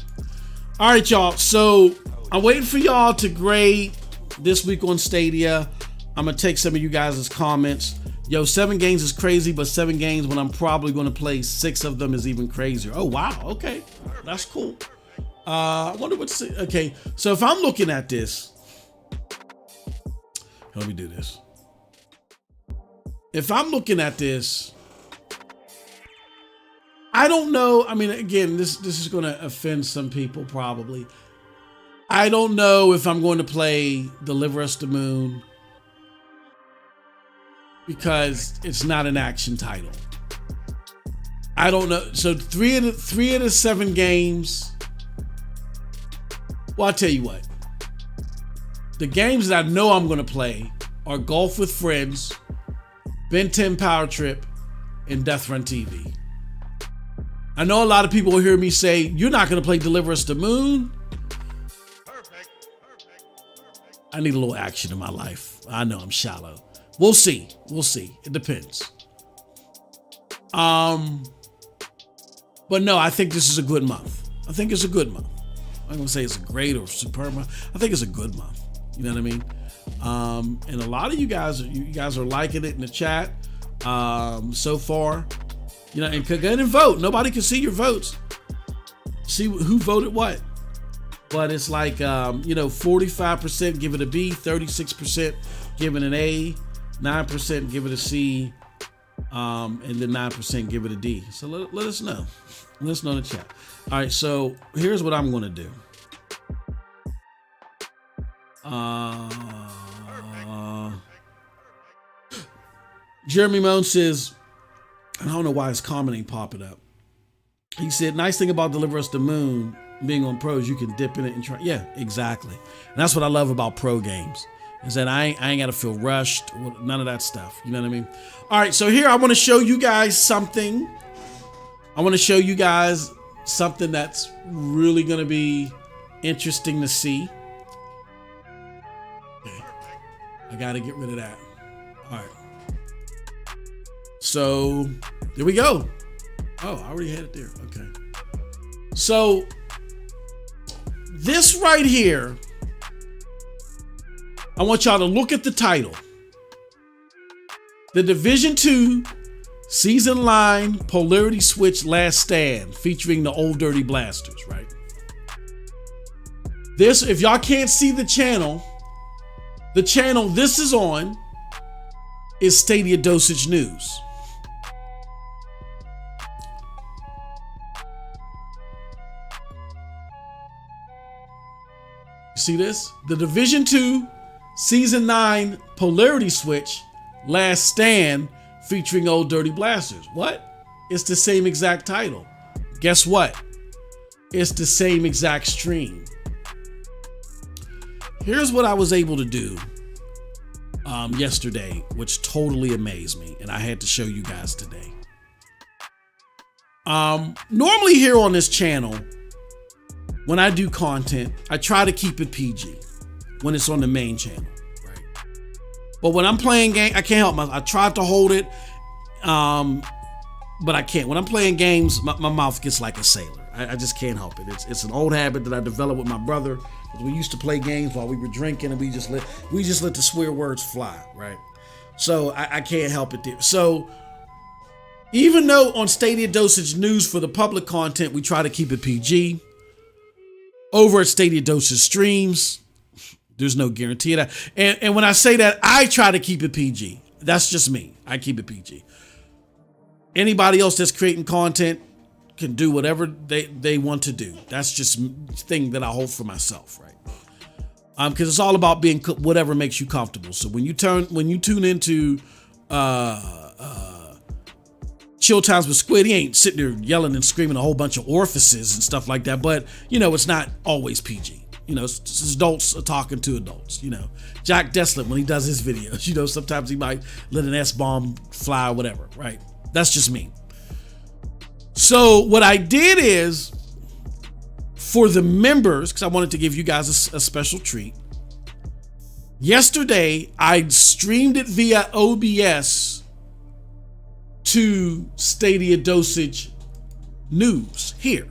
All right, y'all, so I'm waiting for y'all to grade this week on Stadia. I'm gonna take some of you guys' comments. Yo, 7 games is crazy, but 7 games when I'm probably gonna play 6 of them is even crazier. Oh, wow, okay, that's cool. I wonder what's, okay, so if I'm looking at this, let me do this. If I'm looking at this, I don't know. I mean, again, this is going to offend some people probably. I don't know if I'm going to play Deliver Us the Moon because it's not an action title. I don't know. So three of the 7 games. Well, I'll tell you what. The games that I know I'm going to play are Golf with Friends, Ben 10 Power Trip, and Death Run TV. I know a lot of people will hear me say, you're not going to play Deliver Us the Moon. I need a little action in my life. I know I'm shallow. We'll see. We'll see. It depends. But no, I think this is a good month. I think it's a good month. I'm not going to say it's a great or superb month. I think it's a good month. You know what I mean? And a lot of you guys are liking it in the chat so far. You know, and go ahead and vote. Nobody can see your votes. See who voted what. But it's like, 45% give it a B, 36% give it an A, 9% give it a C, and then 9% give it a D. So let us know. Let us know in the chat. All right, so here's what I'm going to do. Jeremy Moan says, I don't know why his comment ain't popping up. He said, nice thing about Deliver Us the Moon being on pros, you can dip in it and try. Yeah, exactly. And that's what I love about pro games, is that I ain't got to feel rushed, none of that stuff. You know what I mean? All right, so here I want to show you guys something. I want to show you guys something that's really going to be interesting to see. Okay. I got to get rid of that. All right. So there we go. Oh, I already had it there. Okay. So this right here, I want y'all to look at the title. The Division 2 Season Line Polarity Switch Last Stand, featuring the Old Dirty Blasters, right? This, if y'all can't see the channel this is on is StadiaDosage News. See this? The Division 2 Season 9 Polarity Switch Last Stand, featuring Old Dirty Blasters. What? It's the same exact title. Guess what? It's the same exact stream. Here's what I was able to do yesterday, which totally amazed me, and I had to show you guys today. Normally here on this channel, when I do content, I try to keep it PG when it's on the main channel, right? But when I'm playing game, I can't help myself. I tried to hold it, but I can't. When I'm playing games, my mouth gets like a sailor. I just can't help it. It's an old habit that I developed with my brother. We used to play games while we were drinking, and we just let the swear words fly, right? So I can't help it there. So even though on StadiaDosage News for the public content, we try to keep it PG, over at StadiaDosage Streams, there's no guarantee of that. And when I say that, I try to keep it PG. That's just me. I keep it PG. Anybody else that's creating content can do whatever they want to do. That's just the thing that I hold for myself, right? Because it's all about being whatever makes you comfortable. So when you tune into Chill Times with Squid, he ain't sitting there yelling and screaming a whole bunch of orifices and stuff like that. But it's not always PG. It's adults talking to adults. Jack Deslett, when he does his videos, sometimes he might let an S-bomb fly or whatever. Right? That's just me. So what I did is, for the members, because I wanted to give you guys a special treat, yesterday I streamed it via OBS to StadiaDosage News here.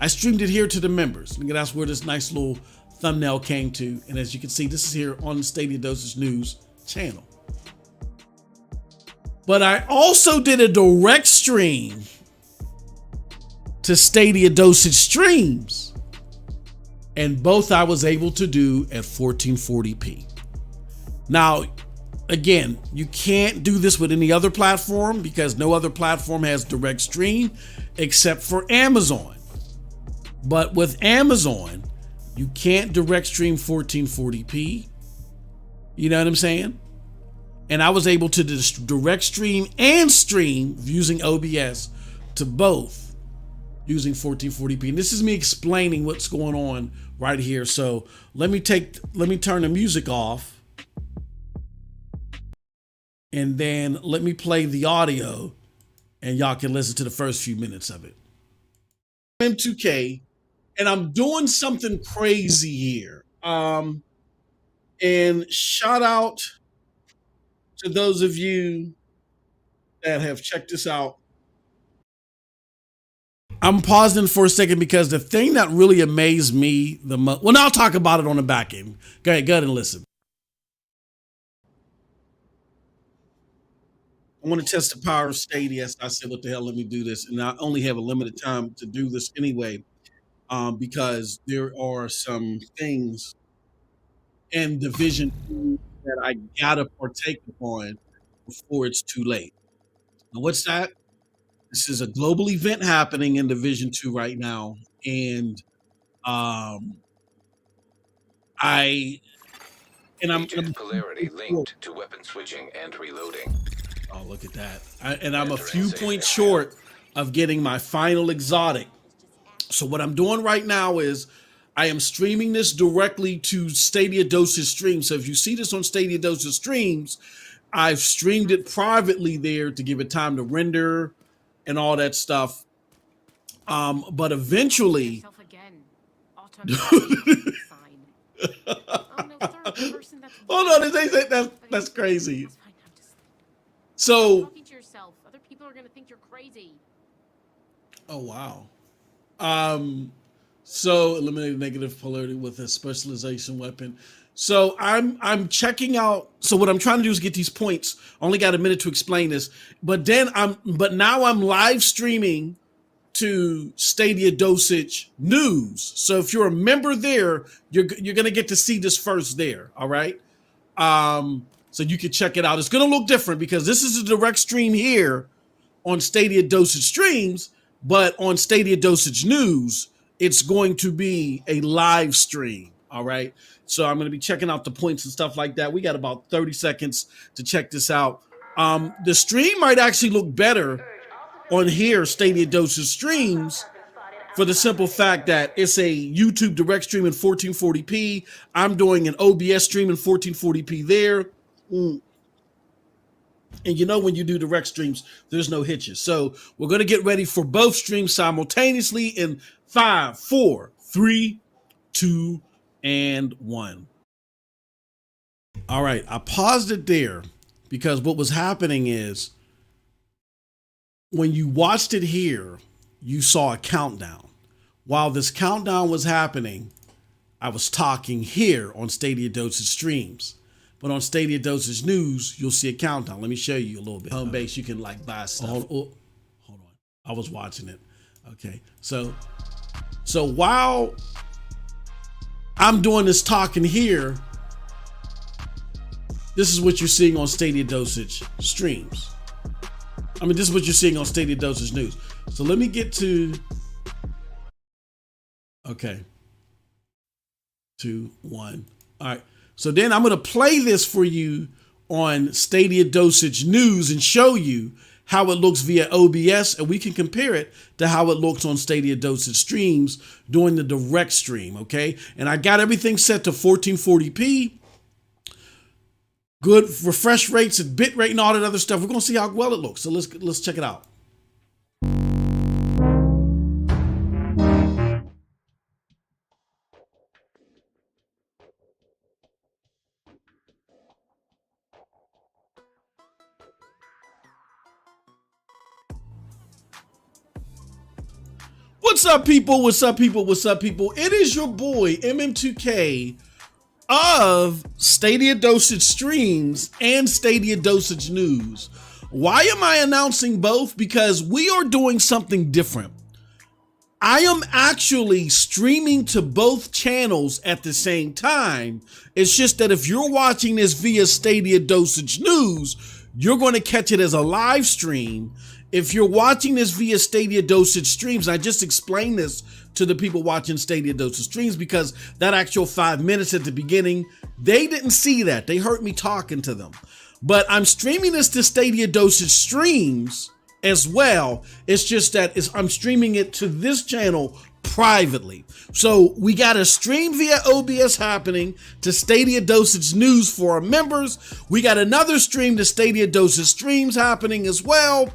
I streamed it here to the members. And that's where this nice little thumbnail came to. And as you can see, this is here on the StadiaDosage News channel. But I also did a direct stream to StadiaDosage streams, and both I was able to do at 1440p. Now, again, you can't do this with any other platform because no other platform has direct stream except for Amazon. But with Amazon, you can't direct stream 1440p. You know what I'm saying? And I was able to direct stream and stream using OBS to both using 1440p. And this is me explaining what's going on right here. So let me turn the music off, and then let me play the audio, and y'all can listen to the first few minutes of it. M2K, and I'm doing something crazy here. And shout out to those of you that have checked this out. I'm pausing for a second because the thing that really amazed me the most, well, now I'll talk about it on the back end. Go ahead and listen. I want to test the power of Stadia. I said, what the hell, let me do this. And I only have a limited time to do this anyway, because there are some things in Division 2 that I gotta partake upon before it's too late. Now, what's that? This is a global event happening in Division 2 right now, and I'm polarity linked to weapon switching and reloading. Oh, look at that! I'm a few points short of getting my final exotic. So what I'm doing right now is I am streaming this directly to StadiaDosage streams. So if you see this on StadiaDosage streams, I've streamed it privately there to give it time to render and all that stuff. But eventually, hold on, that's crazy. So, talking to yourself. Other people are gonna think you're crazy. Oh wow. So eliminate negative polarity with a specialization weapon. So I'm checking out. So what I'm trying to do is get these points. Only got a minute to explain this, but now I'm live streaming to StadiaDosage News. So if you're a member there, you're gonna get to see this first there. All right. So you can check it out. It's gonna look different because this is a direct stream here on StadiaDosage streams, but on StadiaDosage News, it's going to be a live stream. All right. So I'm going to be checking out the points and stuff like that. We got about 30 seconds to check this out. The stream might actually look better on here, StadiaDosage streams, for the simple fact that it's a YouTube direct stream in 1440p. I'm doing an OBS stream in 1440p there. And when you do direct streams, there's no hitches. So we're going to get ready for both streams simultaneously in 5, 4, 3, 2, and 1. All right, I paused it there because what was happening is when you watched it here, you saw a countdown. While this countdown was happening, I was talking here on StadiaDosage streams. But on StadiaDosage News, you'll see a countdown. Let me show you a little bit. Home base, you can like buy stuff. Hold on. I was watching it. Okay. So while I'm doing this talking here, this is what you're seeing on StadiaDosage streams. This is what you're seeing on StadiaDosage News. So let me get to, okay. 2, 1. All right. So then I'm going to play this for you on Stadia Dosage News and show you how it looks via OBS, and we can compare it to how it looks on Stadia Dosage streams during the direct stream, okay? And I got everything set to 1440p, good refresh rates and bit rate and all that other stuff. We're gonna see how well it looks. So let's check it out. What's up, people? What's up, people? What's up, people? It is your boy, MM2K of Stadia Dosage Streams and Stadia Dosage News. Why am I announcing both? Because we are doing something different. I am actually streaming to both channels at the same time. It's just that if you're watching this via Stadia Dosage News, you're going to catch it as a live stream. If you're watching this via Stadia Dosage Streams, I just explained this to the people watching Stadia Dosage Streams because that actual 5 minutes at the beginning, they didn't see that. They heard me talking to them. But I'm streaming this to Stadia Dosage Streams as well. It's just that I'm streaming it to this channel privately. So we got a stream via OBS happening to Stadia Dosage News for our members. We got another stream to Stadia Dosage Streams happening as well.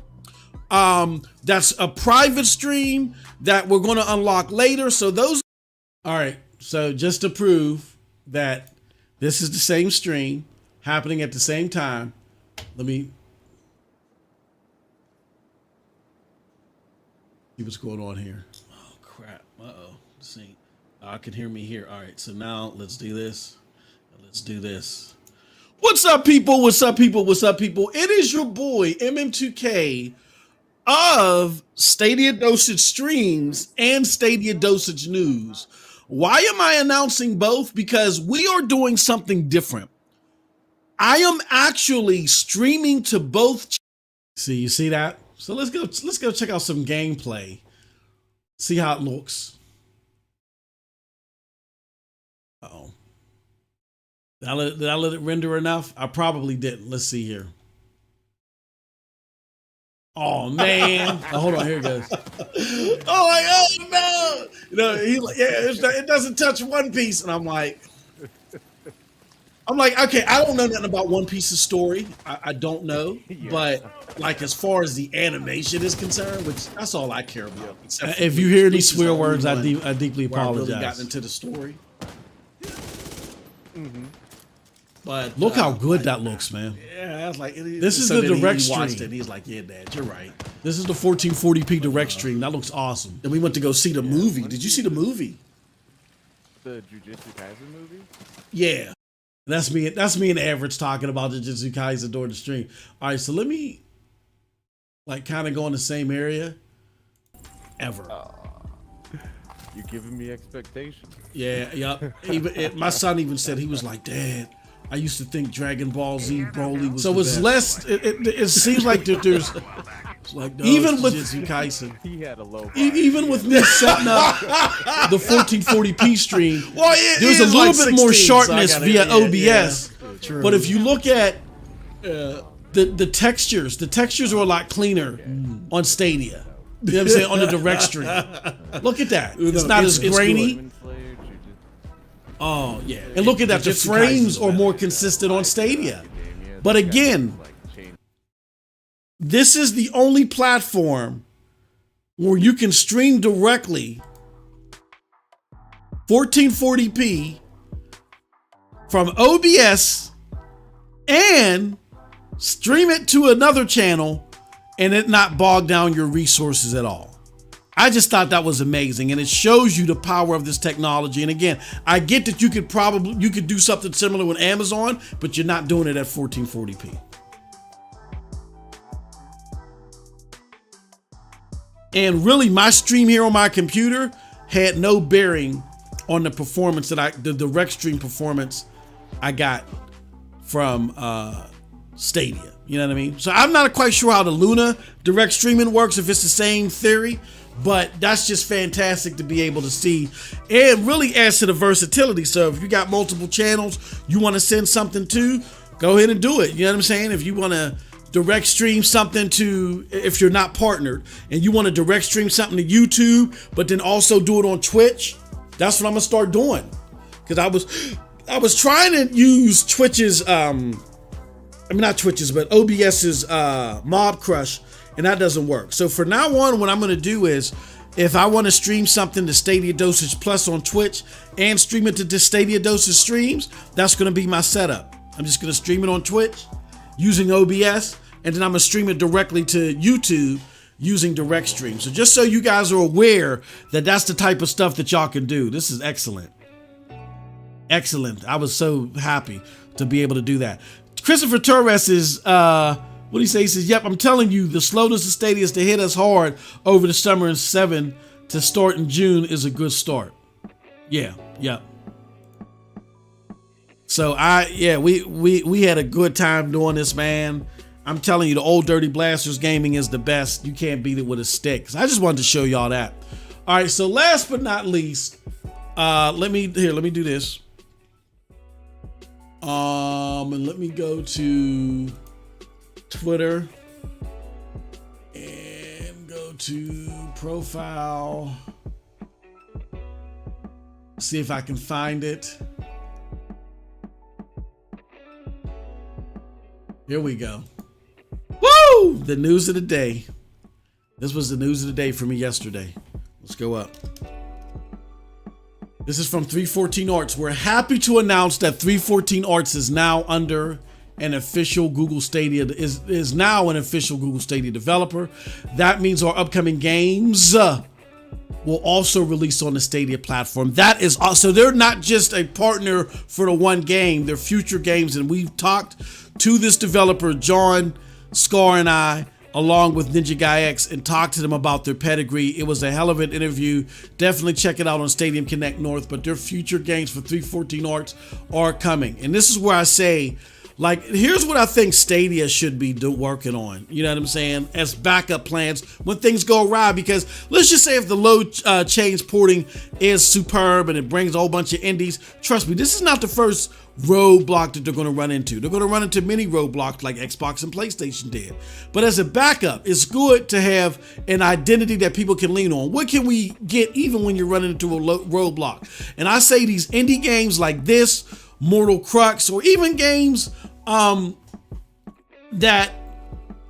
That's a private stream that we're going to unlock later. So all right. So just to prove that this is the same stream happening at the same time, let me see what's going on here. Oh crap. Uh-oh. Let's see. I can hear me here. All right. So now let's do this. Let's do this. What's up, people? What's up, people? What's up, people? It is your boy, MM2K of Stadia Dosage Streams and Stadia Dosage News. Why am I announcing both? Because we are doing something different. I am actually streaming to both. See, you see that? So let's go check out some gameplay. See how it looks. Uh-oh. Did I let it render enough? I probably didn't. Let's see here. Oh man! Oh, hold on, here it goes. Oh no! You know, he's like, yeah, it doesn't touch One Piece, and I'm like, okay, I don't know nothing about One Piece's story. I don't know, but like as far as the animation is concerned, which that's all I care about. If you hear any swear words, I deeply apologize. I really got into the story. Mm-hmm. But look how good that looks, man. Yeah, I was like, this is the direct stream. Watched it. He's like, yeah, Dad, you're right. This is the 1440p direct stream. That looks awesome. Then we went to go see the movie. Did you see the movie? The Jujutsu Kaisen movie? Yeah, that's me. That's me and Average talking about the Jujutsu Kaisen during the stream. All right, so let me like kind of go in the same area. Ever. You're giving me expectations. Yeah, yep. Even my son even said, he was like, Dad, I used to think Dragon Ball Z Broly was so it's best. Less. It seems like there's like no, even with Jujutsu Kaisen. He had a low. Even with me setting up the 1440p stream, well, there's a little bit more sharpness via OBS. Yeah, but if you look at the textures are a lot cleaner on Stadia. You know what I'm saying? On the direct stream. Look at that. It's not as grainy. Oh, yeah. And look at that. The frames are more consistent on Stadia. But again, this is the only platform where you can stream directly 1440p from OBS and stream it to another channel and it not bog down your resources at all. I just thought that was amazing, and it shows you the power of this technology. And again, I get that you could do something similar with Amazon, but you're not doing it at 1440p. And really, my stream here on my computer had no bearing on the performance the direct stream performance I got from Stadia. You know what I mean? So I'm not quite sure how the Luna direct streaming works, if it's the same theory, But that's just fantastic to be able to see, and really adds to the versatility. So if you got multiple channels you want to send something to, go ahead and do it. You know what I'm saying? If you want to direct stream something to, if you're not partnered and you want to direct stream something to YouTube, but then also do it on Twitch, that's what I'm gonna start doing. Because I was trying to use Twitch's, not Twitch's, but OBS's Mob Crush, and that doesn't work. So for now on, what I'm gonna do is, if I want to stream something to Stadia Dosage Plus on Twitch and stream it to Stadia Dosage streams, that's gonna be my setup. I'm just gonna stream it on Twitch using OBS, and then I'm gonna stream it directly to YouTube using direct stream. So just so you guys are aware that that's the type of stuff that y'all can do. This is excellent. Excellent. I was so happy to be able to do that. Christopher Torres is, what do you say? He says, yep, I'm telling you, the slowness of Stadia is to hit us hard over the summer, and 7 to start in June is a good start. Yeah, yep. So we had a good time doing this, man. I'm telling you, the old Dirty Blasters gaming is the best. You can't beat it with a stick. So I just wanted to show y'all that. All right, so last but not least, let me do this. And let me go to Twitter and go to profile. See if I can find it. Here we go. Woo! The news of the day. This was the news of the day for me yesterday. Let's go up. This is from 314 Arts. We're happy to announce that 314 Arts is now under an official Google Stadia, is now an official Google Stadia developer. That means our upcoming games will also release on the Stadia platform. That is also, they're not just a partner for the one game, they're future games. And we've talked to this developer, John Scar and I, along with Ninja Guy X, and talked to them about their pedigree. It was a hell of an interview. Definitely check it out on Stadium Connect North, but their future games for 314 Arts are coming. And this is where I say, like, here's what I think Stadia should be working on. You know what I'm saying? As backup plans when things go awry, because let's just say if the low change porting is superb and it brings a whole bunch of indies, trust me, this is not the first roadblock that they're going to run into. They're going to run into many roadblocks like Xbox and PlayStation did. But as a backup, it's good to have an identity that people can lean on. What can we get even when you're running into a roadblock? And I say these indie games like this, Mortal Crux, or even games that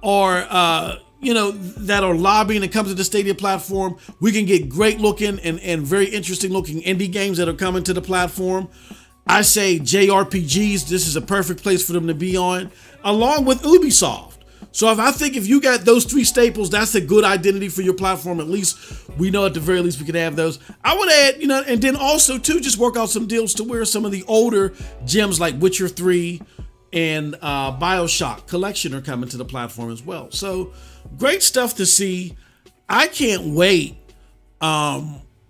are that are lobbying and comes to the Stadia platform, we can get great looking and very interesting looking indie games that are coming to the platform. I say JRPGs, this is a perfect place for them to be on, along with Ubisoft. So if you got those three staples, that's a good identity for your platform. At least we know at the very least we could have those. I would add, and then also too, just work out some deals to where some of the older gems like Witcher 3 and BioShock Collection are coming to the platform as well. So great stuff to see. I can't wait.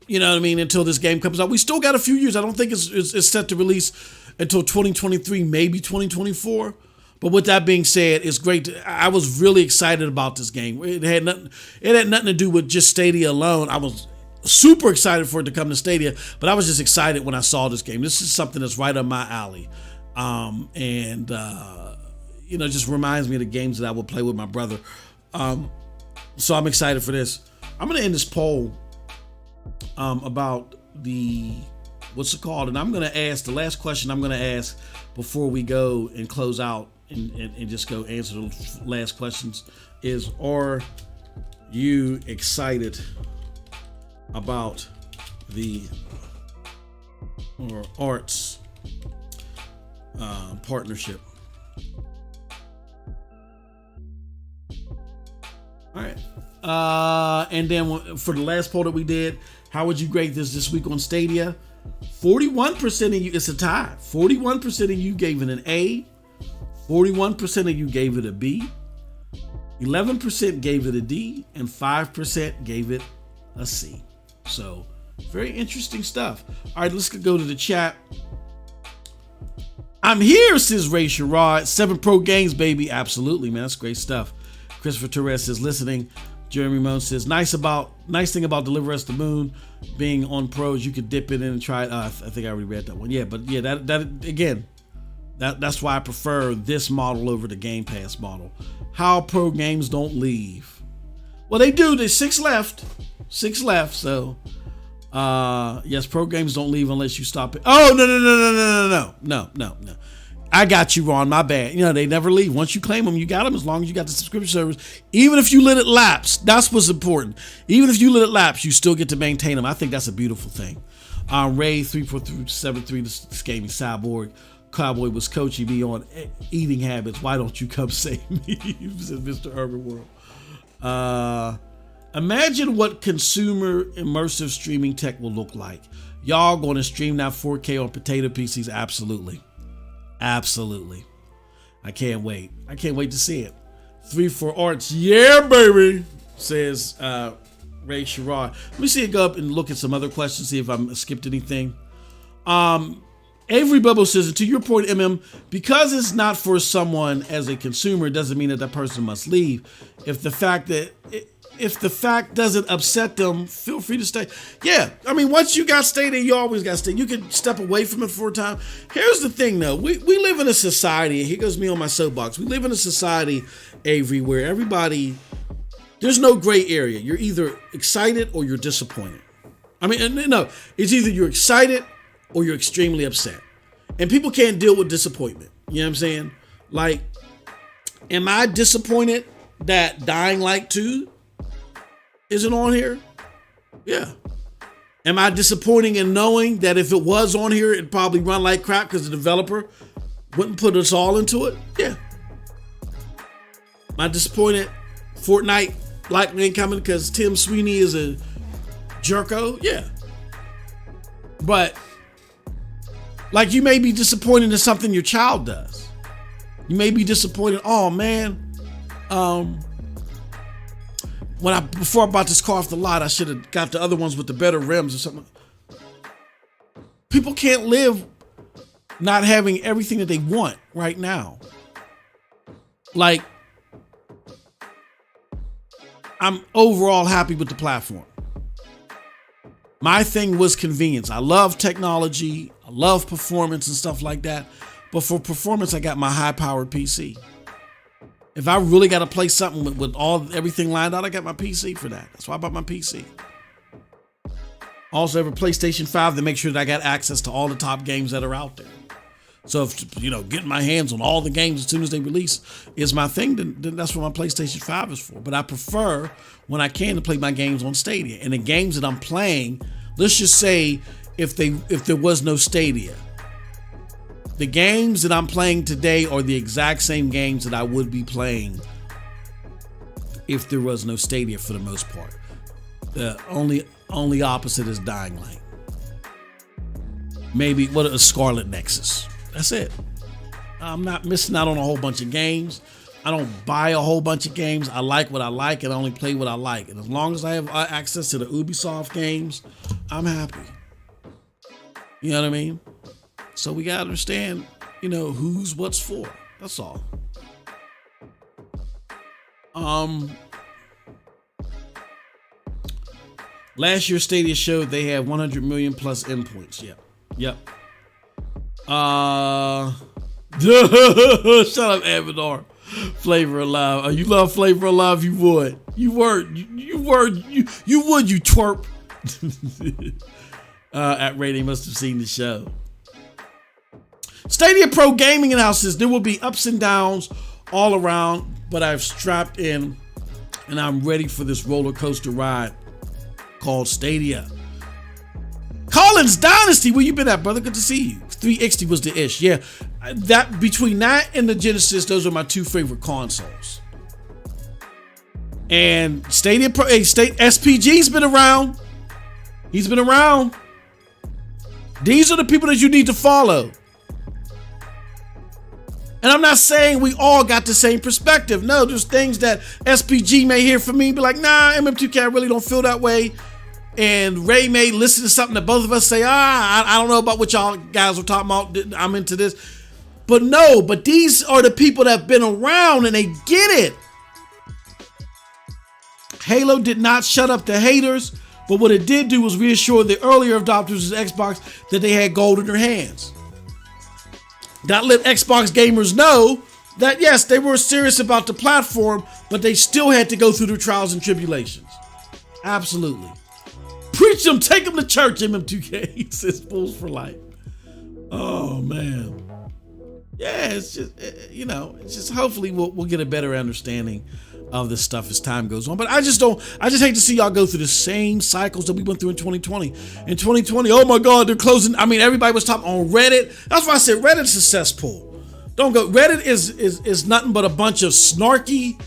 Until this game comes out. We still got a few years. I don't think it's set to release until 2023, maybe 2024. But with that being said, it's great. I was really excited about this game. It had nothing to do with just Stadia alone. I was super excited for it to come to Stadia, but I was just excited when I saw this game. This is something that's right up my alley. Just reminds me of the games that I would play with my brother. So I'm excited for this. I'm going to end this poll about what's it called? And I'm going to ask, the last question I'm going to ask before we go and close out and just go answer the last questions is, are you excited about the Arts partnership? All right. And then for the last poll that we did, how would you grade this week on Stadia? 41% of you, it's a tie. 41% of you gave it an A. 41% of you gave it a B. 11% gave it a D. And 5% gave it a C. So, very interesting stuff. All right, let's go to the chat. I'm here, says Ray Sherrod. 7 Pro Games, baby. Absolutely, man. That's great stuff. Christopher Torres is listening. Jeremy Moan says, nice thing about Deliver Us the Moon being on pros, you could dip it in and try it. I think I already read that one. Yeah, but yeah, that again, that's why I prefer this model over the Game Pass model. How pro games don't leave. Well, they do. There's 6 left. 6 left. So, yes, pro games don't leave unless you stop it. Oh, no. I got you, Ron. My bad. They never leave. Once you claim them, you got them as long as you got the subscription service. Even if you let it lapse, that's what's important. Even if you let it lapse, you still get to maintain them. I think that's a beautiful thing. Ray 34373, this gaming cyborg cowboy was coaching me on eating habits. Why don't you come save me? Says Mr. Urban World. Imagine what consumer immersive streaming tech will look like. Y'all going to stream now 4K on potato PCs? Absolutely. I can't wait. I can't wait to see it. 3 for Arts. Yeah, baby, says Ray Sherrod. Let me see it go up and look at some other questions, see if I skipped anything. Avery Bubble says, to your point, because it's not for someone as a consumer, doesn't mean that person must leave. If the fact doesn't upset them, feel free to stay. Yeah, I mean, once you got Stadia, you always got Stadia. You can step away from it for a time. Here's the thing, though. We live in a society, and here goes me on my soapbox. We live in a society, Avery, where everybody, there's no gray area. You're either excited or you're disappointed. I mean, no, it's either you're excited or you're extremely upset. And people can't deal with disappointment. You know what I'm saying? Like, am I disappointed that Dying Light 2 isn't on here? Yeah. Am I disappointed in knowing that if it was on here, it'd probably run like crap because the developer wouldn't put us all into it? Yeah. Am I disappointed Fortnite likely ain't coming because Tim Sweeney is a jerko? Yeah. But like, you may be disappointed in something your child does. You may be disappointed, oh man, before I bought this car off the lot, I should have got the other ones with the better rims or something. People can't live not having everything that they want right now. Like, I'm overall happy with the platform. My thing was convenience. I love technology. I love performance and stuff like that. But for performance, I got my high-powered PC. If I really got to play something with everything lined out, I got my PC for that. That's why I bought my PC. Also have a PlayStation 5 to make sure that I got access to all the top games that are out there. So if, getting my hands on all the games as soon as they release is my thing, then that's what my PlayStation 5 is for. But I prefer, when I can, to play my games on Stadia. And the games that I'm playing, let's just say if there was no Stadia, the games that I'm playing today are the exact same games that I would be playing if there was no Stadia for the most part. The only opposite is Dying Light. Maybe a Scarlet Nexus. That's it. I'm not missing out on a whole bunch of games. I don't buy a whole bunch of games. I like what I like and I only play what I like. And as long as I have access to the Ubisoft games, I'm happy. You know what I mean? So we got to understand, who's what's for. That's all. Last year's Stadia showed they have 100 million plus endpoints. Yep. Shut up, Amador. Flavor Alive. Oh, you love Flavor Alive? You would. You would. You twerp. At Rating must have seen the show. Stadia Pro Gaming in-house says there will be ups and downs all around, but I've strapped in and I'm ready for this roller coaster ride called Stadia. Collins Dynasty, where you been at, brother? Good to see you. 360 was the ish. Yeah, that between that and the Genesis, those are my two favorite consoles. And Stadia Pro, SPG's been around. He's been around. These are the people that you need to follow. And I'm not saying we all got the same perspective. No, there's things that SPG may hear from me and be like, nah, MM2K, I really don't feel that way. And Ray may listen to something that both of us say, I don't know about what y'all guys were talking about. I'm into this. But these are the people that have been around and they get it. Halo did not shut up the haters, but what it did do was reassure the earlier adopters of Xbox that they had gold in their hands. That let Xbox gamers know that yes, they were serious about the platform, but they still had to go through the trials and tribulations. Absolutely. Preach them, take them to church, MM2K. He says fools for life. Oh, man. Yeah, it's just, it's just hopefully we'll get a better understanding of this stuff as time goes on. But I just hate to see y'all go through the same cycles that we went through in 2020. In 2020, oh my God, they're closing. I mean, everybody was talking on Reddit. That's why I said Reddit's a cesspool. Don't go. Reddit is nothing but a bunch of snarky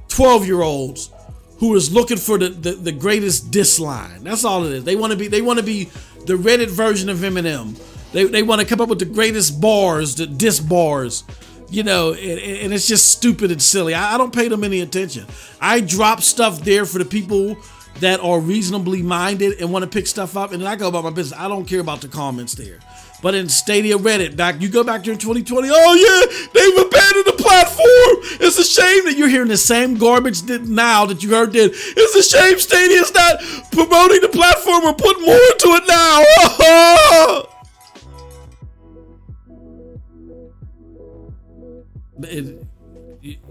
12-year-olds who is looking for the greatest diss line. That's all it is. They want to be the Reddit version of Eminem. They want to come up with the greatest bars, the diss bars, and it's just stupid and silly. I don't pay them any attention. I drop stuff there for the people that are reasonably minded and want to pick stuff up, and then I go about my business. I don't care about the comments there. But in Stadia Reddit, you go back there in 2020, oh yeah, they've abandoned the platform. It's a shame that you're hearing the same garbage now that you heard then. It's a shame Stadia's not promoting the platform or putting more into it now.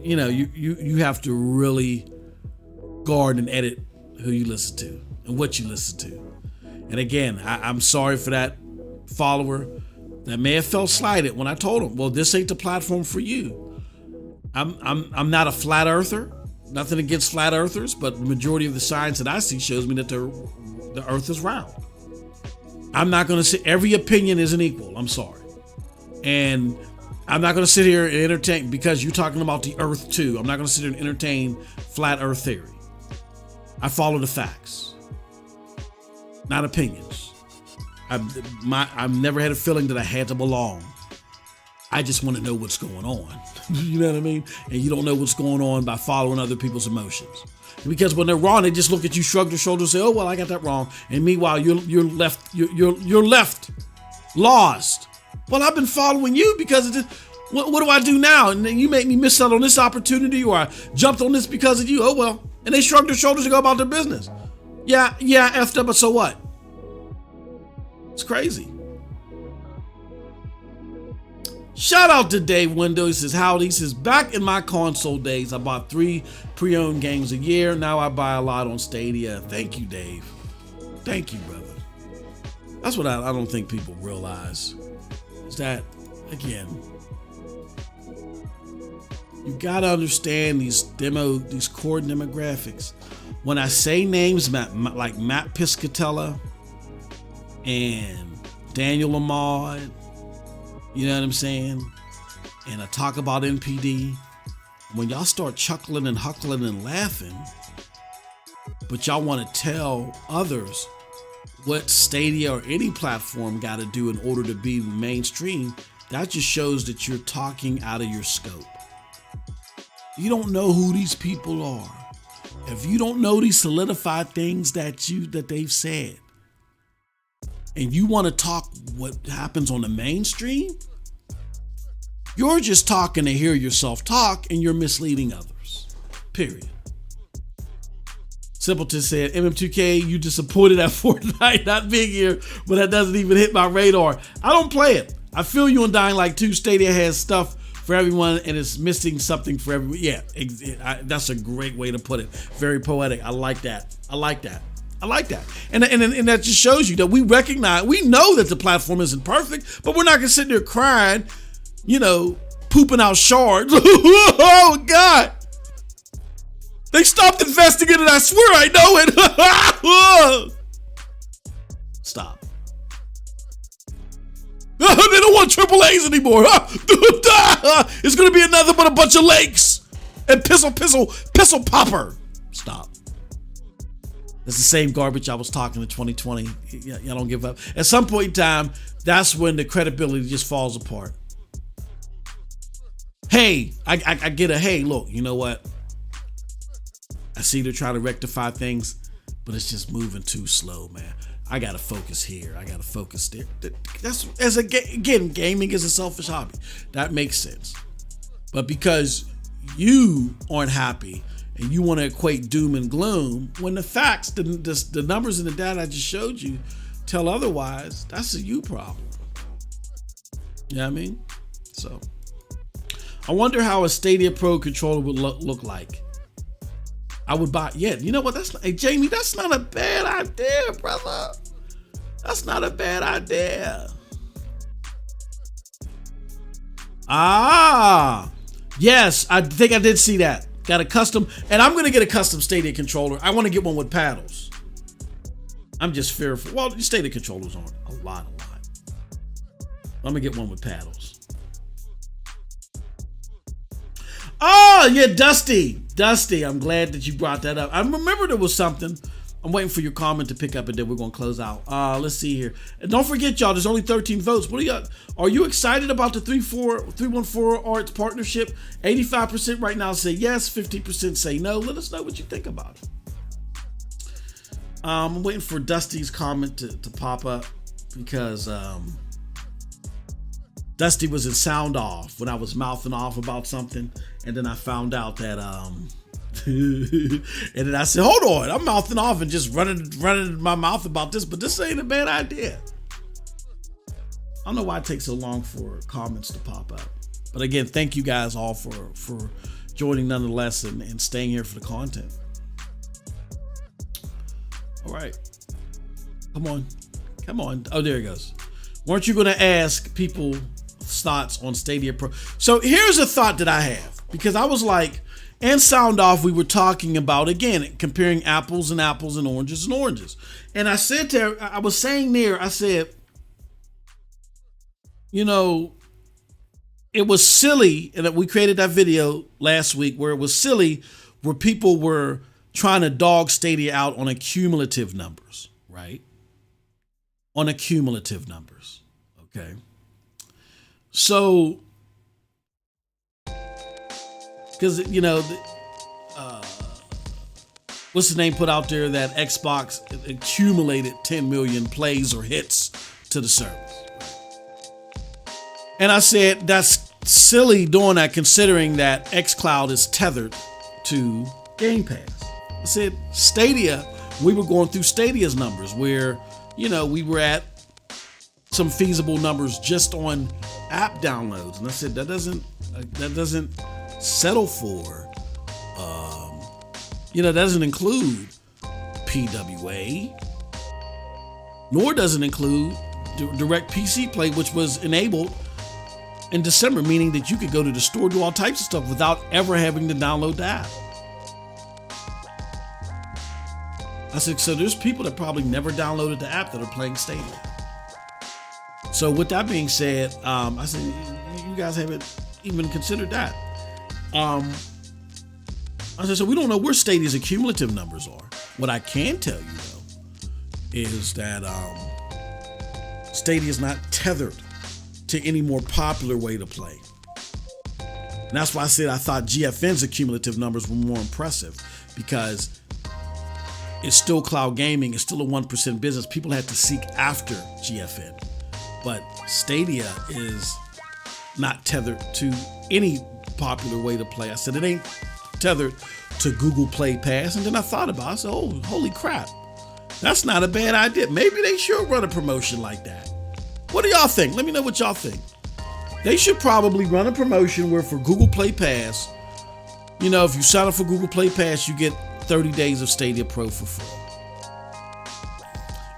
You have to really guard and edit who you listen to and what you listen to. And again, I'm sorry for that follower that may have felt slighted when I told him, well, this ain't the platform for you. I'm not a flat earther. Nothing against flat earthers, but the majority of the science that I see shows me that the earth is round. I'm not going to say every opinion isn't equal. I'm sorry. And I'm not going to sit here and entertain, because you're talking about the earth too. I'm not going to sit here and entertain flat earth theory. I follow the facts, not opinions. I've never had a feeling that I had to belong. I just want to know what's going on. You know what I mean? And you don't know what's going on by following other people's emotions. Because when they're wrong, they just look at you, shrug their shoulders, and say, "Oh well, I got that wrong." And meanwhile, you're left lost. Well, I've been following you because of this. What do I do now? And then you make me miss out on this opportunity, or I jumped on this because of you. Oh well. And they shrug their shoulders and go about their business. Yeah, I effed up, but so what? It's crazy. Shout out to Dave Window. He says, howdy. He says, back in my console days, I bought 3 pre-owned games a year. Now I buy a lot on Stadia. Thank you, Dave. Thank you, brother. That's what I don't think people realize. Is that, again, you gotta understand these core demographics. When I say names like Matt Piscatella and Daniel Ahmad, you know what I'm saying? And I talk about NPD. When y'all start chuckling and huckling and laughing, but y'all want to tell others what Stadia or any platform got to do in order to be mainstream, that just shows that you're talking out of your scope. You don't know who these people are. If you don't know these solidified things that they've said, and you want to talk what happens on the mainstream, you're just talking to hear yourself talk, and you're misleading others. Period. Simpleton said, MM2K, you disappointed at Fortnite not being here, but that doesn't even hit my radar. I don't play it. I feel you on Dying Light 2. Stadia has stuff for everyone, and it's missing something for everyone. Yeah, that's a great way to put it. Very poetic. I like that. And that just shows you that we know that the platform isn't perfect, but we're not going to sit there crying, pooping out shards. Oh, God. They stopped investing in it. I swear I know it. Stop. They don't want AAAs anymore. It's going to be nothing but a bunch of lakes and pissle popper. Stop. It's the same garbage I was talking in 2020. Y'all don't give up. At some point in time, that's when the credibility just falls apart. Hey, I get a hey, look, you know what? I see they're trying to rectify things, but it's just moving too slow, man. I gotta focus here. I gotta focus there. Again, gaming is a selfish hobby. That makes sense. But because you aren't happy and you want to equate doom and gloom, when the facts, the numbers and the data I just showed you tell otherwise, that's a you problem. You know what I mean? So, I wonder how a Stadia Pro controller would look like. I would buy, yeah, you know what? Hey, Jamie, that's not a bad idea, brother. That's not a bad idea. Yes, I think I did see that. Got a custom, and I'm going to get a custom Stadia controller. I want to get one with paddles. I'm just fearful. Well, Stadia controllers aren't a lot. I'm going to get one with paddles. Oh, yeah, Dusty, I'm glad that you brought that up. I remember there was something. I'm waiting for your comment to pick up, and then we're going to close out. Let's see here. And don't forget, y'all, there's only 13 votes. What do you got? Are you excited about the 314 Arts partnership? 85% right now say yes, 50% say no. Let us know what you think about it. I'm waiting for Dusty's comment to pop up because Dusty was in sound off when I was mouthing off about something, and then I found out that and then I said, hold on, I'm mouthing off and just running my mouth about this, but this ain't a bad idea. I don't know why it takes so long for comments to pop up. But again, thank you guys all for joining nonetheless and staying here for the content. All right. Come on. Oh, there it goes. Weren't you going to ask people thoughts on Stadia Pro? So here's a thought that I have, because I was like, and sound off, we were talking about, again, comparing apples and oranges and oranges. And I said to her, I was saying there, I said, you know, it was silly, and we created that video last week where it was silly, where people were trying to dog Stadia out on accumulative numbers, right? On accumulative numbers, okay? So, because, you know, what's the name put out there that Xbox accumulated 10 million plays or hits to the service. And I said, that's silly doing that considering that xCloud is tethered to Game Pass. I said, Stadia, we were going through Stadia's numbers where, you know, we were at some feasible numbers just on app downloads. And I said, that doesn't settle for, that doesn't include PWA, nor does it include direct PC play, which was enabled in December, meaning that you could go to the store, do all types of stuff without ever having to download the app. I said, so there's people that probably never downloaded the app that are playing Stadia. So with that being said, I said, you guys haven't even considered that. I said, so we don't know where Stadia's accumulative numbers are. What I can tell you, though, is that Stadia is not tethered to any more popular way to play. And that's why I said I thought GFN's accumulative numbers were more impressive, because it's still cloud gaming. It's still a 1% business. People had to seek after GFN. But Stadia is not tethered to any popular way to play. I said it ain't tethered to Google Play Pass. And then I thought about it. I said, oh, holy crap. That's not a bad idea. Maybe they should run a promotion like that. What do y'all think? Let me know what y'all think. They should probably run a promotion where for Google Play Pass, you know, if you sign up for Google Play Pass, you get 30 days of Stadia Pro for free.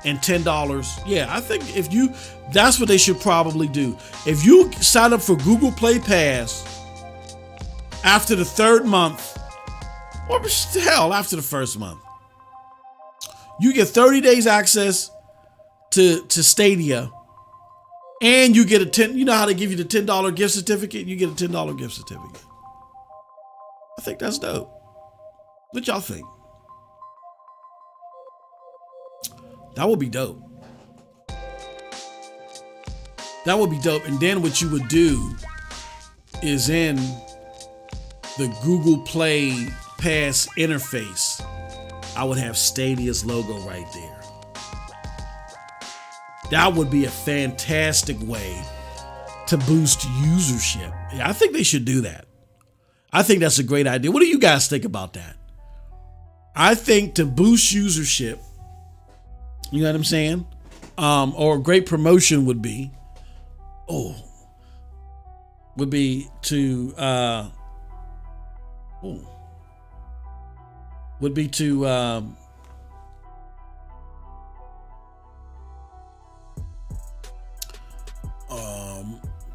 And $10. Yeah, I think that's what they should probably do. If you sign up for Google Play Pass after the third month, or hell, after the first month, you get 30 days access to Stadia, and you get a $10, you know how they give you the $10 gift certificate? You get a $10 gift certificate. I think that's dope. What y'all think? That would be dope. That would be dope. And then what you would do is in the Google Play Pass interface, I would have Stadia's logo right there. That would be a fantastic way to boost usership. Yeah, I think they should do that. I think that's a great idea. What do you guys think about that? I think to boost usership, you know what I'm saying? Or a great promotion would be to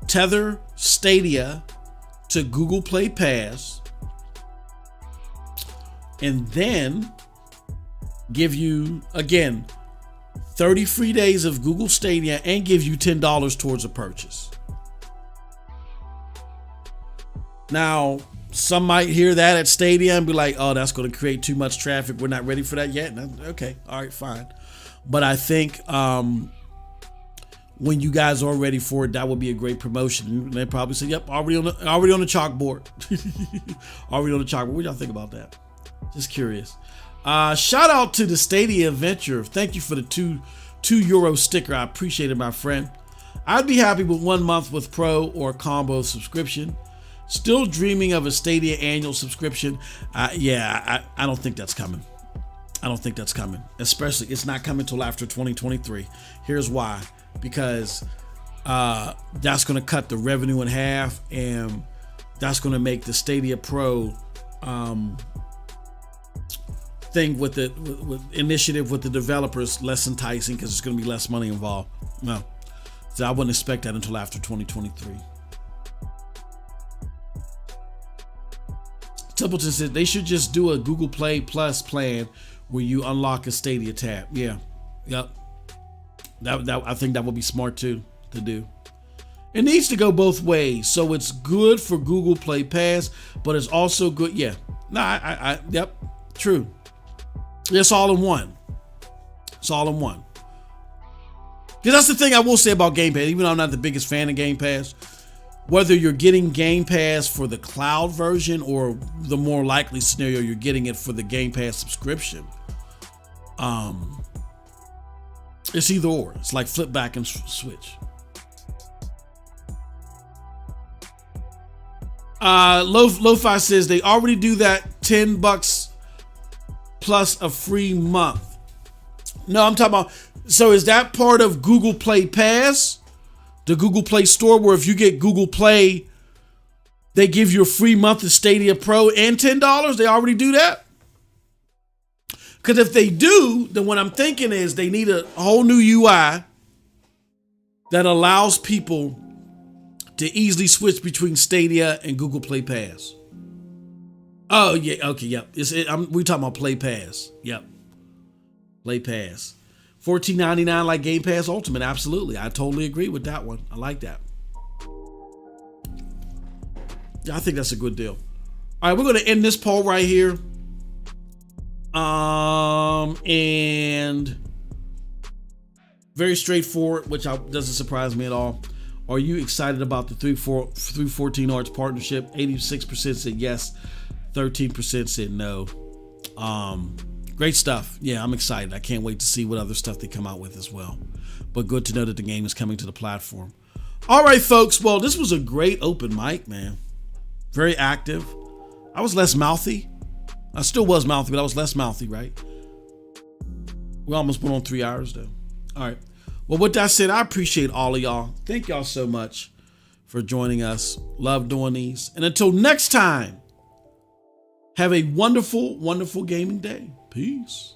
tether Stadia to Google Play Pass, and then give you, again, 30 free days of Google Stadia and give you $10 towards a purchase. Now, some might hear that at Stadia and be like, oh, that's going to create too much traffic. We're not ready for that yet. Okay, all right, fine. But I think when you guys are ready for it, that would be a great promotion. They probably say, yep, already on the chalkboard. Already on the chalkboard. What y'all think about that? Just curious. Shout out to the Stadia Venture. Thank you for the €2 sticker. I appreciate it, my friend. I'd be happy with 1 month with Pro or combo subscription. Still dreaming of a Stadia annual subscription. I don't think that's coming. I don't think that's coming. Especially, it's not coming till after 2023. Here's why. Because that's going to cut the revenue in half, and that's going to make the Stadia Pro thing with initiative with the developers less enticing, because it's going to be less money involved. No, so I wouldn't expect that until after 2023. Templeton said they should just do a Google Play Plus plan where you unlock a Stadia tab. Yeah, yep. That I think that would be smart too to do. It needs to go both ways. So it's good for Google Play Pass, but it's also good. Yeah, no, yep, true. It's all in one. It's all in one. Because that's the thing I will say about Game Pass. Even though I'm not the biggest fan of Game Pass, whether you're getting Game Pass for the cloud version or the more likely scenario, you're getting it for the Game Pass subscription. It's either or. It's like flip back and switch. Lo-Fi says they already do that, $10 plus a free month. No, I'm talking about, so is that part of Google Play Pass? The Google Play Store, where if you get Google Play, they give you a free month of Stadia Pro and $10? They already do that? Because if they do, then what I'm thinking is they need a whole new UI that allows people to easily switch between Stadia and Google Play Pass. Oh, yeah. Okay, yep. We're talking about Play Pass. Yep. Play Pass. $14.99 like Game Pass Ultimate. Absolutely. I totally agree with that one. I like that. Yeah, I think that's a good deal. All right, we're going to end this poll right here. And very straightforward, which doesn't surprise me at all. Are you excited about the 314 Arts partnership? 86% said yes, 13% said no. Great stuff. Yeah, I'm excited. I can't wait to see what other stuff they come out with as well. But good to know that the game is coming to the platform. All right, folks. Well, this was a great open mic, man. Very active. I was less mouthy. I still was mouthy, but I was less mouthy, right? We almost went on 3 hours, though. All right. Well, with that said, I appreciate all of y'all. Thank y'all so much for joining us. Love doing these. And until next time, have a wonderful, wonderful gaming day. Peace.